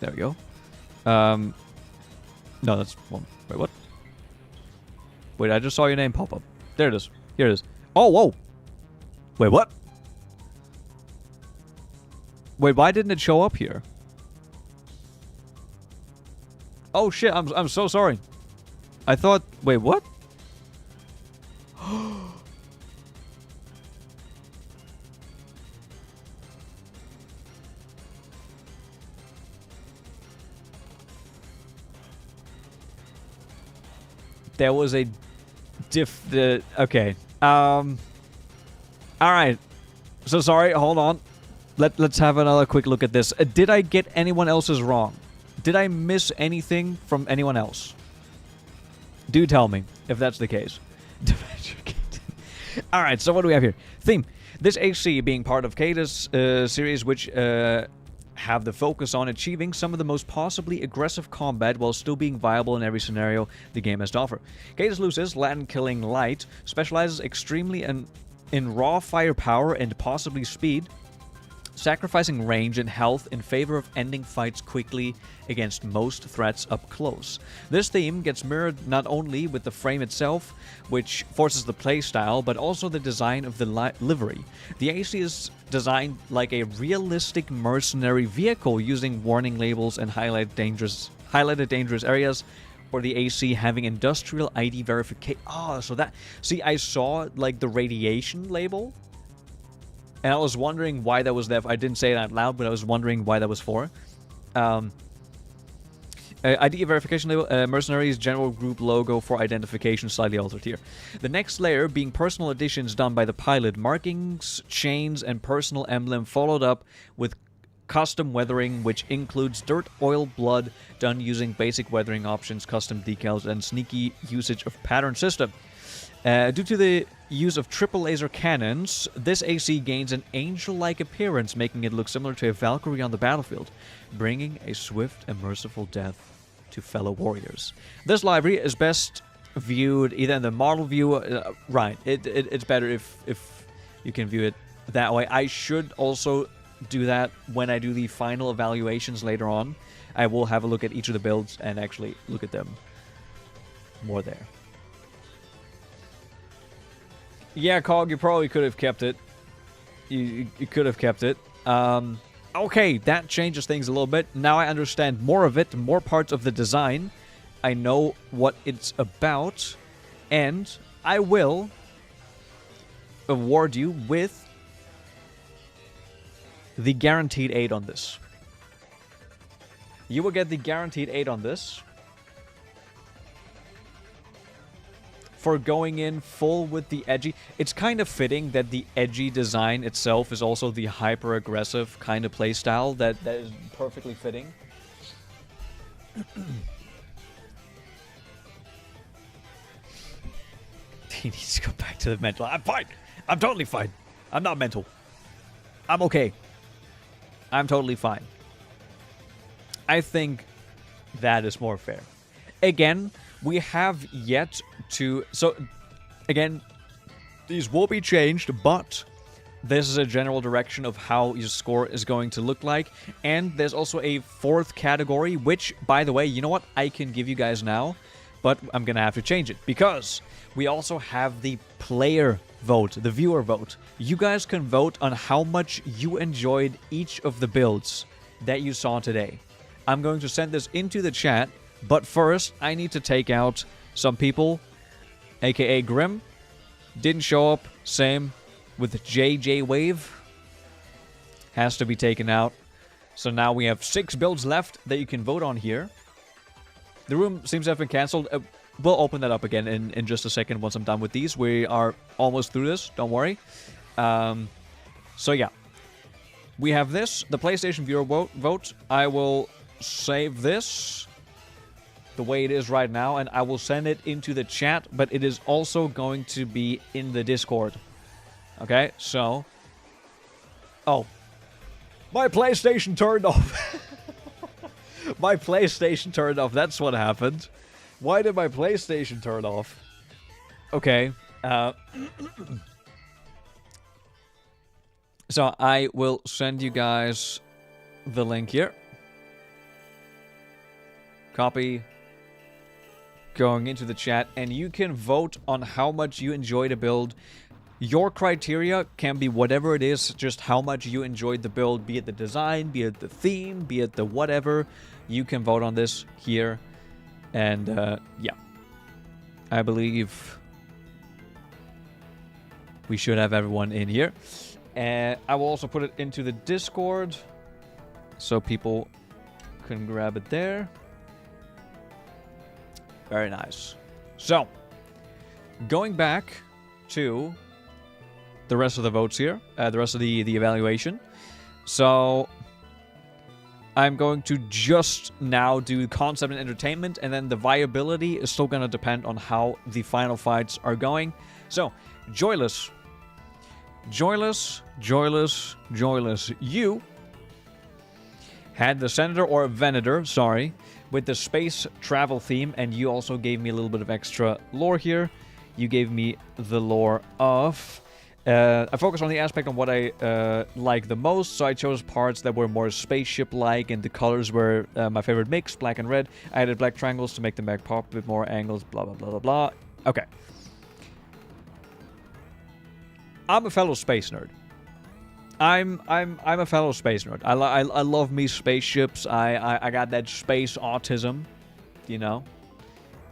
There we go. No, that's one. Wait, what? Wait, I just saw your name pop up. There it is. Here it is. Oh, whoa! Wait, what? Wait, why didn't it show up here? Oh shit, I'm so sorry. I thought... Wait, what? There was a okay. Alright. So sorry, hold on. Let's have another quick look at this. Did I get anyone else's wrong? Did I miss anything from anyone else? Do tell me if that's the case. Alright, so what do we have here? Theme. This AC being part of Kata's series, which have the focus on achieving some of the most possibly aggressive combat while still being viable in every scenario the game has to offer. Kata's Lucis, Latin Killing Light, specializes extremely in raw firepower and possibly speed, sacrificing range and health in favor of ending fights quickly against most threats up close. This theme gets mirrored not only with the frame itself, which forces the playstyle, but also the design of the livery. The AC is designed like a realistic mercenary vehicle, using warning labels and highlighted dangerous areas, or the AC having industrial ID verification. Oh, so that... See, I saw, like, the radiation label, and I was wondering why that was there. I didn't say it out loud, but I was wondering why that was for. ID verification label, Mercenaries General Group logo for identification, slightly altered here. The next layer being personal additions done by the pilot, markings, chains, and personal emblem, followed up with custom weathering, which includes dirt, oil, blood, done using basic weathering options, custom decals, and sneaky usage of pattern system. Due to the use of triple laser cannons, this AC gains an angel-like appearance, making it look similar to a Valkyrie on the battlefield, bringing a swift and merciful death to fellow warriors. This library is best viewed either in the model view... right, it's better if you can view it that way. I should also do that when I do the final evaluations later on. I will have a look at each of the builds and actually look at them more there. Yeah, Cog, you probably could have kept it. You could have kept it. Okay, that changes things a little bit. Now I understand more of it, more parts of the design. I know what it's about. And I will award you with the guaranteed 8 on this. You will get the guaranteed 8 on this. For going in full with the edgy. It's kind of fitting that the edgy design itself is also the hyper-aggressive kind of playstyle that is perfectly fitting. He needs to go back to the mental. I'm fine. I'm totally fine. I'm not mental. I'm okay. I'm totally fine. I think that is more fair. Again, we have yet to... So, again, these will be changed, but this is a general direction of how your score is going to look like. And there's also a 4th category, which, by the way, you know what? I can give you guys now, but I'm going to have to change it. Because we also have the player vote, the viewer vote. You guys can vote on how much you enjoyed each of the builds that you saw today. I'm going to send this into the chat. But first, I need to take out some people, aka Grim. Didn't show up. Same with JJ Wave. Has to be taken out. So now we have 6 builds left that you can vote on here. The room seems to have been cancelled. We'll open that up again in just a second once I'm done with these. We are almost through this. Don't worry. So yeah. We have this. The PlayStation viewer vote. I will save this the way it is right now, and I will send it into the chat, but it is also going to be in the Discord. Okay, so... Oh. My PlayStation turned off. My PlayStation turned off. That's what happened. Why did my PlayStation turn off? Okay. So I will send you guys the link here. Copy. Going into the chat, and you can vote on how much you enjoyed a build. Your criteria can be whatever it is, just how much you enjoyed the build, be it the design, be it the theme, be it the whatever. You can vote on this here, and yeah. I believe we should have everyone in here. And I will also put it into the Discord, so people can grab it there. Very nice. So, going back to the rest of the votes here, the rest of the evaluation. So, I'm going to just now do concept and entertainment, and then the viability is still going to depend on how the final fights are going. So, Joyless. Joyless. You had the Senator or Venator, sorry, with the space travel theme, and you also gave me a little bit of extra lore here. You gave me the lore of... I focused on the aspect on what I like the most, so I chose parts that were more spaceship-like, and the colors were my favorite mix, black and red. I added black triangles to make the mech pop with more angles, blah, blah, blah, blah, blah. Okay. I'm a fellow space nerd. I'm a fellow space nerd. I love me spaceships. I got that space autism, you know.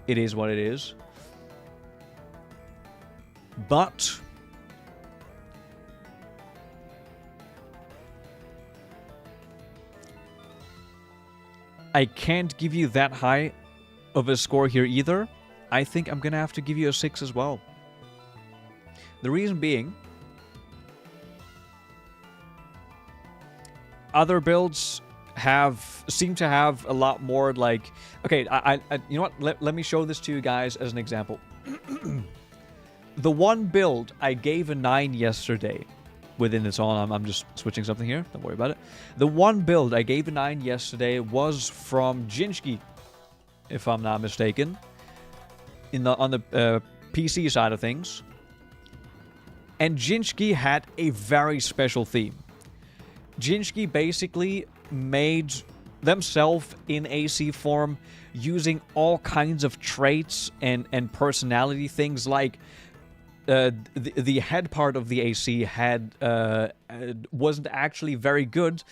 It is what it is. But I can't give you that high of a score here either. I think I'm gonna have to give you a 6 as well. The reason being, other builds seem to have a lot more like... Okay, I you know what? Let me show this to you guys as an example. The one build I gave a 9 yesterday. Within its own, I'm just switching something here. Don't worry about it. The one build I gave a 9 yesterday was from Jinski, if I'm not mistaken. On the PC side of things. And Jinski had a very special theme. Jinski basically made themselves in AC form using all kinds of traits and personality things, like the head part of the AC wasn't actually very good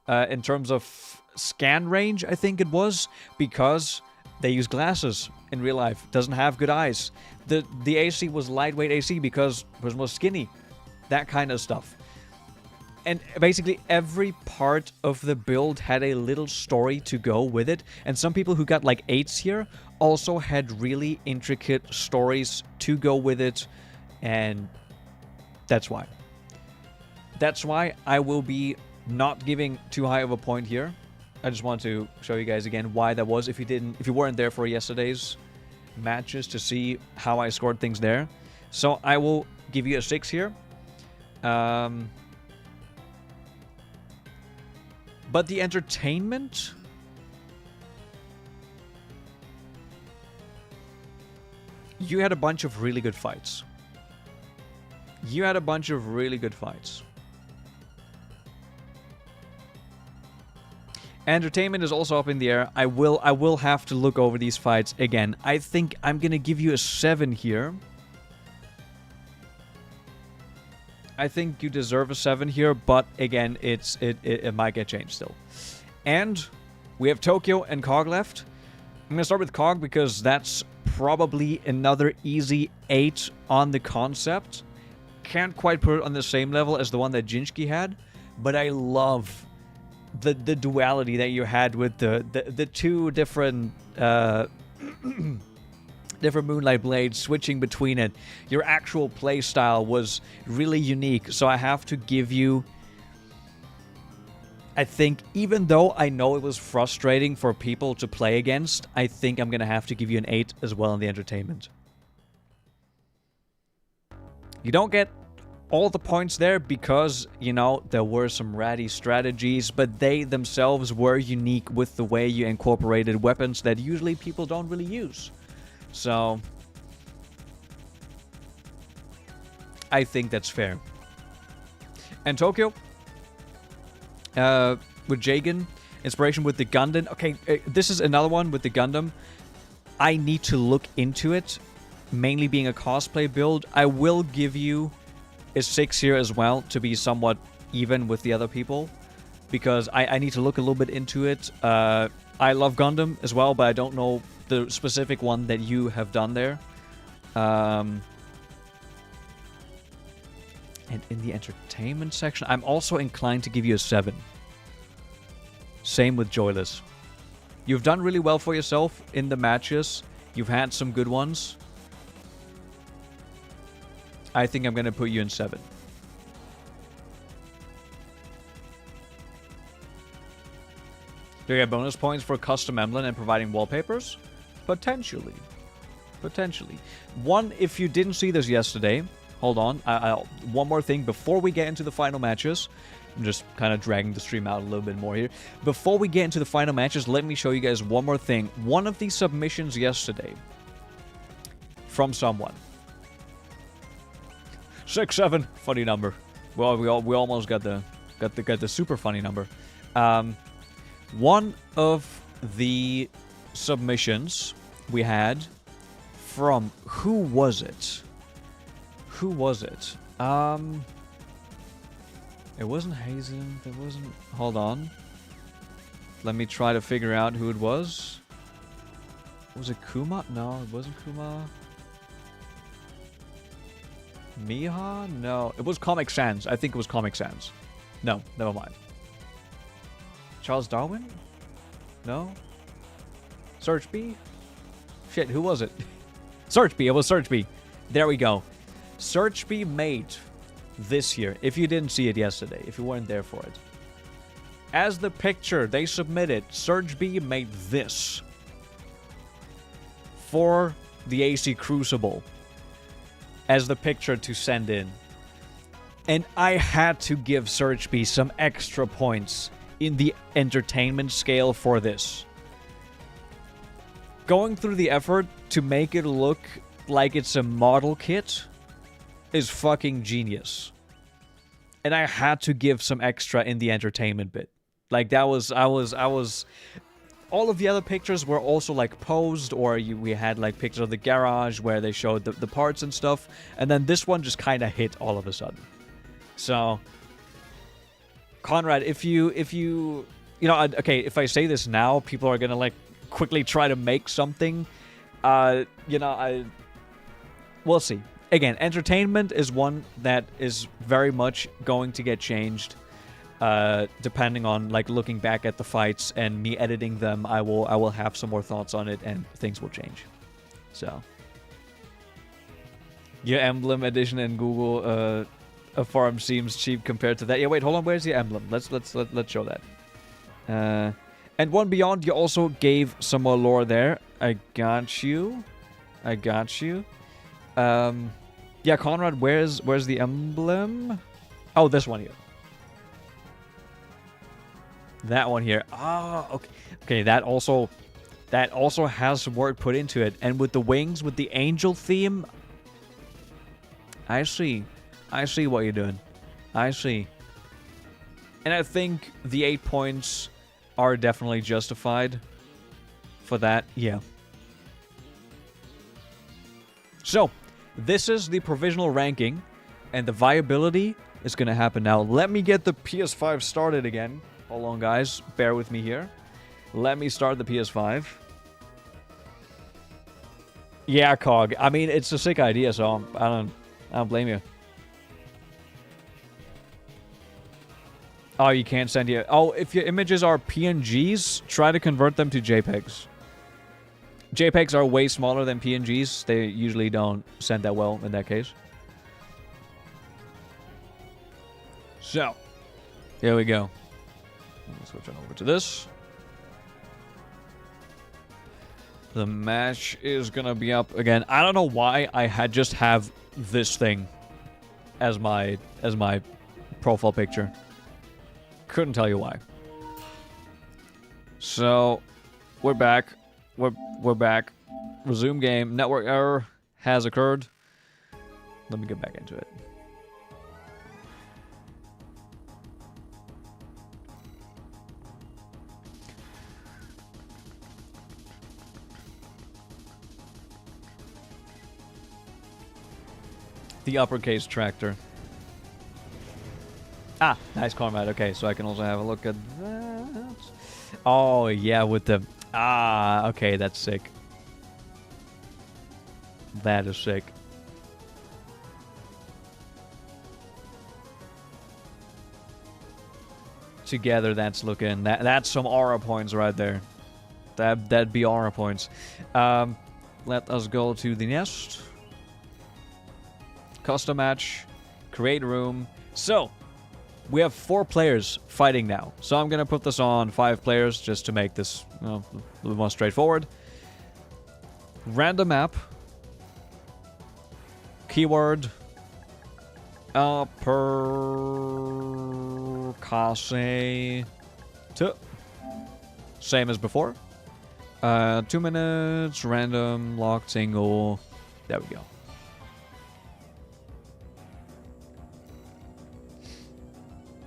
in terms of scan range, I think it was, because they use glasses in real life. Doesn't have good eyes. The AC was lightweight AC because it was more skinny. That kind of stuff. And basically every part of the build had a little story to go with it. And some people who got like 8s here also had really intricate stories to go with it. And that's why. That's why I will be not giving too high of a point here. I just want to show you guys again why that was. If you weren't there for yesterday's matches to see how I scored things there. So I will give you a 6 here. But the entertainment... You had a bunch of really good fights. You had a bunch of really good fights. Entertainment is also up in the air. I will have to look over these fights again. I think I'm gonna give you a 7 here. I think you deserve a 7 here, but again, it might get changed still. And we have Tokyo and Cog left. I'm gonna start with Cog because that's probably another easy 8 on the concept. Can't quite put it on the same level as the one that Jinchki had, but I love the duality that you had with the two different different Moonlight Blades, switching between it. Your actual play style was really unique, so I have to give you... I think, even though I know it was frustrating for people to play against, I think I'm gonna have to give you an 8 as well in the entertainment. You don't get all the points there because, you know, there were some ratty strategies, but they themselves were unique with the way you incorporated weapons that usually people don't really use. So, I think that's fair. And Tokyo, with Jagan, inspiration with the Gundam. Okay, this is another one with the Gundam. I need to look into it, mainly being a cosplay build. I will give you a 6 here as well to be somewhat even with the other people, because I need to look a little bit into it. I love Gundam as well, but I don't know the specific one that you have done there. And in the entertainment section, I'm also inclined to give you a 7. Same with Joyless. You've done really well for yourself in the matches. You've had some good ones. I think I'm going to put you in 7. Do you get bonus points for custom emblem and providing wallpapers? Potentially. Potentially. One, if you didn't see this yesterday, hold on. One more thing before we get into the final matches. I'm just kind of dragging the stream out a little bit more here. Before we get into the final matches, let me show you guys one more thing. One of these submissions yesterday from someone. 6-7, funny number. Well, we almost got the super funny number. One of the submissions we had from, who was it? Who was it? It wasn't Hazen. It wasn't... Hold on. Let me try to figure out who it was. Was it Kuma? No, it wasn't Kuma. Miha? No. It was Comic Sans. I think it was Comic Sans. No, never mind. Charles Darwin? No? Search B? Shit, who was it? Search B. It was Search B. There we go. Search B made this year, if you didn't see it yesterday, if you weren't there for it. As the picture they submitted, Search B made this for the AC Crucible as the picture to send in. And I had to give Search B some extra points in the entertainment scale for this. Going through the effort to make it look like it's a model kit is fucking genius. And I had to give some extra in the entertainment bit. Like, that was, I was, all of the other pictures were also like posed, or we had like pictures of the garage where they showed the parts and stuff. And then this one just kind of hit all of a sudden. So, Conrad, if you know, okay, if I say this now, people are gonna like quickly try to make something. You know, we'll see. Again, entertainment is one that is very much going to get changed. Depending on like looking back at the fights and me editing them, I will have some more thoughts on it and things will change. So your emblem edition in Google a farm seems cheap compared to that. Yeah, wait, hold on. Where's the emblem? Let's show that. And One Beyond, you also gave some more lore there. I got you. Yeah, Conrad, where's the emblem? Oh, this one here. That one here. Ah, okay. Okay, that also has some work put into it. And with the wings, with the angel theme, I see what you're doing. I see. And I think the 8 points are definitely justified for that. Yeah. So, this is the provisional ranking, and the viability is going to happen now. Let me get the PS5 started again. Hold on, guys. Bear with me here. Let me start the PS5. Yeah, Cog. I mean, it's a sick idea, so I don't blame you. Oh, you can't send you. Oh, if your images are PNGs, try to convert them to JPEGs. JPEGs are way smaller than PNGs. They usually don't send that well in that case. So, here we go. Let's switch on over to this. The match is gonna be up again. I don't know why I just have this thing as my profile picture. Couldn't tell you why. So, we're back. We're back. Resume game. Network error has occurred. Let me get back into it. The uppercase tractor. Ah, nice Conrad. Okay, so I can also have a look at that. Oh, yeah, with the... Ah, okay, that's sick. That is sick. Together, that's looking... That's some aura points right there. That'd be aura points. Let us go to the nest. Custom match. Create room. So... we have 4 players fighting now. So I'm going to put this on 5 players just to make this a little more straightforward. Random map. Keyword. Percase. Same as before. 2 minutes. Random. Locked. Single. There we go.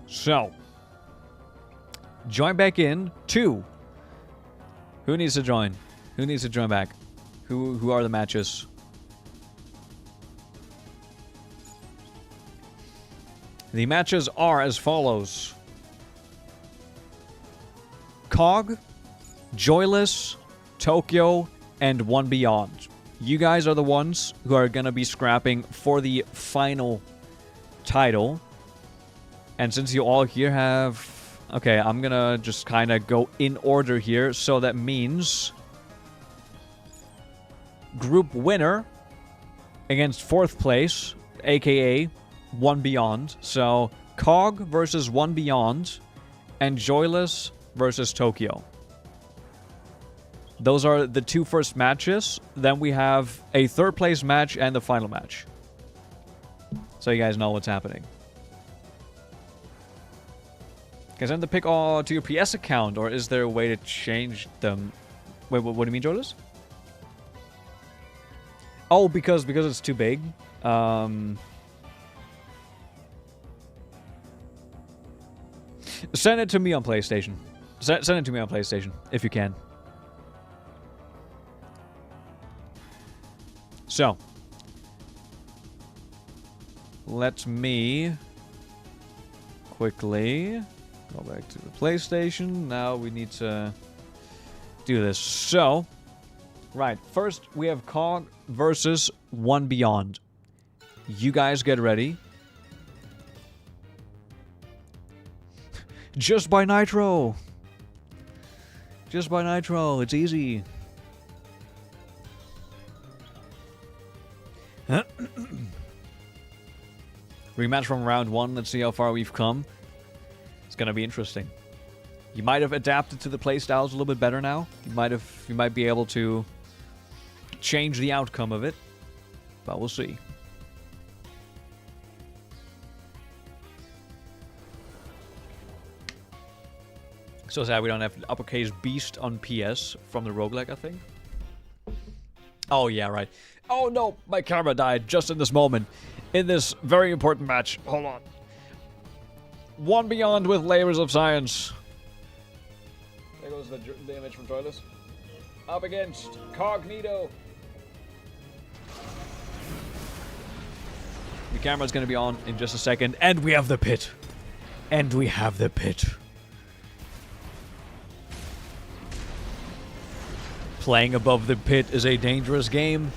So, join back in. 2. Who needs to join? Who needs to join back? Who are the matches? The matches are as follows. Cog, Joyless, Tokyo, and One Beyond. You guys are the ones who are going to be scrapping for the final title. And since you all here have... Okay, I'm gonna just kind of go in order here. So that means... group winner against 4th place, aka One Beyond. So, Cog versus One Beyond, and Joyless versus Tokyo. Those are the 2 first matches. Then we have a 3rd place match and the final match. So you guys know what's happening. Can I send the pick to your PS account, or is there a way to change them? Wait, what do you mean, Jonas? Oh, because it's too big. Send it to me on PlayStation. Send it to me on PlayStation, if you can. So. Let me quickly go back to the PlayStation. Now we need to do this. So, right. First, we have COG versus One Beyond. You guys get ready. Just by Nitro. Just by Nitro. It's easy. Rematch from round 1. Let's see how far we've come. It's gonna be interesting. You might have adapted to the playstyles a little bit better now. You might be able to change the outcome of it. But we'll see. So sad we don't have uppercase beast on PS from the roguelike, I think. Oh yeah, right. Oh no, my camera died just in this moment. In this very important match. Hold on. One Beyond with Labors of Science. There goes the image from Troilus. Up against Cognito. The camera's gonna be on in just a second. And we have the pit. And we have the pit. Playing above the pit is a dangerous game.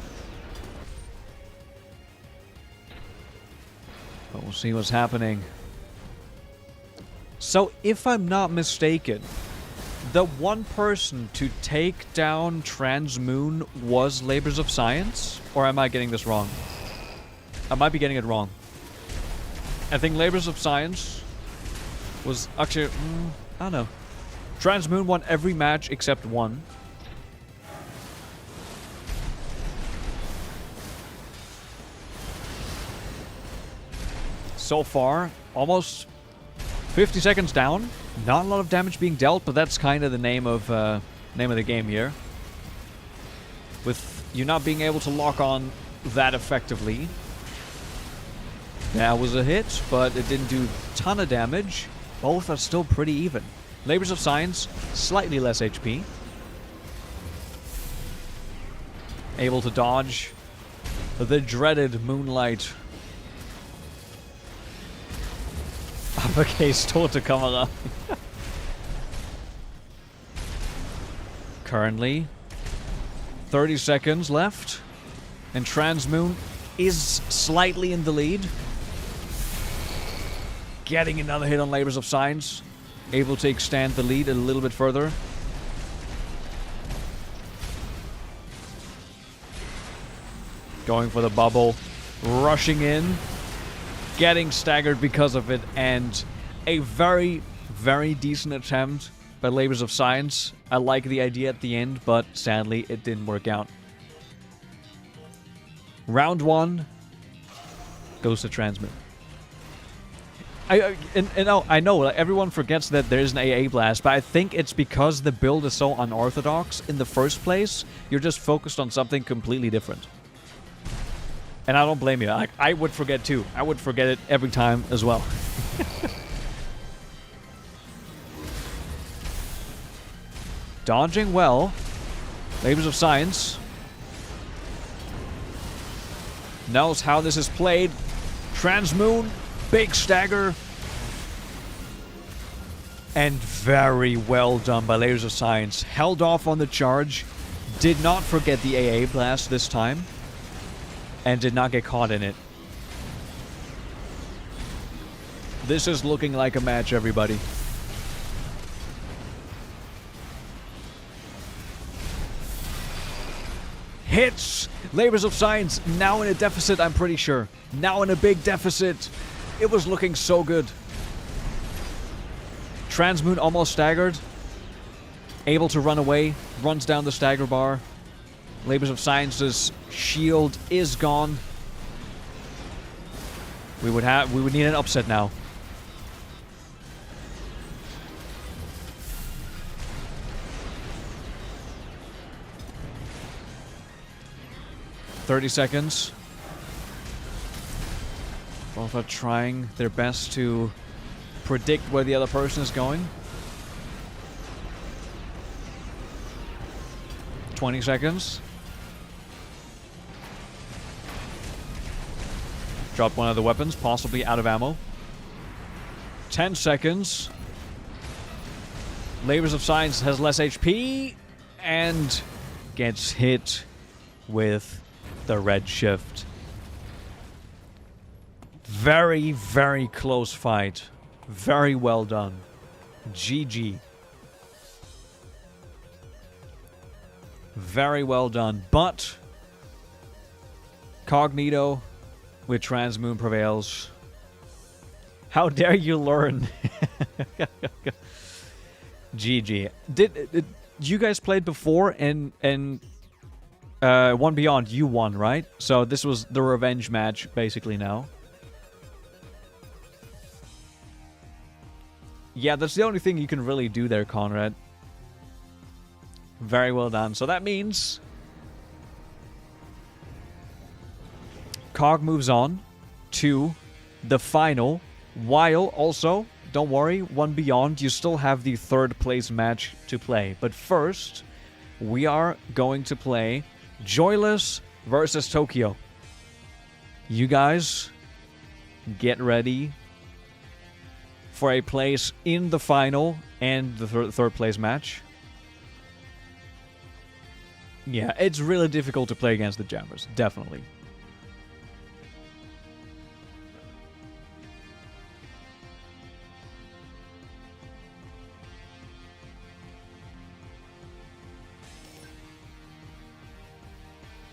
But we'll see what's happening. So, if I'm not mistaken, the one person to take down Transmoon was Labors of Science? Or am I getting this wrong? I might be getting it wrong. I think Labors of Science was actually... I don't know. Transmoon won every match except one. So far, almost 50 seconds down. Not a lot of damage being dealt, but that's kind of the name of the game here. With you not being able to lock on that effectively. That was a hit, but it didn't do a ton of damage. Both are still pretty even. Labors of Science, slightly less HP. Able to dodge the dreaded Moonlight. Uppercase tote camera. Currently, 30 seconds left, and Transmoon is slightly in the lead. Getting another hit on Labors of Science, able to extend the lead a little bit further. Going for the bubble, rushing in. Getting staggered because of it, and a very, very decent attempt by Labors of Science. I like the idea at the end, but sadly it didn't work out. Round 1 goes to Transmoon. I know like, everyone forgets that there's an AA blast, but I think it's because the build is so unorthodox in the first place. You're just focused on something completely different. And I don't blame you. I would forget too. I would forget it every time as well. Dodging well. Labors of Science knows how this is played. Transmoon, big stagger. And very well done by Labors of Science. Held off on the charge. Did not forget the AA blast this time. And did not get caught in it. This is looking like a match, everybody. Hits! Labors of Science now in a deficit, I'm pretty sure. Now in a big deficit. It was looking so good. Transmoon almost staggered. Able to run away. Runs down the stagger bar. Labors of Science's shield is gone. We would need an upset now. "30 seconds. Both are trying their best to predict where the other person is going. 20 seconds. Drop one of the weapons, possibly out of ammo. 10 seconds. Labors of Science has less HP and gets hit with the red shift. Very, very close fight. Very well done. GG. Very well done. But Cognito with Transmoon prevails. How dare you learn? GG. Did you guys played before and One Beyond, you won, right? So this was the revenge match basically now. Yeah, that's the only thing you can really do there, Conrad. Very well done. So that means Cog moves on to the final, while also, don't worry, One Beyond, you still have the third place match to play. But first, we are going to play Joyless versus Tokyo. You guys, get ready for a place in the final and the third place match. Yeah, it's really difficult to play against the Jammers, definitely.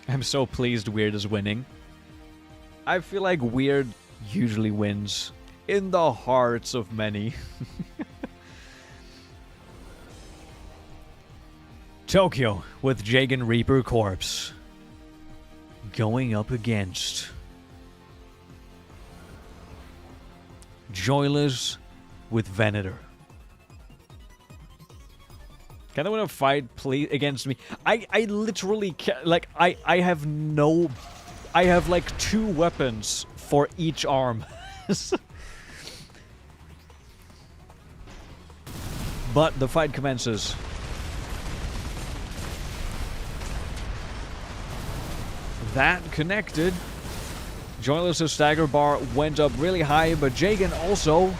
I'm so pleased Weird is winning. I feel like Weird usually wins in the hearts of many. Tokyo with Jagan Reaper Corpse going up against Joyless with Venator. Can anyone fight please against me? I literally can't, like I have like 2 weapons for each arm. But the fight commences. That connected. Joyless' stagger bar went up really high, but Jagan also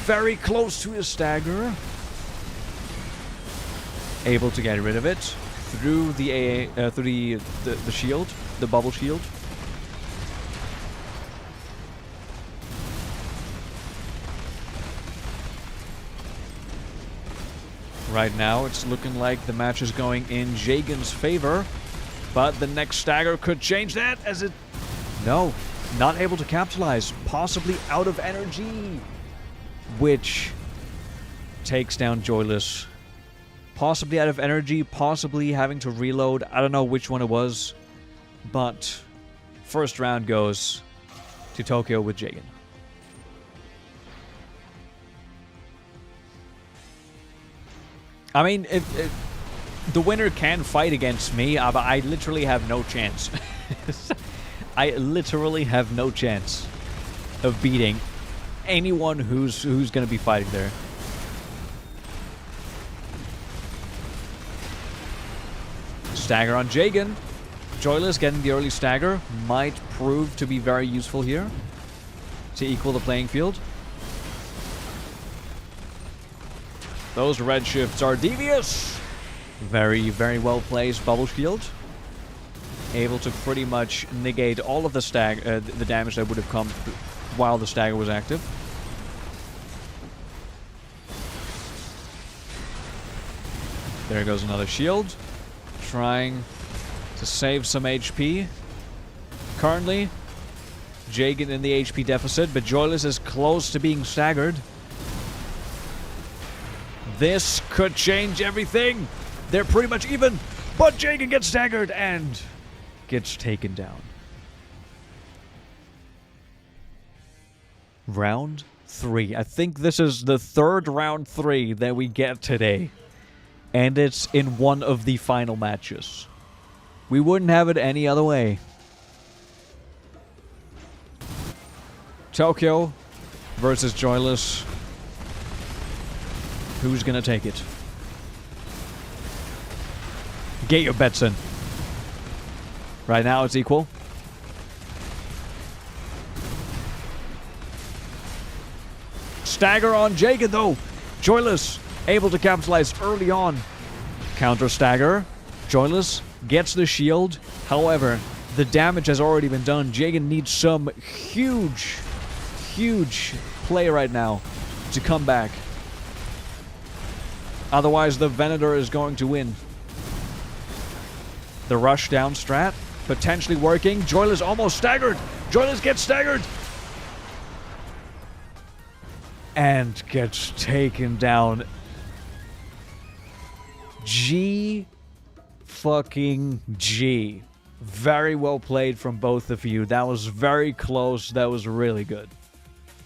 very close to his stagger. Able to get rid of it through the the shield, the bubble shield. Right now, it's looking like the match is going in Jagan's favor. But the next stagger could change that as it... No, not able to capitalize. Possibly out of energy. Which takes down Joyless. Possibly out of energy, possibly having to reload. I don't know which one it was. But first round goes to Tokyo with Jagan. I mean, the winner can fight against me, but I literally have no chance. I literally have no chance of beating anyone who's going to be fighting there. Stagger on Jagan. Joyless getting the early stagger might prove to be very useful here to equal the playing field. Those red shifts are devious. Very, very well placed bubble shield. Able to pretty much negate all of the the damage that would have come while the stagger was active. There goes another shield. Trying to save some HP. Currently, Jagan in the HP deficit, but Joyless is close to being staggered. This could change everything. They're pretty much even, but Jagan gets staggered and gets taken down. Round 3. I think this is the third round 3 that we get today. And it's in one of the final matches. We wouldn't have it any other way. Tokyo versus Joyless. Who's gonna take it? Get your bets in. Right now it's equal. Stagger on Jagan though. Joyless able to capitalize early on. Counter stagger. Joyless gets the shield. However, the damage has already been done. Jagan needs some huge play right now to come back. Otherwise, the Venator is going to win. The rush down strat, potentially working. Joyless almost staggered. Joyless gets staggered. And gets taken down. G fucking G. Very well played from both of you. That was very close. That was really good.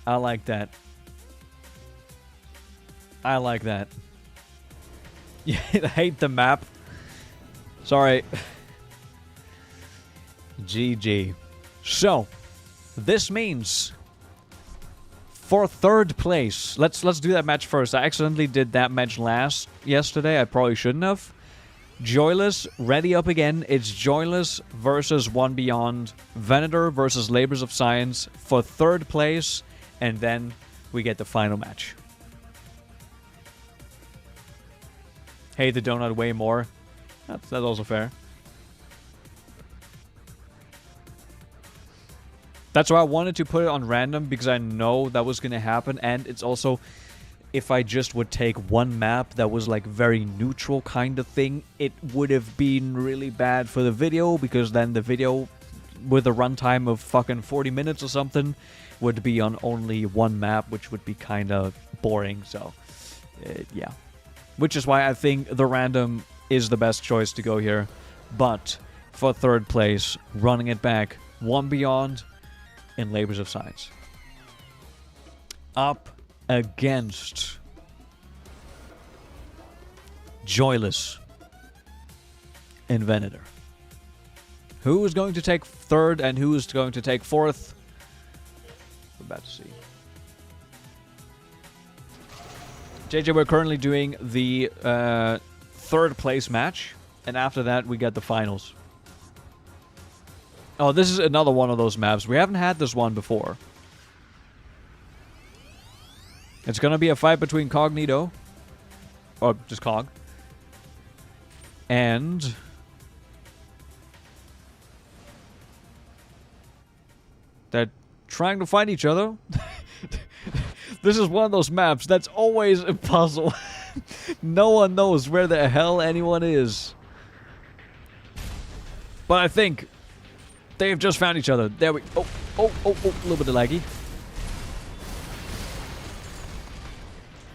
I like that. I like that. Yeah, I hate the map. Sorry. GG. So, this means for third place, let's do that match first. I accidentally did that match yesterday. I probably shouldn't have. Joyless, ready up again. It's Joyless versus One Beyond. Venator versus Labors of Science for third place. And then we get the final match. Hate the donut way more. That's also fair. That's why I wanted to put it on random, because I know that was going to happen. And it's also, if I just would take one map that was like very neutral kind of thing, it would have been really bad for the video, because then the video with a runtime of fucking 40 minutes or something would be on only one map, which would be kind of boring. So, yeah. Which is why I think the random is the best choice to go here. But for third place, running it back, One Beyond in Labors of Science. Up against Joyless in Venator. Who is going to take third and who is going to take fourth? We're about to see. JJ, we're currently doing the third place match, and after that we get the finals. Oh, this is another one of those maps. We haven't had this one before. It's gonna be a fight between Cognito, or just Cog, and they're trying to fight each other. This is one of those maps that's always a puzzle. No one knows where the hell anyone is. But I think they've just found each other. There we... Oh, a little bit of laggy.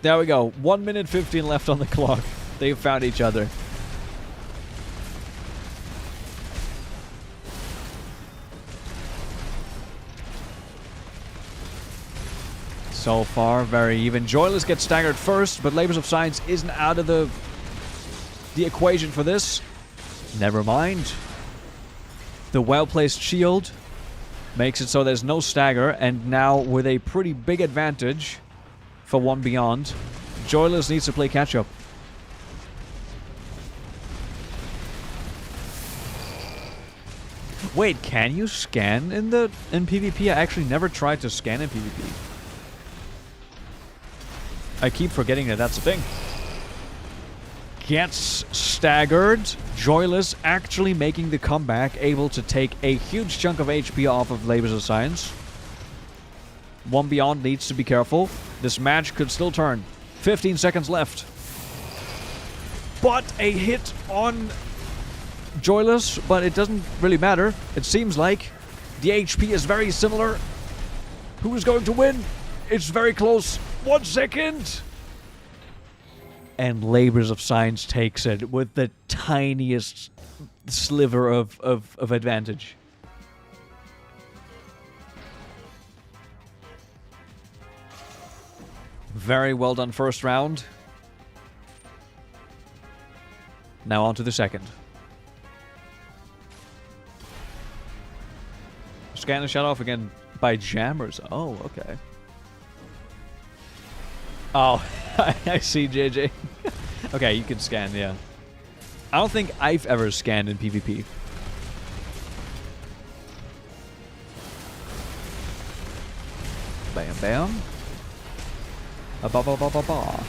There we go. 1 minute 15 left on the clock. They've found each other. So far, very even. Joyless gets staggered first, but Labors of Science isn't out of the equation for this. Never mind. The well-placed shield makes it so there's no stagger, and now with a pretty big advantage for One Beyond, Joyless needs to play catch-up. Wait, can you scan in PvP? I actually never tried to scan in PvP. I keep forgetting that that's a thing. Gets staggered. Joyless actually making the comeback, able to take a huge chunk of HP off of Labors of Science. One Beyond needs to be careful. This match could still turn. 15 seconds left. But a hit on Joyless, but it doesn't really matter. It seems like the HP is very similar. Who is going to win? It's very close. 1 second. And Labors of Science takes it with the tiniest sliver of advantage. Very well done first round. Now on to the second. Scan and shut off again by jammers. Oh, okay. Oh, I see, JJ. Okay, you can scan, yeah. I don't think I've ever scanned in PvP. Bam, bam. Ba-ba-ba-ba-ba.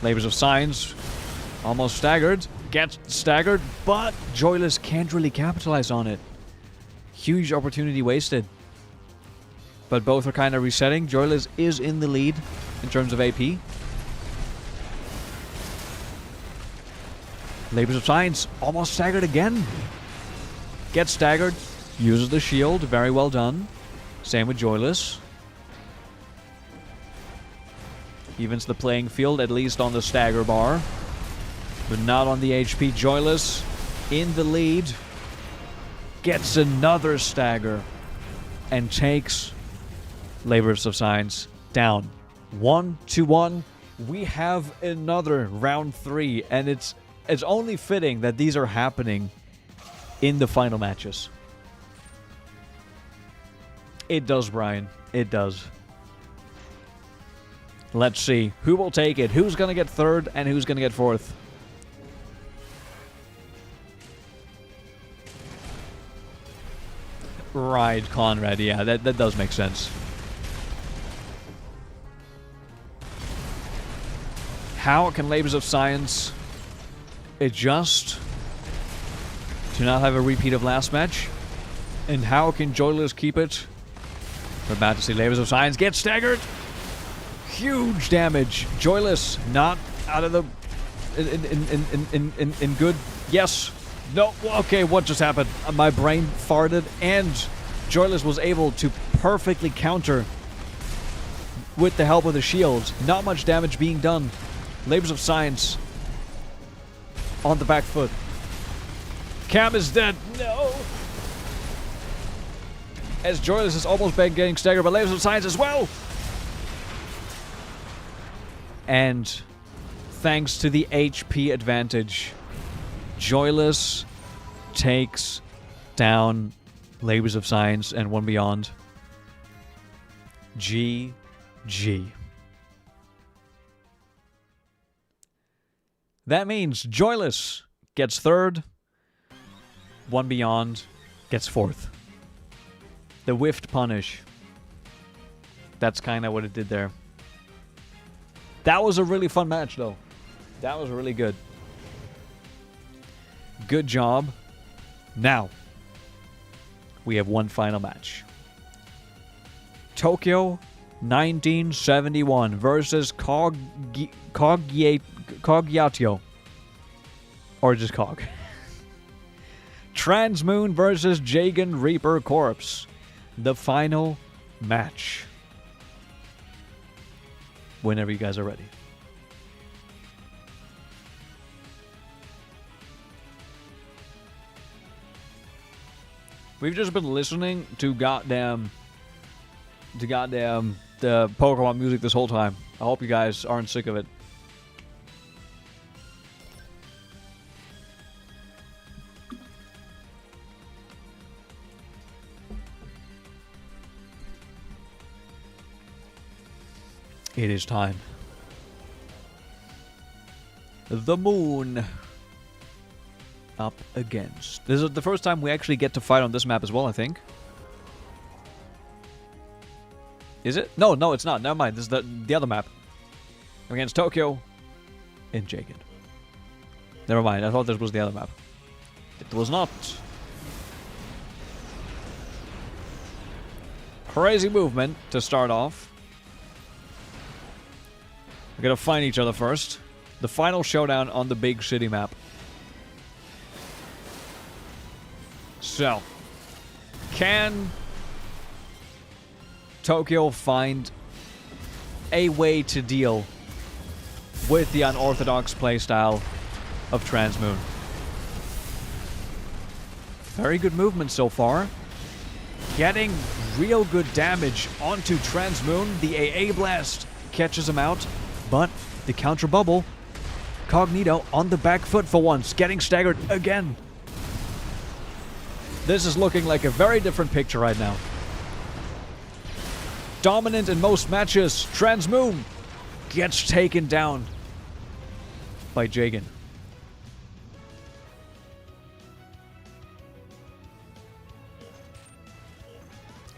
Labors of Science, almost staggered. Gets staggered, but Joyless can't really capitalize on it. Huge opportunity wasted. But both are kind of resetting. Joyless is in the lead in terms of AP. Labors of Science almost staggered again. Gets staggered. Uses the shield. Very well done. Same with Joyless. Evens the playing field, at least on the stagger bar. But not on the HP. Joyless in the lead. Gets another stagger. And takes Labors of Science down. 1-1. We have another round 3. And it's only fitting that these are happening in the final matches. It does, Brian. It does. Let's see. Who will take it? Who's going to get third and who's going to get fourth? Right, Conrad. Yeah, that does make sense. How can Labors of Science adjust to not have a repeat of last match? And how can Joyless keep it? We're about to see Labors of Science get staggered. Huge damage. Joyless not out of the in good. Yes. No. Okay, what just happened? My brain farted, and Joyless was able to perfectly counter with the help of the shield. Not much damage being done. Labors of Science on the back foot. Cam is dead. No. As Joyless is almost back getting staggered, but Labors of Science as well. And thanks to the HP advantage, Joyless takes down Labors of Science and One Beyond. GG. That means Joyless gets third, One Beyond gets fourth. The whiffed punish. That's kind of what it did there. That was a really fun match, though. That was really good. Good job. Now, we have one final match. Tokyo 1971 versus Coggiatio. Or just Cog. Transmoon versus Jagan Reaper Corpse. The final match. Whenever you guys are ready. We've just been listening to the Pokemon music this whole time. I hope you guys aren't sick of it. It is time. The moon up against. This is the first time we actually get to fight on this map as well, I think. Is it? No, it's not. Never mind. This is the other map. Against Tokyo and Jagan. Never mind. I thought this was the other map. It was not. Crazy movement to start off. We're gonna find each other first. The final showdown on the big city map. So, can Tokyo find a way to deal with the unorthodox playstyle of Transmoon? Very good movement so far. Getting real good damage onto Transmoon. The AA Blast catches him out. But the counter bubble, Cognito on the back foot for once, getting staggered again. This is looking like a very different picture right now. Dominant in most matches, Transmoon gets taken down by Jagan.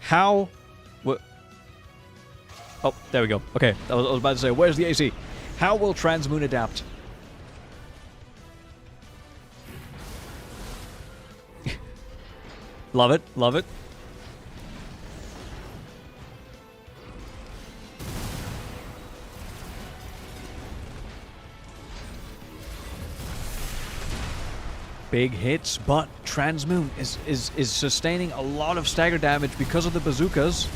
How? What? Oh, there we go. Okay, I was about to say, where's the AC? How will Transmoon adapt? Love it, love it. Big hits, but Transmoon is sustaining a lot of stagger damage because of the bazookas.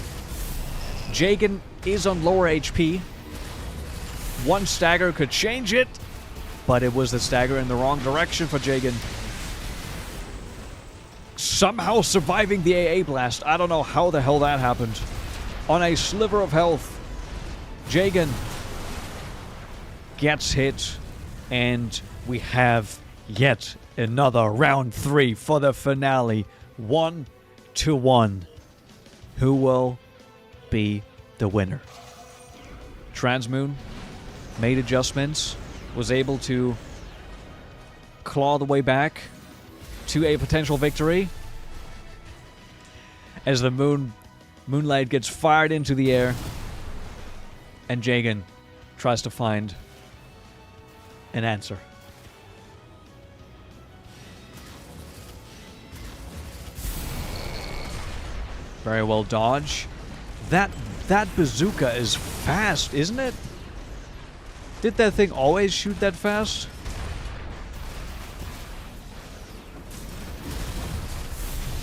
Jagan is on lower HP. One stagger could change it, but it was the stagger in the wrong direction for Jagan. Somehow surviving the AA blast. I don't know how the hell that happened. On a sliver of health, Jagan gets hit, and we have yet another round 3 for the finale. 1-1. Who will be the winner? Transmoon made adjustments, was able to claw the way back to a potential victory as the moonlight gets fired into the air, and Jagan tries to find an answer. Very well dodge. That bazooka is fast, isn't it? Did that thing always shoot that fast?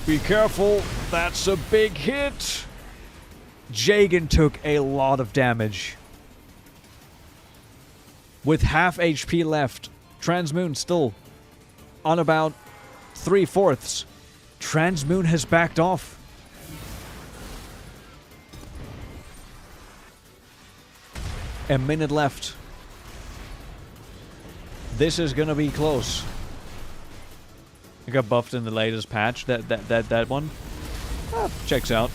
Be careful, that's a big hit. Jagan took a lot of damage. With half HP left, Transmoon still on about 3/4. Transmoon has backed off. A minute left. This is gonna be close. It got buffed in the latest patch. That one. Checks out.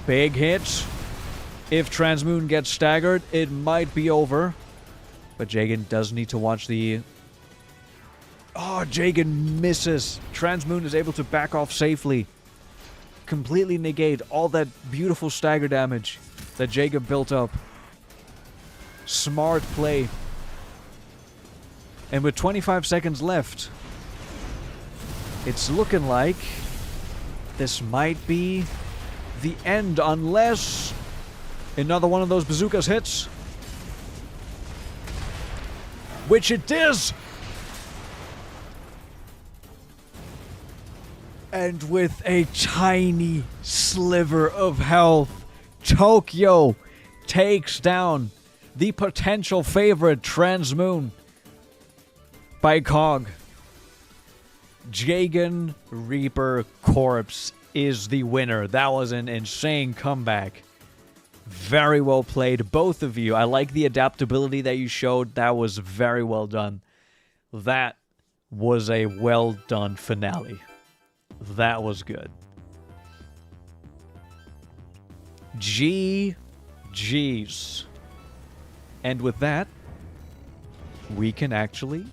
Big hit. If Transmoon gets staggered, it might be over. But Jagan does need to watch the... Oh, Jagan misses. Transmoon is able to back off safely. Completely negate all that beautiful stagger damage that Jagan built up. Smart play. And with 25 seconds left, it's looking like this might be the end unless another one of those bazookas hits. Which it is! And with a tiny sliver of health, Tokyo takes down the potential favorite Transmoon by Cog. Jagan Reaper Corpse is the winner. That was an insane comeback. Very well played, both of you. I like the adaptability that you showed. That was very well done. That was a well done finale. That was good. GG's. And with that, we can actually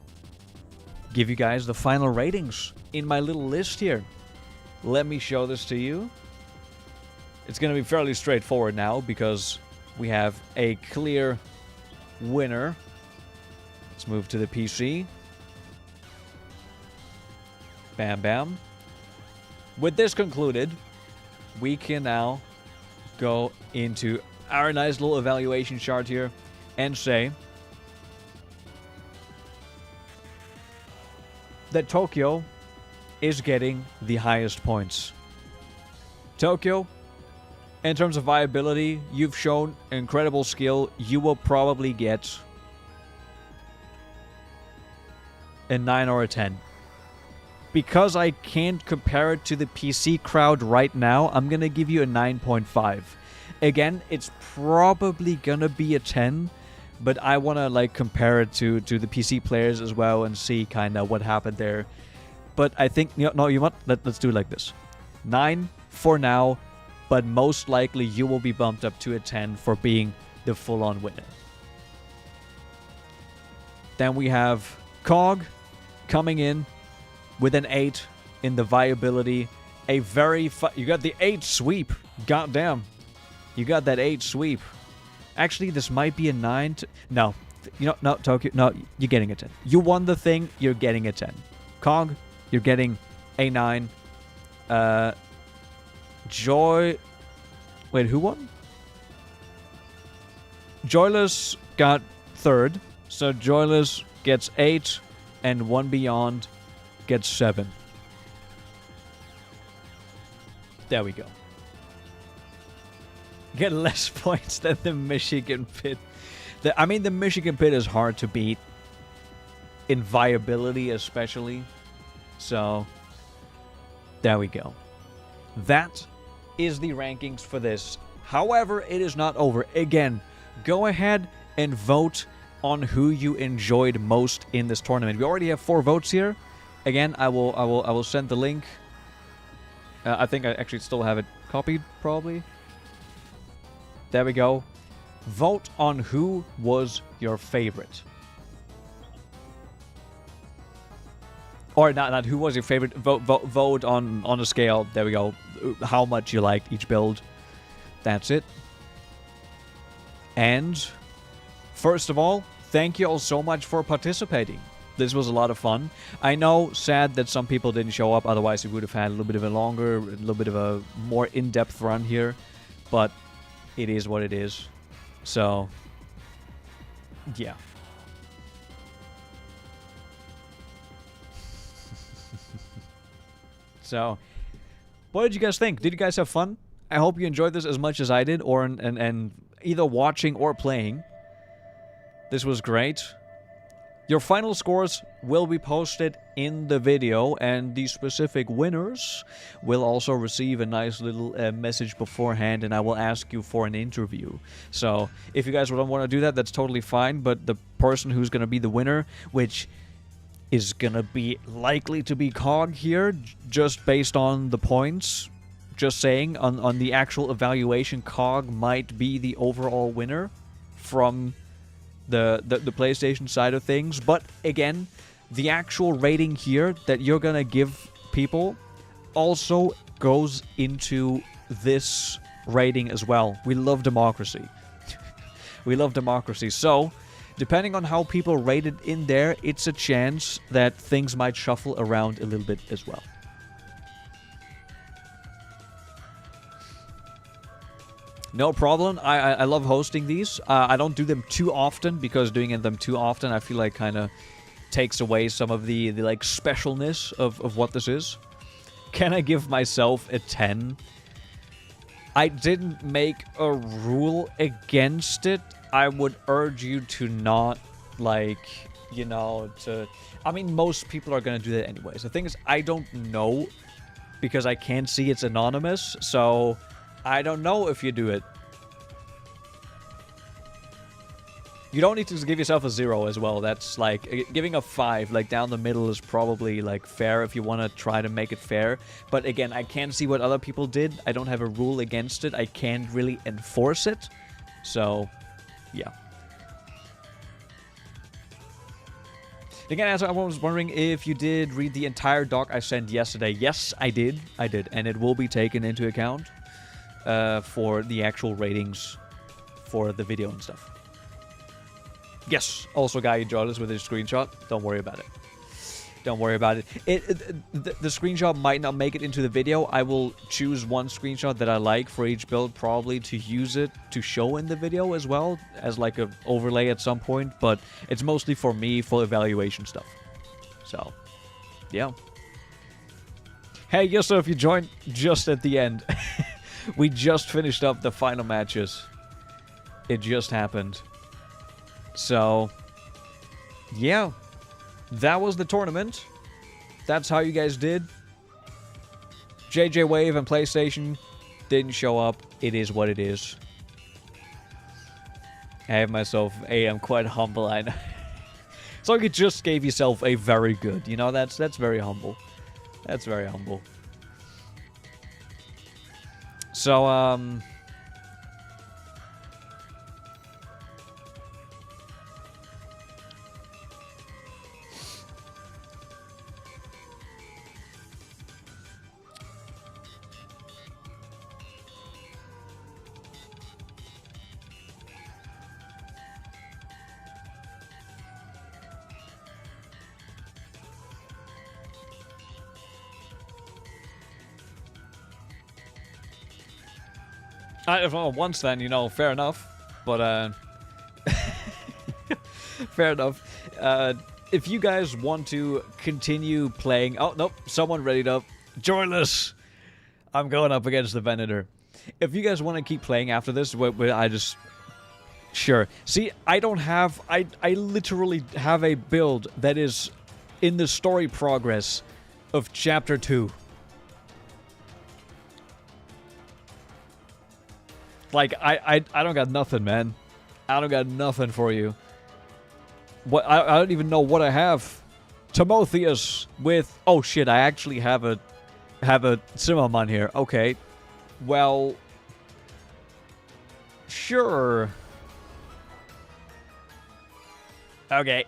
give you guys the final ratings in my little list here. Let me show this to you. It's going to be fairly straightforward now because we have a clear winner. Let's move to the PC. Bam, bam. With this concluded, we can now go into our nice little evaluation chart here and say that Tokyo is getting the highest points. Tokyo, in terms of viability, you've shown incredible skill. You will probably get a 9 or a 10. Because I can't compare it to the PC crowd right now, I'm going to give you a 9.5. Again, it's probably going to be a 10, but I want to like compare it to the PC players as well and see kind of what happened there. But I think, you know what? Let's do it like this. 9 for now, but most likely you will be bumped up to a 10 for being the full-on winner. Then we have Cog coming in with an 8 in the viability. A very... you got the 8 sweep. Goddamn. You got that 8 sweep. Actually, this might be a 9. No. No, Tokyo. No, you're getting a 10. You won the thing. You're getting a 10. Cog, you're getting a 9. Joy... Wait, who won? Joyless got 3rd. So Joyless gets 8 and 1 Beyond gets 7. There we go. Get less points than the Michigan Pit. I mean, the Michigan Pit is hard to beat. In viability, especially. So, there we go. That is the rankings for this. However, it is not over. Again, go ahead and vote on who you enjoyed most in this tournament. We already have 4 votes here. Again, I will send the link. I think I actually still have it copied, probably. There we go. Vote on who was your favorite. Or not who was your favorite. Vote on a scale. There we go. How much you liked each build. That's it. And first of all, thank you all so much for participating. This was a lot of fun. I know, sad that some people didn't show up. Otherwise, we would have had a little bit of a longer, a little bit of a more in-depth run here. But it is what it is. So, yeah. So, what did you guys think? Did you guys have fun? I hope you enjoyed this as much as I did, or and either watching or playing. This was great. Your final scores will be posted in the video, and the specific winners will also receive a nice little message beforehand, and I will ask you for an interview. So, if you guys don't want to do that, that's totally fine, but the person who's going to be the winner, which is going to be likely to be Cog here, just based on the points. Just saying, on the actual evaluation, Cog might be the overall winner from the PlayStation side of things. But again, the actual rating here that you're gonna give people also goes into this rating as well. We love democracy. We love democracy. So, depending on how people rate it in there, it's a chance that things might shuffle around a little bit as well. No problem. I love hosting these. I don't do them too often, because doing them too often, I feel like kind of takes away some of the like specialness of what this is. Can I give myself a 10? I didn't make a rule against it. I would urge you to not, like, you know, to... I mean, most people are going to do that anyways. The thing is, I don't know, because I can't see it's anonymous, so I don't know if you do it. You don't need to give yourself a 0 as well. That's like, giving a 5, like, down the middle is probably, like, fair if you want to try to make it fair. But again, I can't see what other people did. I don't have a rule against it. I can't really enforce it. So, yeah. Again, as I was wondering if you did read the entire doc I sent yesterday. Yes, I did. I did. And it will be taken into account for the actual ratings for the video and stuff. Yes, also guy enjoyed this with his screenshot. Don't worry about it. Don't worry about it. The screenshot might not make it into the video. I will choose one screenshot that I like for each build, probably to use it to show in the video as well, as like a overlay at some point. But it's mostly for me, for evaluation stuff. So, yeah. Hey, yes, so if you joined just at the end, we just finished up the final matches. It just happened. So, yeah, that was the tournament. That's how you guys did. JJ Wave and PlayStation didn't show up. It is what it is. I have myself I'm quite humble, I know. It's like you just gave yourself a very good. You know, that's very humble. That's very humble. So, well, once then, you know, fair enough. But, fair enough. if you guys want to continue playing... Oh, nope. Someone readied up. Joyless! I'm going up against the Venator. If you guys want to keep playing after this, I just... Sure. See, I don't have... I literally have a build that is in the story progress of Chapter 2. Like, I don't got nothing, man. I don't got nothing for you. What I don't even know what I have. Timotheus with... Oh, shit, I actually have a Zimmermann here. Okay. Well... Sure. Okay.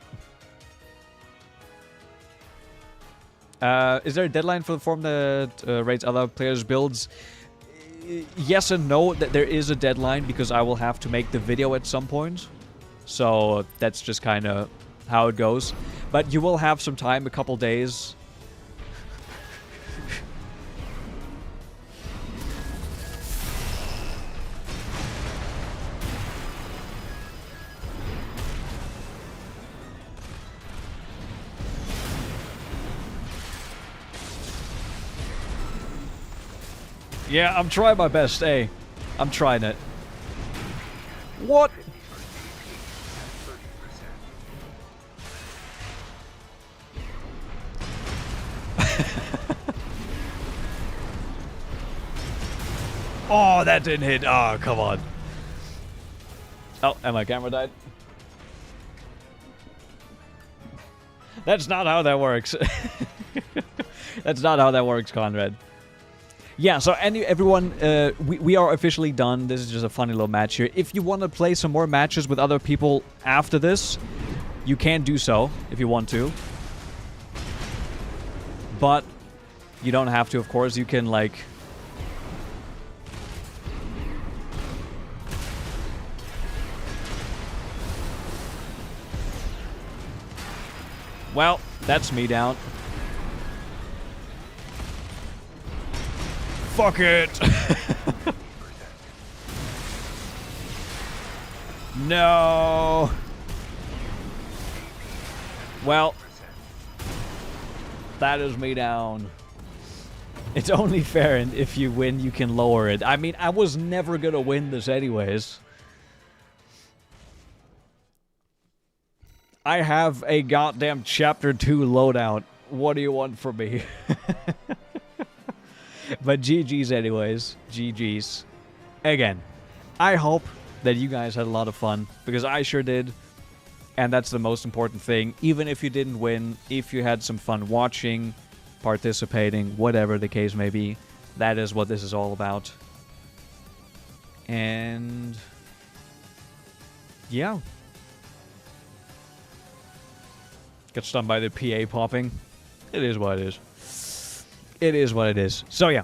Is there a deadline for the form that rates other players' builds? Yes and no. There is a deadline because I will have to make the video at some point. So that's just kind of how it goes. But you will have some time, a couple days. Yeah, I'm trying my best, hey. I'm trying it. What? Oh, that didn't hit. Oh, come on. Oh, and my camera died. That's not how that works. That's not how that works, Conrad. Yeah, so everyone, we are officially done. This is just a funny little match here. If you want to play some more matches with other people after this, you can do so if you want to. But you don't have to, of course. You can, like... Well, that's me down. Fuck it! No! Well, that is me down. It's only fair, and if you win, you can lower it. I mean, I was never gonna win this anyways. I have a goddamn Chapter 2 loadout. What do you want from me? But GG's anyways. GG's. Again, I hope that you guys had a lot of fun, because I sure did. And that's the most important thing. Even if you didn't win, if you had some fun watching, participating, whatever the case may be, that is what this is all about. And... yeah. Got stunned by the PA popping. It is what it is. It is what it is. So yeah,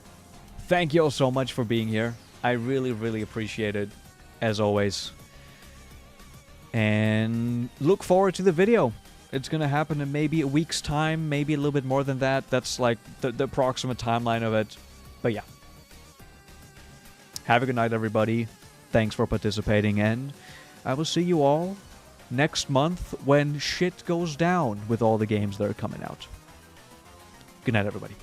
thank you all so much for being here. I really, really appreciate it, as always. And look forward to the video. It's gonna happen in maybe a week's time, maybe a little bit more than that. That's like the approximate timeline of it. But yeah. Have a good night, everybody. Thanks for participating, and I will see you all next month when shit goes down with all the games that are coming out. Good night, everybody.